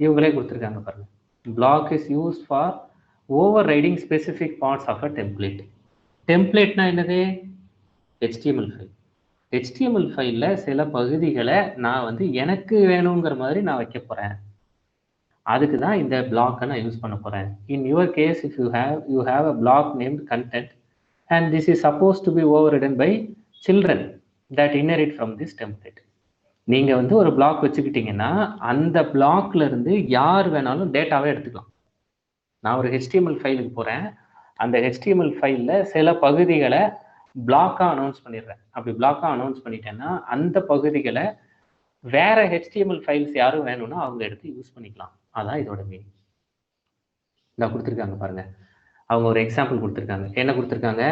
இவங்களே கொடுத்துருக்காங்க பாருங்கள். Block is use for overriding specific parts of a template. டெம்ப்ளேட்னா என்னது? HTML file. HTML ஃபைலில் சில பகுதிகளை நான் எனக்கு வேணுங்கிற மாதிரி நான் வைக்க போகிறேன். அதுக்கு தான் இந்த பிளாக்கை நான் யூஸ் பண்ண போகிறேன். In your case, if you have a block named content and this is suppose to be overridden by children that inherit from this template. நீங்கள் ஒரு பிளாக் வச்சுக்கிட்டீங்கன்னா அந்த பிளாக்ல இருந்து யார் வேணாலும் டேட்டாவே எடுத்துக்கலாம். நான் ஒரு HTML ஃபைலுக்கு போகிறேன். அந்த HTML ஃபைலில் சில பகுதிகளை பிளாக்காக அனௌன்ஸ் பண்ணிடுறேன். அப்படி பிளாக்காக அனௌன்ஸ் பண்ணிட்டேன்னா அந்த பகுதிகளை வேற HTML ஃபைல்ஸ் யாரும் வேணும்னா அவங்க எடுத்து யூஸ் பண்ணிக்கலாம். அதான் இதோட மீனிங். நான் கொடுத்துருக்காங்க பாருங்க. அவங்க ஒரு எக்ஸாம்பிள் கொடுத்துருக்காங்க. என்ன கொடுத்துருக்காங்க?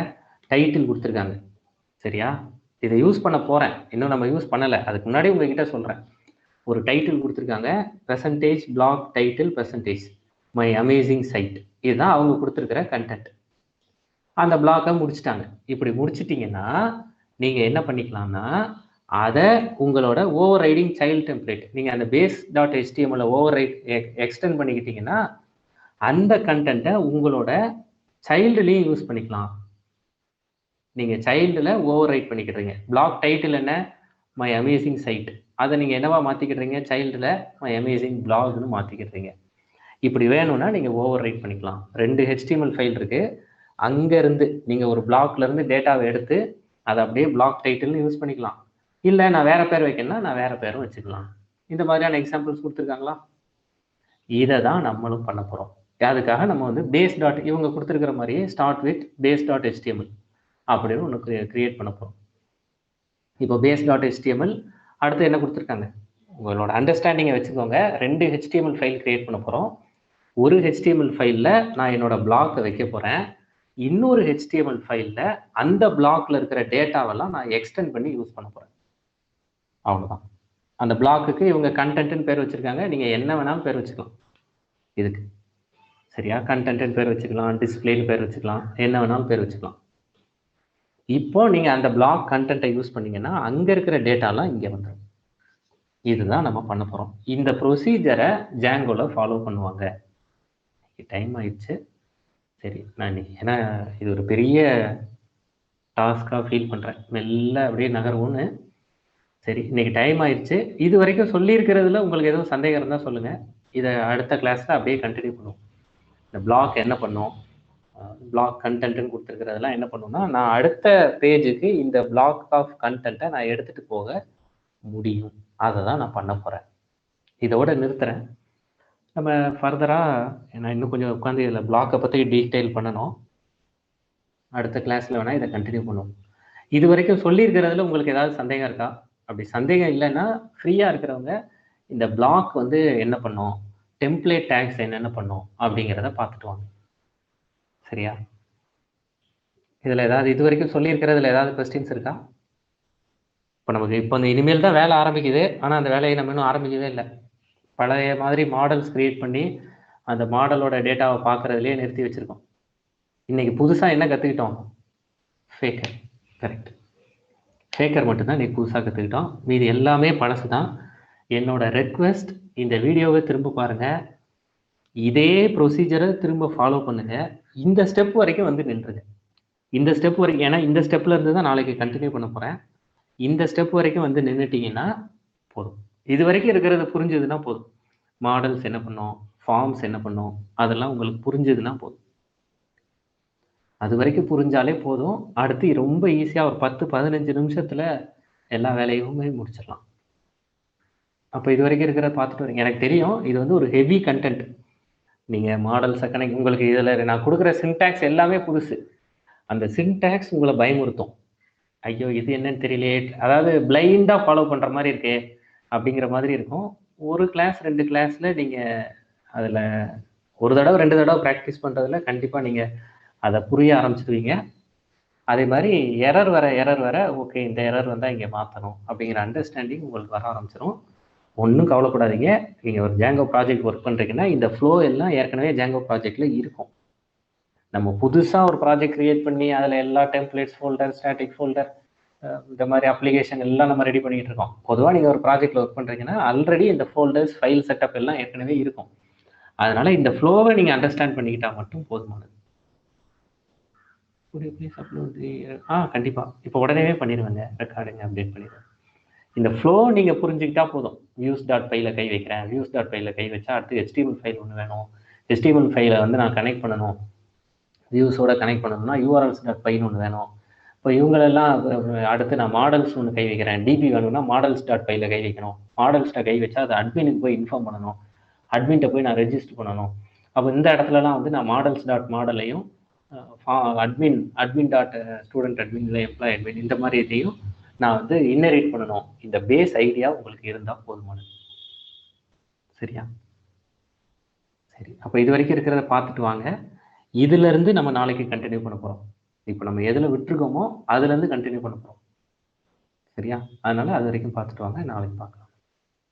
டைட்டில் கொடுத்துருக்காங்க. சரியா? இதை யூஸ் பண்ண போகிறேன். இன்னும் நம்ம யூஸ் பண்ணலை. அதுக்கு முன்னாடி உங்ககிட்ட சொல்கிறேன். ஒரு டைட்டில் கொடுத்துருக்காங்க. Percentage block title percentage my amazing site. இதுதான் அவங்க கொடுத்துருக்கிற கண்டென்ட். அந்த பிளாக்கை முடிச்சுட்டாங்க. இப்படி முடிச்சிட்டிங்கன்னா நீங்கள் என்ன பண்ணிக்கலாம்னா அதை உங்களோட ஓவர் ரைடிங் சைல்டு டெம்ப்ளேட், நீங்கள் அந்த base.html ஓவர் ரைட் எக்ஸ்டெண்ட் பண்ணிக்கிட்டீங்கன்னா அந்த கண்டென்ட்டை உங்களோட சைல்டுலேயும் யூஸ் பண்ணிக்கலாம். நீங்கள் சைல்டில் ஓவர் ரைட் பண்ணிக்கிடுறீங்க. பிளாக் டைட்டில் என்ன? My amazing site. அதை நீங்கள் என்னவா மாற்றிக்கிடுறீங்க? சைல்டில் மை அமேசிங் பிளாக்னு மாற்றிக்கிடுறீங்க. இப்படி வேணும்னா நீங்கள் ஓவர் ரைட் பண்ணிக்கலாம். 2 HTML ஃபைல் இருக்குது. அங்கேருந்து நீங்கள் ஒரு பிளாக்லேருந்து டேட்டாவை எடுத்து அதை அப்படியே பிளாக் டைட்டில்னு யூஸ் பண்ணிக்கலாம். இல்லை நான் வேற பேர் வைக்கணும்னா நான் வேற பேரும் வச்சுக்கலாம். இந்த மாதிரியான எக்ஸாம்பிள்ஸ் கொடுத்துருக்காங்களா? இதை தான் நம்மளும் பண்ண போகிறோம். அதுக்காக நம்ம வந்து பேஸ் டாட் இவங்க கொடுத்துருக்கிற மாதிரியே start with base dot HTML அப்படின்னு ஒன்று கிரியேட் பண்ண போகிறோம். இப்போ பேஸ் டாட் HTML அடுத்து என்ன கொடுத்துருக்காங்க, உங்களோட அண்டர்ஸ்டாண்டிங்கை வச்சுக்கோங்க. 2 HTML ஃபைல் கிரியேட் பண்ண போகிறோம். ஒரு HTML ஃபைலில் நான் என்னோட பிளாக்கை வைக்க போகிறேன். இன்னொரு HTML ஃபைலில் அந்த பிளாக்ல இருக்கிற டேட்டாவெல்லாம் நான் எக்ஸ்டெண்ட் பண்ணி யூஸ் பண்ண போகிறேன். அவ்வளோதான். அந்த பிளாக்குக்கு இவங்க கண்டென்ட்னு பேர் வச்சுருக்காங்க. நீங்கள் என்ன வேணாலும் பேர் வச்சுக்கலாம் இதுக்கு. சரியா? கண்டென்ட்னு பேர் வச்சுக்கலாம், டிஸ்பிளேன்னு பேர் வச்சுக்கலாம், என்ன வேணாலும் பேர் வச்சுக்கலாம். இப்போ நீங்கள் அந்த பிளாக் கண்டென்ட்டை யூஸ் பண்ணீங்கன்னா அங்கே இருக்கிற டேட்டாலாம் இங்கே வந்துடும். இதுதான் நம்ம பண்ண போகிறோம். இந்த ப்ரொசீஜரை ஜாங்கோவில் ஃபாலோ பண்ணுவாங்க. டைம் ஆயிடுச்சு. சரி, நான் இன்னைக்கு ஏன்னா இது ஒரு பெரிய டாஸ்காக ஃபீல் பண்ணுறேன். மெல்ல அப்படியே நகர்வுன்னு. சரி, இன்னைக்கு டைம் ஆயிடுச்சு. இது வரைக்கும் சொல்லியிருக்கிறதுல உங்களுக்கு எதுவும் சந்தேகம் இருந்தால் சொல்லுங்கள். இதை அடுத்த கிளாஸில் அப்படியே கண்டினியூ பண்ணுவோம். இந்த பிளாக் என்ன பண்ணும், பிளாக் கண்டென்ட்னு கொடுத்துருக்கிறதெல்லாம் என்ன பண்ணுன்னா, நான் அடுத்த பேஜுக்கு இந்த பிளாக் ஆஃப் கண்டென்ட்டை நான் எடுத்துகிட்டு போக முடியும். அதை தான் நான் பண்ண போகிறேன். இதோட நிறுத்துறேன். நம்ம ஃபர்தராக நான் இன்னும் கொஞ்சம் உட்காந்து இதில் பிளாக்கை பற்றி டீட்டெயில் பண்ணணும். அடுத்த கிளாஸில் வேணால் இதை கண்டினியூ பண்ணுவோம். இது வரைக்கும் சொல்லியிருக்கிறதுல உங்களுக்கு ஏதாவது சந்தேகம் இருக்கா? அப்படி சந்தேகம் இல்லைன்னா ஃப்ரீயாக இருக்கிறவங்க இந்த பிளாக் வந்து என்ன பண்ணும், டெம்ப்ளேட் டேக்ஸ் என்னென்ன பண்ணும் அப்படிங்கிறத பார்த்துட்டு வாங்க. சரியா? இதில் ஏதாவது இது வரைக்கும் சொல்லியிருக்கிறதுல ஏதாவது கொஸ்டின்ஸ் இருக்கா? இப்போ நமக்கு இப்போ இந்த இனிமேல் தான் வேலை ஆரம்பிக்குது. ஆனால் அந்த வேலையை நம்ம இன்னும் ஆரம்பிக்கவே இல்லை. பழைய மாதிரி மாடல்ஸ் கிரியேட் பண்ணி அந்த மாடலோட டேட்டாவை பார்க்குறதுலேயே நிறுத்தி வச்சுருக்கோம். இன்றைக்கி புதுசாக என்ன கற்றுக்கிட்டோம்? ஃபேக்கர். கரெக்ட், ஃபேக்கர் மட்டும்தான் இன்றைக்கி புதுசாக கற்றுக்கிட்டோம். மீது எல்லாமே பழசு தான். என்னோட ரெக்வெஸ்ட், இந்த வீடியோவை திரும்ப பாருங்கள், இதே ப்ரொசீஜரை திரும்ப ஃபாலோ பண்ணுங்கள். இந்த ஸ்டெப் வரைக்கும் வந்து நின்றுங்க. இந்த ஸ்டெப் வரைக்கும், ஏன்னா இந்த ஸ்டெப்பில் இருந்து தான் நாளைக்கு கண்டினியூ பண்ண போகிறேன். இந்த ஸ்டெப் வரைக்கும் வந்து நின்றுட்டிங்கன்னா போதும். இது வரைக்கும் இருக்கிறது புரிஞ்சதுன்னா போதும். மாடல்ஸ் என்ன பண்ணும், ஃபார்ம்ஸ் என்ன பண்ணும், அதெல்லாம் உங்களுக்கு புரிஞ்சதுன்னா போதும். அது வரைக்கும் புரிஞ்சாலே போதும். அடுத்து ரொம்ப ஈஸியாக ஒரு 10-15 நிமிஷத்தில் எல்லா வேலையுமே முடிச்சிடலாம். அப்போ இது வரைக்கும் இருக்கிறத பார்த்துட்டு வரீங்க. எனக்கு தெரியும் இது வந்து ஒரு ஹெவி கண்டென்ட். நீங்கள் மாடல்ஸை கனெக்ட், உங்களுக்கு இதில் நான் கொடுக்குற சின்டாக்ஸ் எல்லாமே புதுசு. அந்த சின்டாக்ஸ் உங்களை பயமுறுத்தும். ஐயோ இது என்னன்னு தெரியலையே, அதாவது பிளைண்டாக ஃபாலோ பண்ணுற மாதிரி இருக்கே அப்படிங்கிற மாதிரி இருக்கும். ஒரு கிளாஸ் 2 கிளாஸில் நீங்கள் அதில் ஒரு தடவை 2 தடவை ப்ராக்டிஸ் பண்ணுறதுல கண்டிப்பாக நீங்கள் அதை புரிய ஆரம்பிச்சிடுவீங்க. அதே மாதிரி எரர் வர ஓகே இந்த எரர் வந்தால் இங்கே மாற்றணும் அப்படிங்கிற அண்டர்ஸ்டாண்டிங் உங்களுக்கு வர ஆரம்பிச்சிடும். ஒன்றும் கவலைப்படாதீங்க. நீங்கள் ஒரு ஜாங்கோ ப்ராஜெக்ட் ஒர்க் பண்ணுறீங்கன்னா இந்த ஃப்ளோ எல்லாம் ஏற்கனவே ஜாங்கோ ப்ராஜெக்டில் இருக்கும். நம்ம புதுசாக ஒரு ப்ராஜெக்ட் கிரியேட் பண்ணி அதில் எல்லா டெம்ப்ளேட்ஸ் ஃபோல்டர், ஸ்டாட்டிக் ஃபோல்டர், இந்த மாதிரி அப்ளிகேஷன் எல்லாம் நம்ம ரெடி பண்ணிகிட்டு இருக்கோம். பொதுவாக நீங்கள் ஒரு ப்ராஜெக்டில் ஒர்க் பண்ணுறீங்கன்னா ஆல்ரெடி இந்த ஃபோல்டர்ஸ், ஃபைல் செட்டப் எல்லாம் ஏற்கனவே இருக்கும். அதனால் இந்த ஃப்ளோவை நீங்கள் அண்டர்ஸ்டாண்ட் பண்ணிக்கிட்டால் மட்டும் போதுமானது. கண்டிப்பாக இப்போ உடனே பண்ணிடுவேங்க, ரெக்கார்டுங்க அப்டேட் பண்ணிடுவேன். இந்த ஃப்ளோ நீங்கள் புரிஞ்சுக்கிட்டா போதும். வியூஸ் டாட் ஃபைலில் கை வைக்கிறேன், வியூஸ் டாட் ஃபைலில் கை வச்சா அடுத்து HTML ஃபைல் ஒன்று வேணும். HTML ஃபைலை வந்து நான் கனெக்ட் பண்ணணும், வியூஸோட கனெக்ட் பண்ணணும்னா URLs டாட் ஃபைல்னு ஒன்று வேணும். இப்போ இவங்களெல்லாம் அடுத்து நான் மாடல்ஸ் ஒன்று கை வைக்கிறேன், DB வேணும்னா மாடல்ஸ் டாட் ஃபைலில் கை வைக்கணும். மாடல்ஸ்ட்டை கை வச்சா அது அட்மினுக்கு போய் இன்ஃபார்ம் பண்ணணும், அட்மின்ட்ட போய் நான் ரெஜிஸ்டர் பண்ணணும். அப்போ இந்த இடத்துலலாம் வந்து நான் மாடல்ஸ் டாட் மாடலையும் அட்மின் டாட் ஸ்டூடெண்ட் அட்மின் இல்லை எம்ப்ளாய் அட்மின் இந்த மாதிரி இதையும் நான் வந்து இன்னரேட் பண்ணணும். இந்த பேஸ் ஐடியா உங்களுக்கு இருந்தால் போதுமானது. சரியா? சரி, அப்போ இது வரைக்கும் இருக்கிறத பார்த்துட்டு வாங்க. இதுலேருந்து நம்ம நாளைக்கு கண்டினியூ பண்ண போகிறோம். இப்போ நம்ம எதில் விட்டுருக்கோமோ அதுலேருந்து கண்டினியூ பண்ண போகிறோம். சரியா? அதனால் அது வரைக்கும் பார்த்துட்டு வாங்க. நாளைக்கு பார்க்கலாம்.